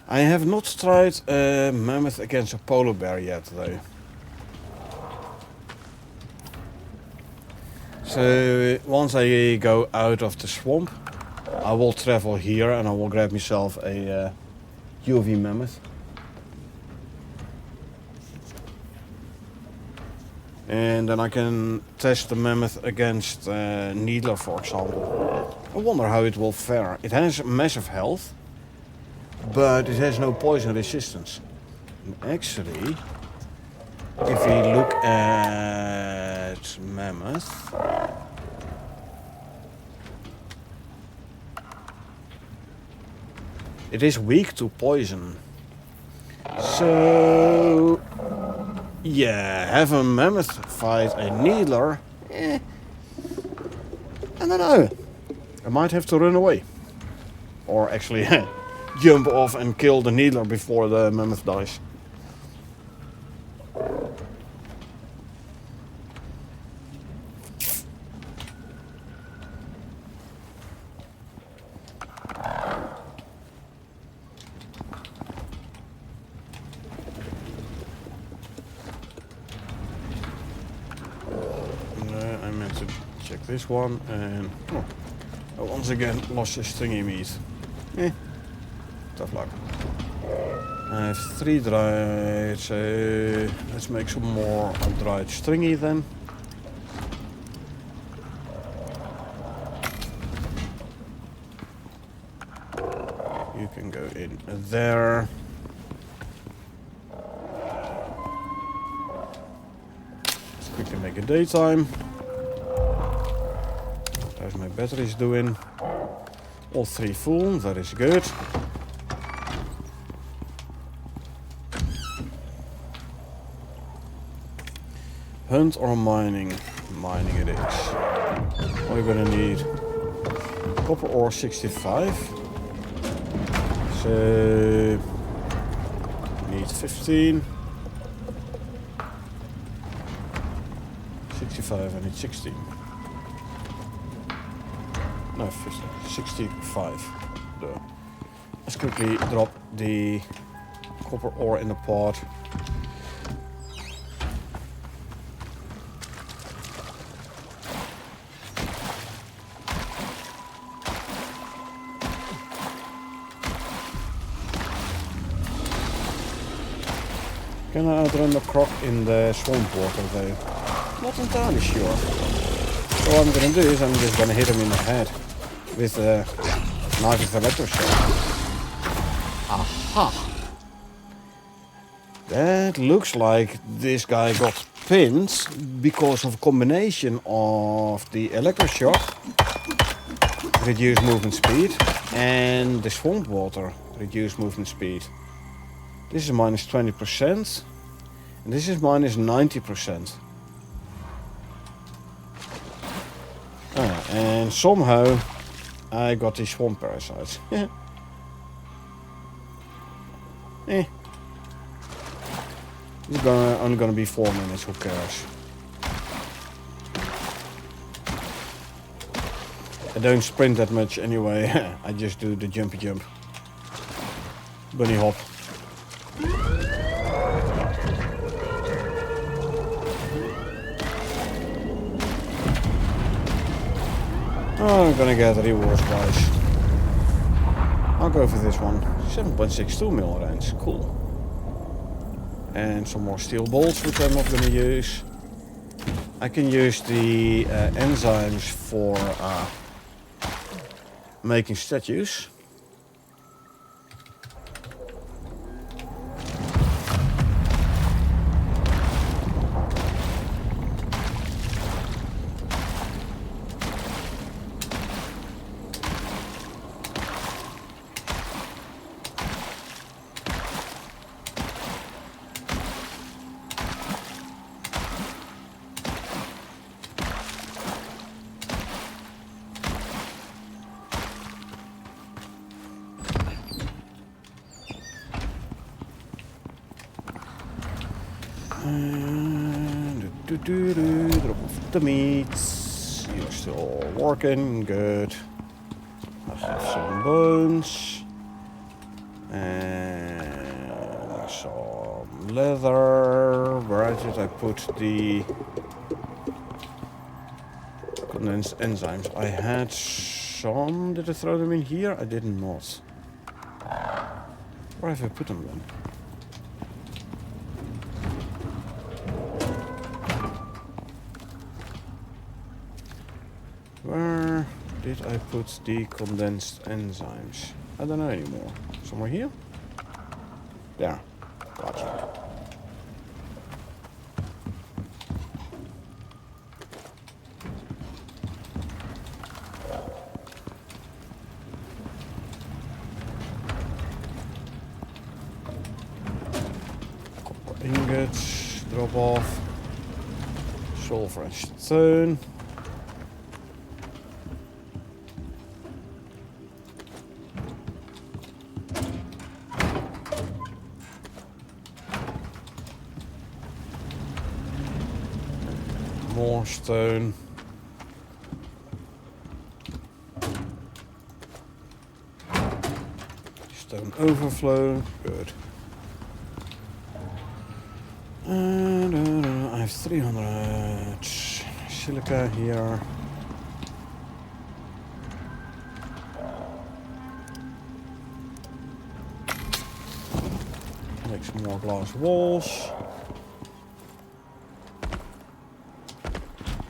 I have not tried a mammoth against a polar bear yet, though. So once I go out of the swamp, I will travel here and I will grab myself a UV mammoth. And then I can test the mammoth against Needler, for example. I wonder how it will fare. It has massive health, but it has no poison resistance. And actually, if we look at mammoth, it is weak to poison. So yeah, have a mammoth fight a needler. I don't know. I might have to run away, or actually jump off and kill the needler before the mammoth dies. I meant to check this one, and I once again lost the stringy meat. Tough luck. I have 3 dried, so let's make some more dried stringy then. You can go in there. Let's quickly make a daytime. How's my batteries doing? All 3 full, that is good. Hunt or mining? Mining it is. What are you gonna need? Copper ore 65. So need 15. 65, I need 16. 65. Let's quickly drop the copper ore in the pot. Can I outrun the croc in the swamp water though? Not entirely sure. So what I'm gonna do is I'm just gonna hit him in the head with a knife with electroshock. Aha! That looks like this guy got pinned because of a combination of the electroshock, reduced movement speed, and the swamp water, reduced movement speed. This is minus 20%, and this is minus 90%. And somehow I got these swamp parasites. It's only gonna be 4 minutes, who cares? I don't sprint that much anyway, I just do the jumpy jump. Bunny hop. Oh, I'm gonna get rewards guys. I'll go for this one. 7.62 mil range, cool. And some more steel bolts, which I'm not gonna use. I can use the enzymes for making statues. Drop off the meats. You're still working, good. I have some bones. And some leather. Where did I put the condensed enzymes? I had some. Did I throw them in here? I did not. Where have I put them then? Where did I put the condensed enzymes? I don't know anymore. Somewhere here? There. Gotcha. Copper ingots. Drop off. Sulfur and stone. More stone. Stone overflow. Good. And I have 300 silica here. Make some more glass walls.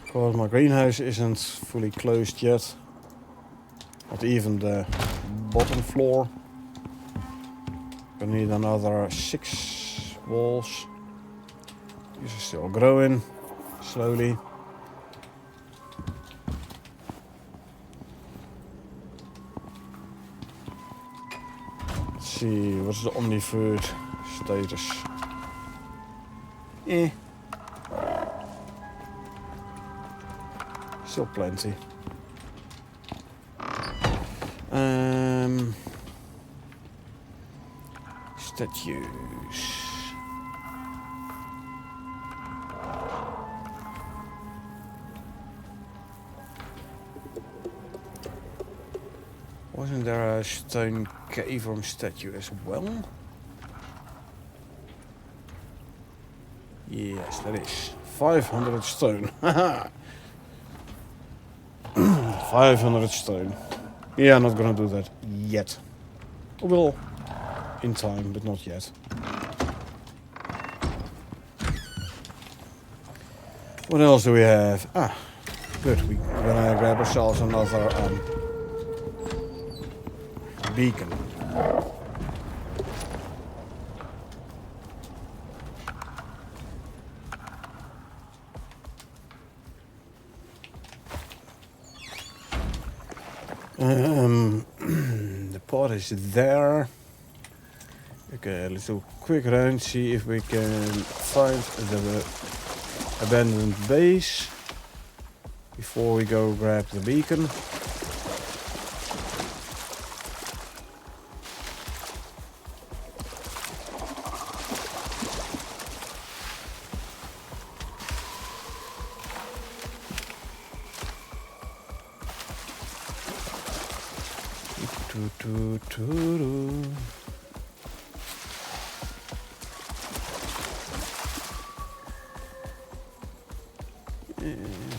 Because my greenhouse isn't fully closed yet. Not even the bottom floor. Gonna need another 6 walls. These are still growing slowly. Let's see, what's the omni-food status? Still plenty. Statues. Wasn't there a stone cave or statue as well? Yes, that is 500 stone. Haha. 500 stone. Yeah, not gonna do that yet. Well, in time, but not yet. What else do we have? Ah, good. We're gonna grab ourselves another beacon. The pot is there. Okay, let's do a quick round, see if we can find the abandoned base before we go grab the beacon.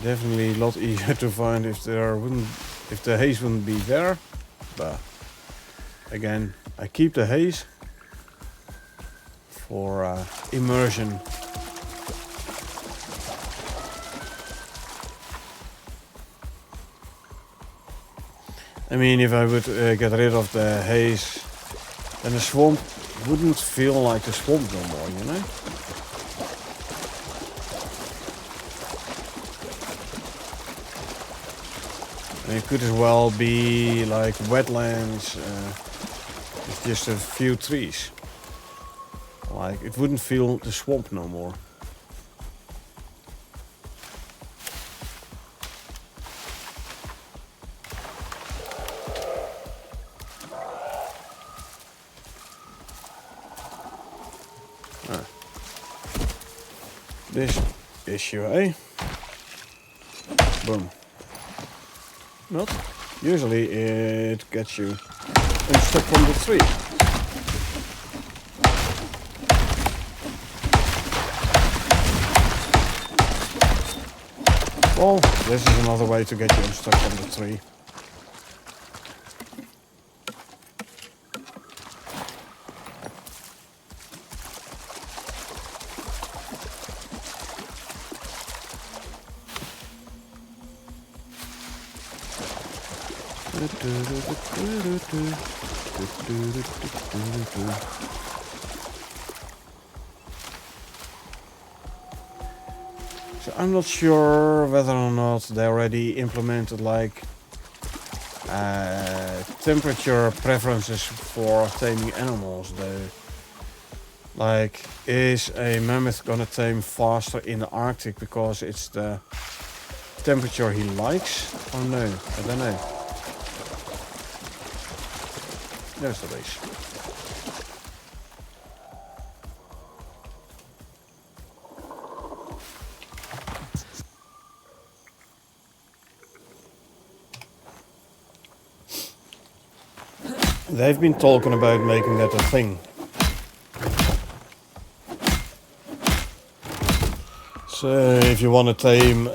Definitely a lot easier to find if the haze wouldn't be there. But again, I keep the haze for immersion. I mean, if I would get rid of the haze, then the swamp wouldn't feel like the swamp no more, you know? And it could as well be like wetlands with just a few trees. Like, it wouldn't feel the swamp no more. This issue, eh? Boom. Not? Usually it gets you unstuck from the tree. Well, this is another way to get you unstuck from the tree. So I'm not sure whether or not they already implemented like temperature preferences for taming animals though. Like, is a mammoth gonna tame faster in the Arctic because it's the temperature he likes? Or no? I don't know. There's the base. They've been talking about making that a thing. So if you want to tame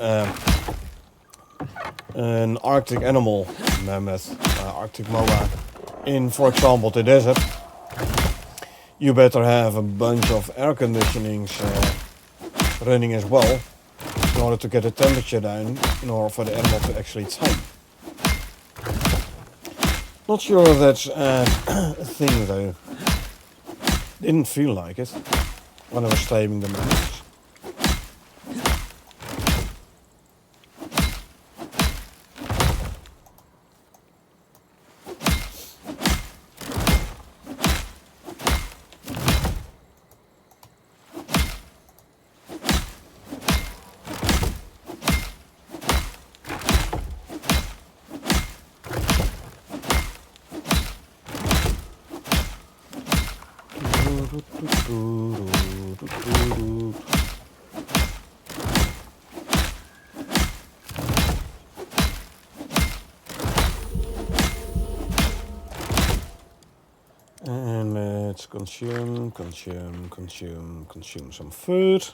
an Arctic animal, mammoth, Arctic moa, in, for example, the desert, you better have a bunch of air conditionings running as well in order to get the temperature down in order for the animal to actually tame. Not sure that's a thing though. Didn't feel like it when I was taming the mammoths. And let's consume some food.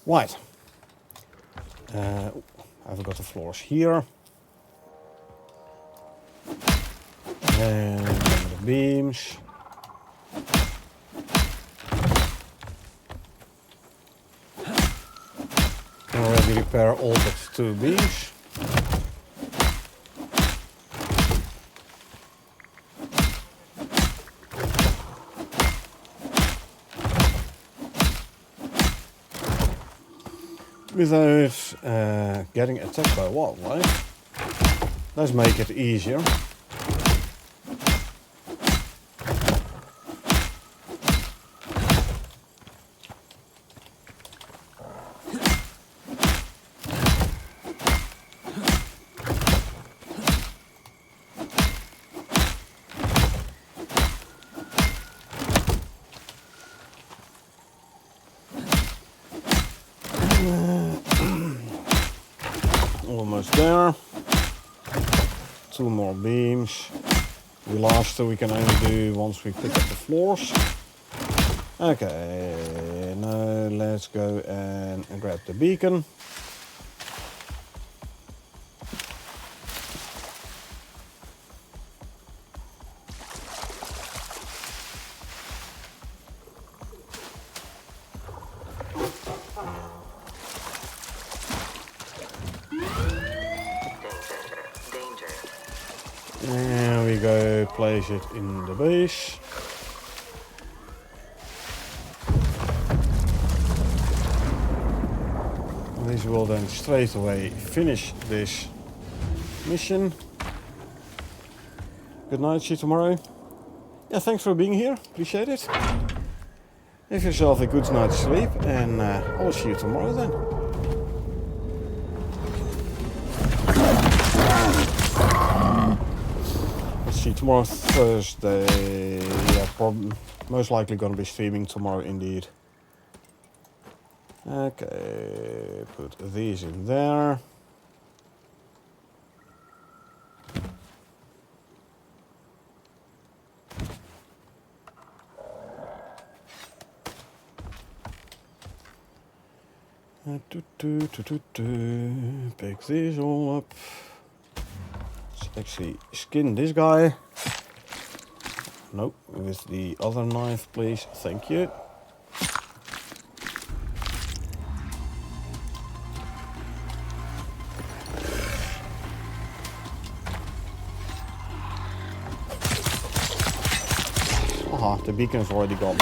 Right. I've got the floors here. And the beams. Already repair all but 2 beams. Without getting attacked by wildlife. Let's make it easier. Almost there. 2 more beams. The last 2 we can only do once we pick up the floors. Okay, now let's go and grab the beacon. There we go, place it in the base. This will then straight away finish this mission. Good night, see you tomorrow. Yeah, thanks for being here, appreciate it. Have yourself a good night's sleep and I will see you tomorrow then. See, tomorrow Thursday. Yeah, most likely gonna be streaming tomorrow indeed. Okay, put these in there. Pick these all up. Actually skin this guy. Nope, with the other knife please, thank you. Aha, the beacon's already gone.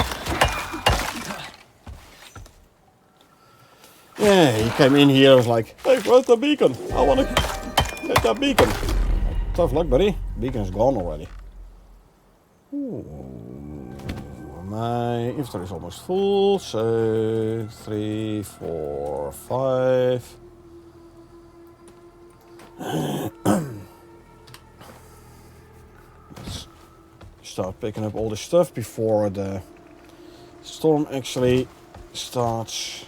Yeah, he came in here, I was like, hey, where's the beacon? I wanna get that beacon. Tough luck, buddy. Beacon's gone already. Ooh. My inventory is almost full, so 3, 4, 5. Let's start picking up all the stuff before the storm actually starts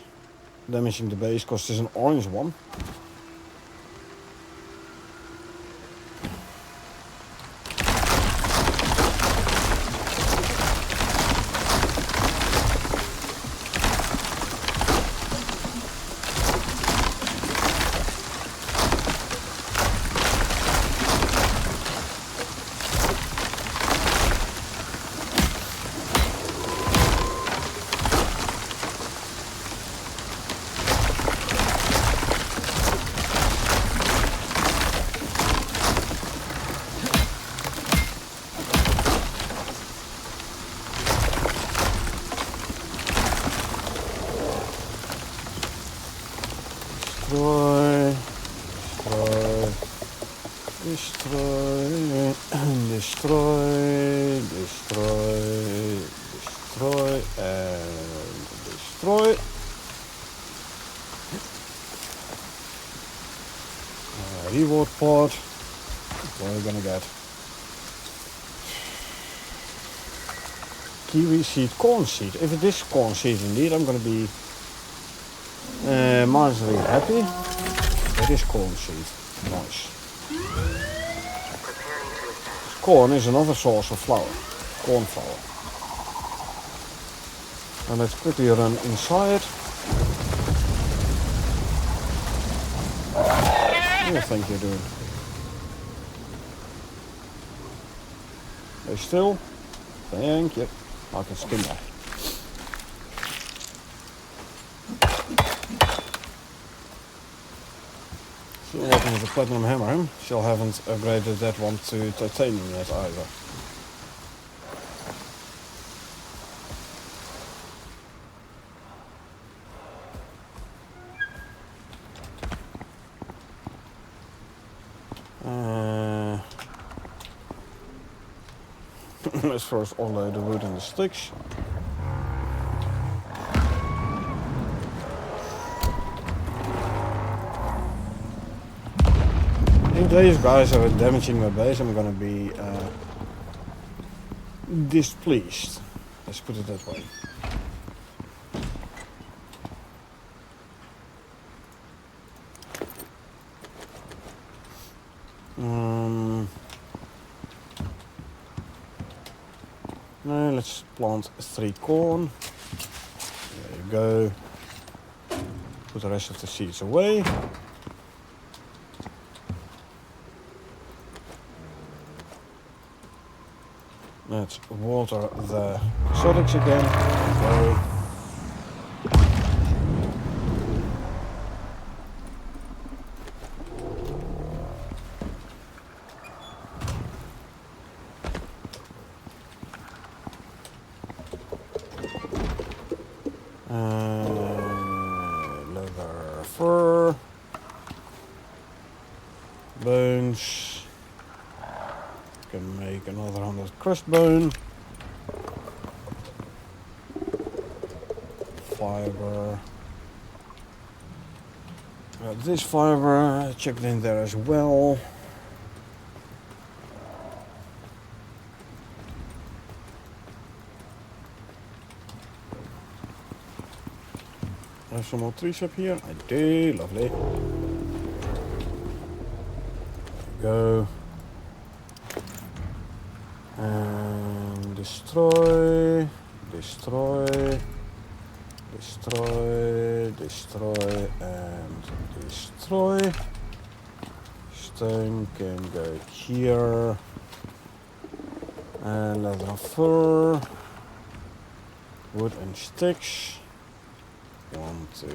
damaging the base, because there's an orange one. Destroy, and destroy. Reward pod. What are we gonna get? Kiwi seed, corn seed. If it is corn seed indeed, I'm gonna be marginally happy. It is corn seed. Nice. Preparing to ascend. corn is another source of flour. Corn flour. And let's quickly run inside. What do you think you're doing? Stay still. Thank you. I can skin that. Still working with the platinum hammer. Still haven't upgraded that one to titanium yet either. Let's first offload the wood and the sticks. If these guys are damaging my base, I'm gonna be displeased. Let's put it that way. Now let's plant 3 corn. There you go. Put the rest of the seeds away. Let's water the exotics again. There you go. Leather fur. Bones. Can make another 100 crust bone. Fiber. This fiber checked in there as well. Have some more trees up here? I do, lovely. There you go. And destroy, destroy, destroy, destroy, and destroy. Stone can go here. And leather and fur. Wood and sticks. 1, 2,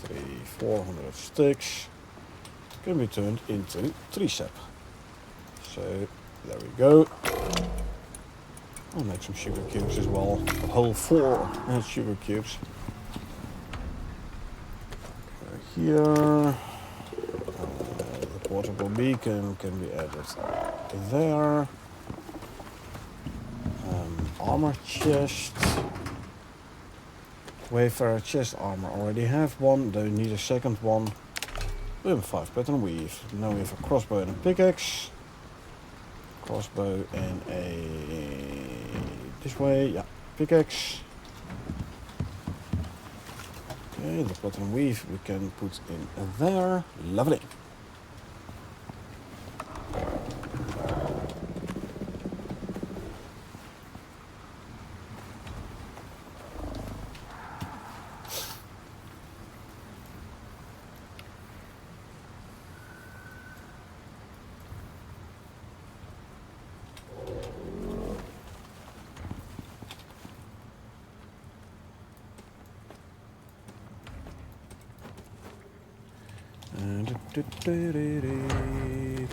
3, 400 sticks. Can be turned into tree sap. So there we go. I'll make some sugar cubes as well. A whole 4 sugar cubes. Go here. The portable beacon can be added there. Armor chest. Wayfarer chest armor. Already have one. Don't need a second one. We have 5 pattern weave. Now we have a crossbow and a pickaxe. Crossbow and a this way, yeah, pickaxe. Okay, the platinum weave we can put in there. Lovely.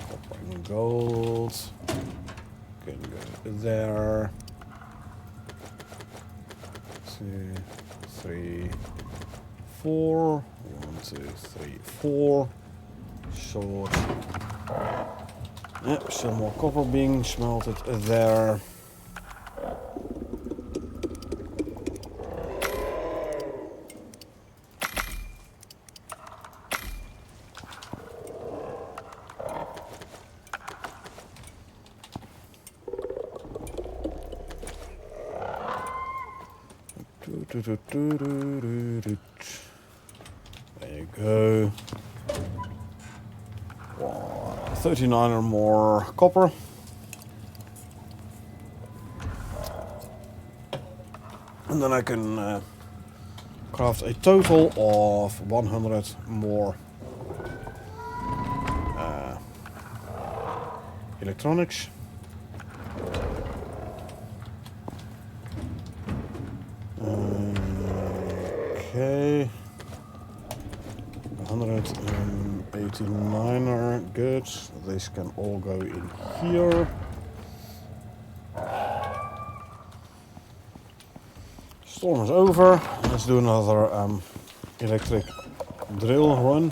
Copper and gold can go there. 2, 3, 4. 1, 2, 3, 4. Sword. Yep, some more copper being smelted there. There you go. 39 or more copper. And then I can craft a total of 100 more electronics. Okay. 189er, good. This can all go in here. Storm is over. Let's do another electric drill run.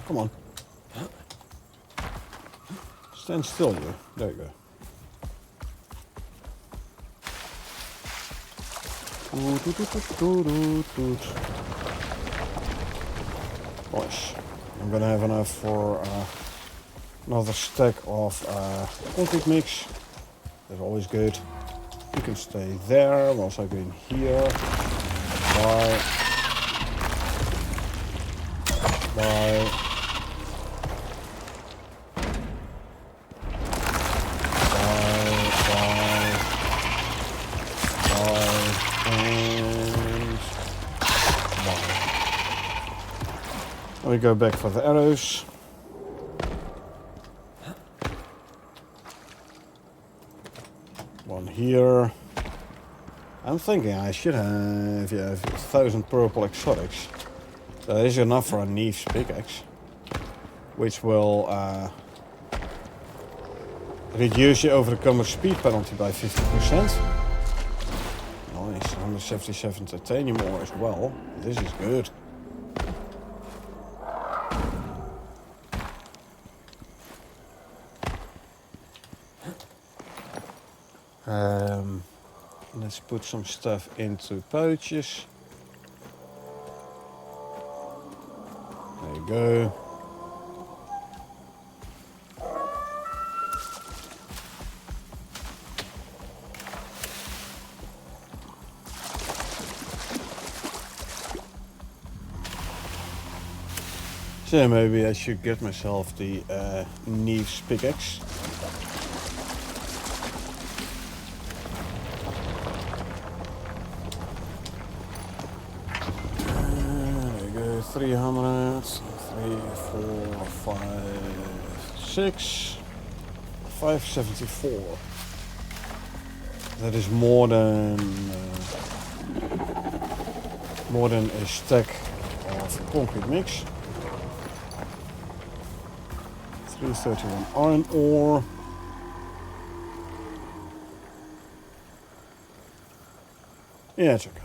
Come on. Stand still, you. There you go. Nice. I'm gonna have enough for another stack of concrete mix. That's always good. You can stay there whilst I go in here. Bye. Bye. We go back for the arrows. One here. I'm thinking I should have 1,000 purple exotics. That is enough for a Neve's pickaxe, which will reduce your overcomer speed penalty by 50%. Nice, 177 titanium ore as well. This is good. Let's put some stuff into pouches. There you go. So maybe I should get myself the Neve's pickaxe. There you go, 300, 3, 4, 5, 6, 574. That is more than a stack of concrete mix. 331 iron ore. Yeah, it's okay.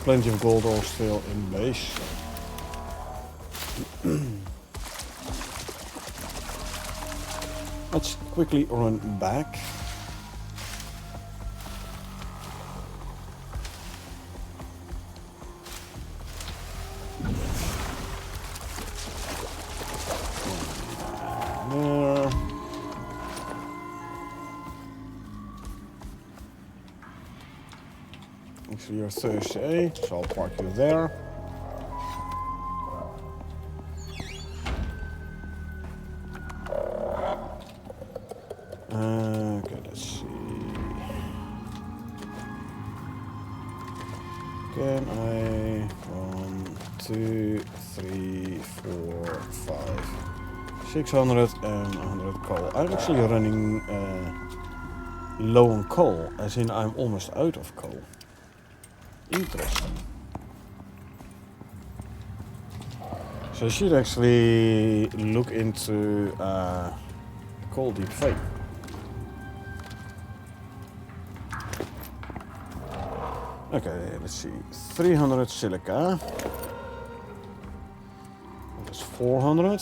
Plenty of gold ore still in base. Let's quickly run back. There. Actually, you're Thursday, so I'll park you there. Okay, let's see. Can I 1, 2, 3, 4, 5, 600 and 100 coal? I'm actually running low on coal, as in I'm almost out of coal. Interesting. So I should actually look into coal deep vein. Okay, let's see. 300 silica. That's 400.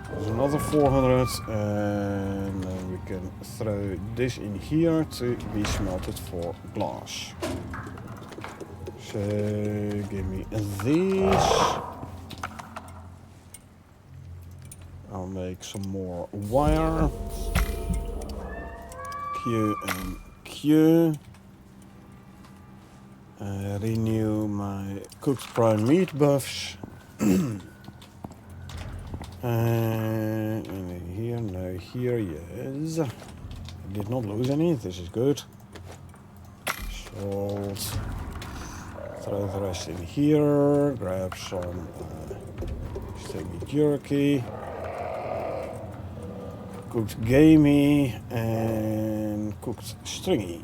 There's another 400, and then we can throw this in here to be smelted for glass. So give me these. I'll make some more wire. Q and Q. Renew my cooked prime meat buffs. And here, no, here, yes. I did not lose any, this is good. Salt. Throw the rest in here. Grab some steamy jerky. Cooked gamey and cooked stringy.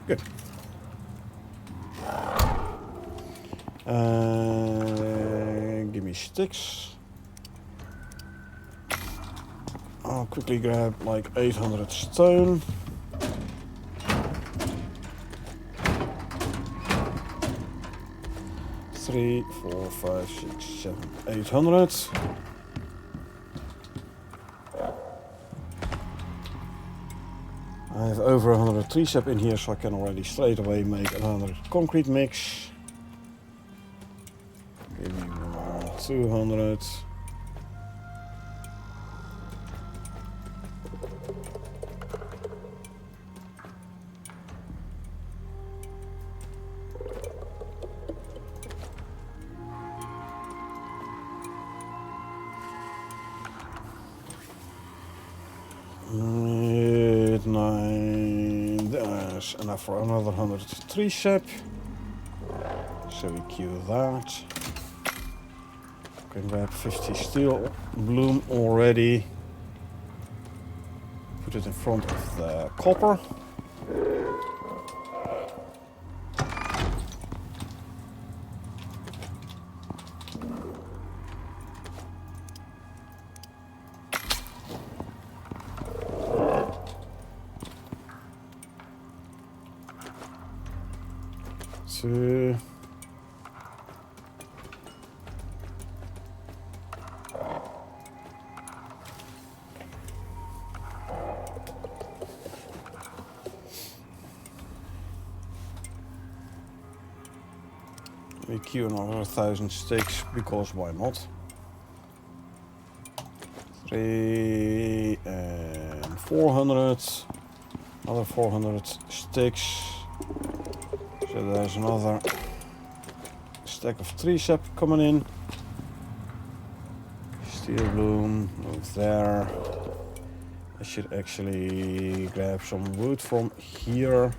Good. Give me sticks. I'll quickly grab like 800 stone. Three, 4, 5, 6, 7, 800. I have over 100 tree sap in here, so I can already straight away make 100 concrete mix. Give me 200. There's enough for another 100 tree sap. So we queue that. Can grab 50 steel bloom already. Put it in front of the copper. Two. We queue another 1,000 sticks because why not? 3 and 400. Another 400 sticks. So there's another stack of tree sap coming in. Steel bloom, move there. I should actually grab some wood from here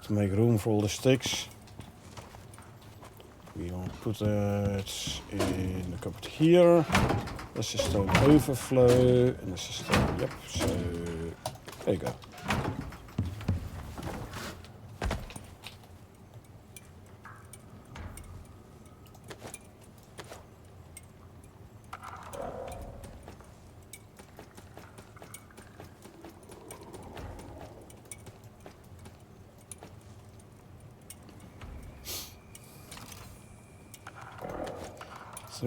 to make room for all the sticks. We will put it in the cupboard here. That's a stone overflow, and this is stone, yep, so there you go.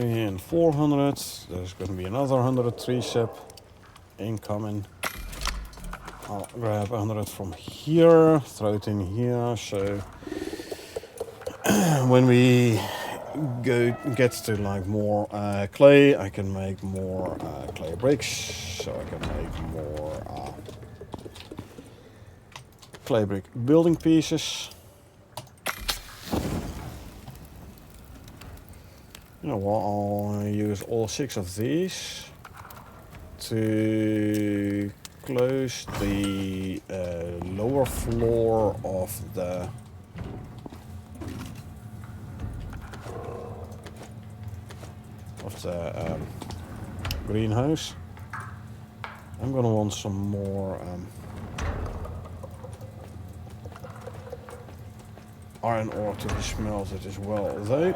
And 400. There's going to be another 100 tree sap incoming. I'll grab 100 from here, throw it in here. So when we get to like more clay, I can make more clay bricks. So I can make more clay brick building pieces. You know what, I'll use all 6 of these to close the lower floor of the greenhouse. I'm gonna want some more iron ore to be smelted as well, though.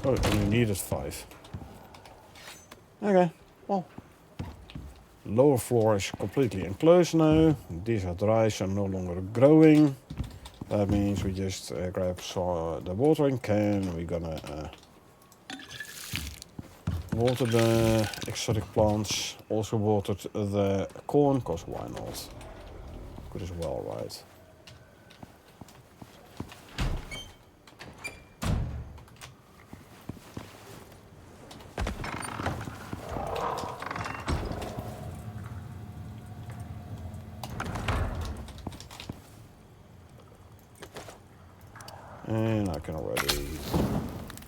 Oh, only needed 5. Okay, well. Lower floor is completely enclosed now. These are dry, so no longer growing. That means we just grab the watering can. We're gonna Water the exotic plants. Also watered the corn, cause why not? Good as well, right? And I can already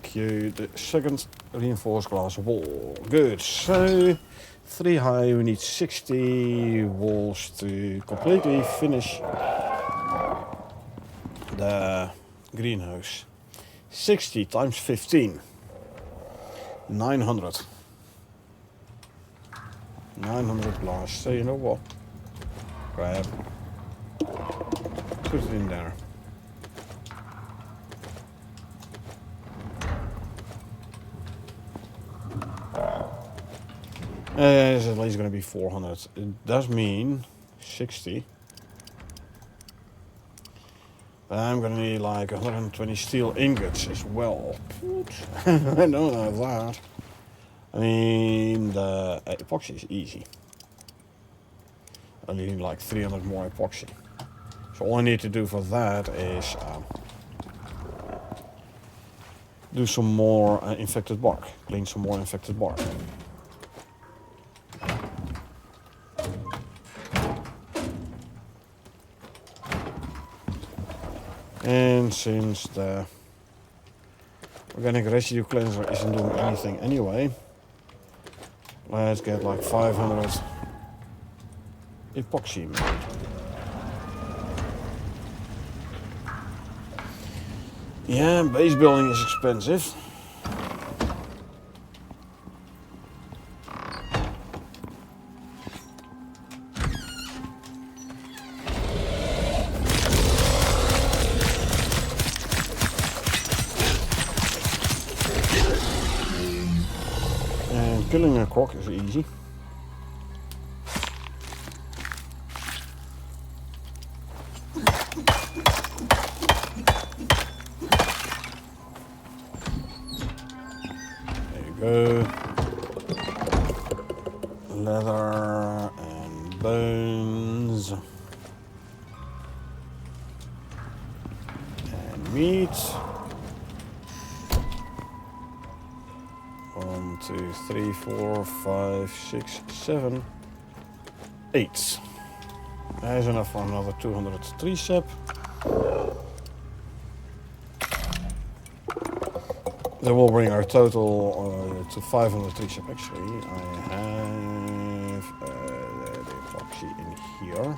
cue the second reinforced glass wall. Good. So 3 high, we need 60 walls to completely finish the greenhouse. 60 times 15. 900. 900 glass. So you know what? Grab. Put it in there. It's at least going to be 400. It does mean 60. But I'm going to need like 120 steel ingots as well. I don't have that. I mean, the epoxy is easy. I need like 300 more epoxy. So all I need to do for that is do some more infected bark. Clean some more infected bark. And since the organic residue cleanser isn't doing anything anyway, let's get like 500 epoxy made. Yeah, base building is expensive. Killing a croc is easy. There you go. Leather and bones. And meat. 1, 2, 3, 4, 5, 6, 7, 8. There's enough for another 200 tree sap. That will bring our total to 500 tree sap. Actually, I have the epoxy in here.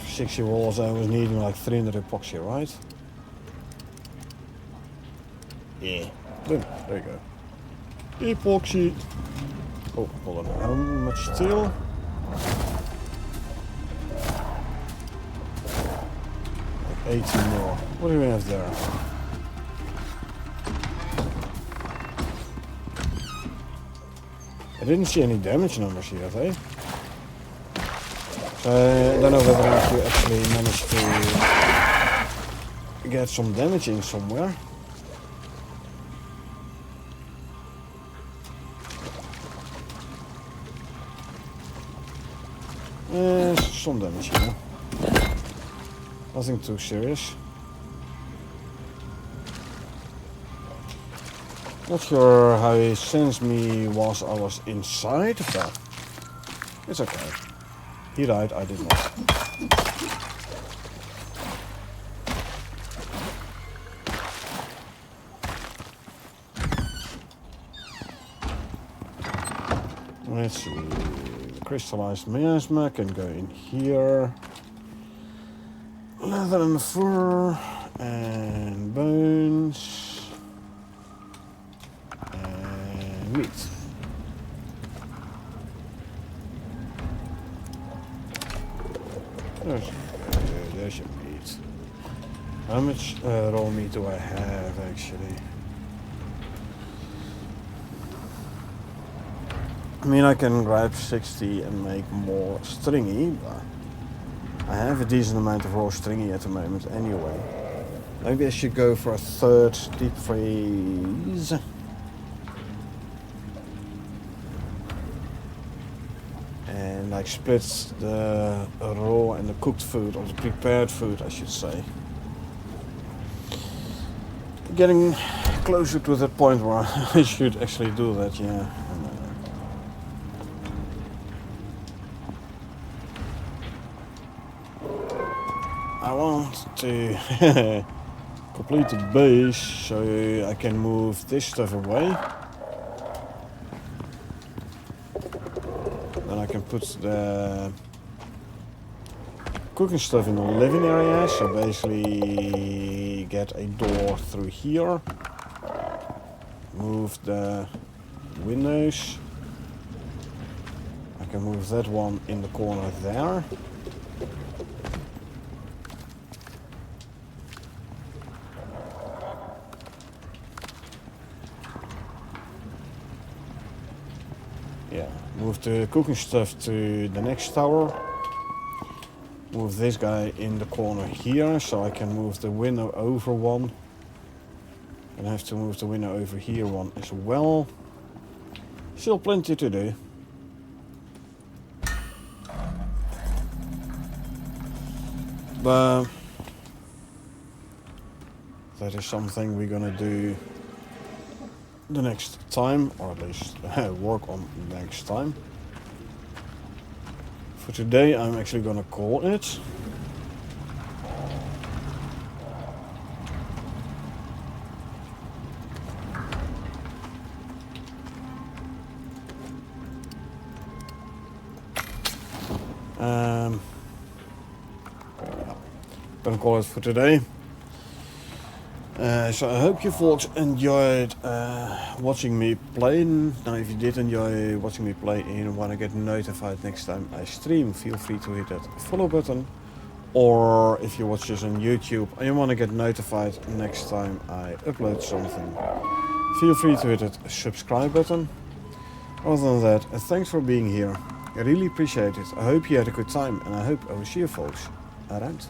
60 walls, I was needing like 300 epoxy, right? Yeah. Boom. There you go. Epoxy. Oh, hold on. How much steel? Like 18 more. What do we have there? I didn't see any damage numbers yet, eh? I don't know whether I have to actually manage to get some damage in somewhere. Some damage here. Nothing too serious. Not sure how he sensed me whilst I was inside, but it's okay. He died, I did not. Let's see. Crystallized miasma can go in here. Leather and fur and bones and meat. There's your meat. How much raw meat do I have actually? I mean, I can grab 60 and make more stringy, but I have a decent amount of raw stringy at the moment anyway. Maybe I should go for a third deep freeze. and like split the raw and the cooked food, or the prepared food I should say. Getting closer to that point where I should actually do that, yeah. I want to complete the base so I can move this stuff away. Then I can put the cooking stuff in the living area, so basically get a door through here. Move the windows. I can move that one in the corner there. Yeah, move the cooking stuff to the next tower. Move this guy in the corner here, so I can move the window over one. And I have to move the window over here one as well. Still plenty to do. But that is something we're gonna do the next time, or at least work on next time. For today I'm actually gonna call it. Gonna call it for today. So I hope you folks enjoyed watching me play. Now if you did enjoy watching me play and want to get notified next time I stream, feel free to hit that follow button. Or if you watch this on YouTube and you want to get notified next time I upload something, feel free to hit that subscribe button. Other than that, thanks for being here. I really appreciate it. I hope you had a good time and I hope I will see you folks around.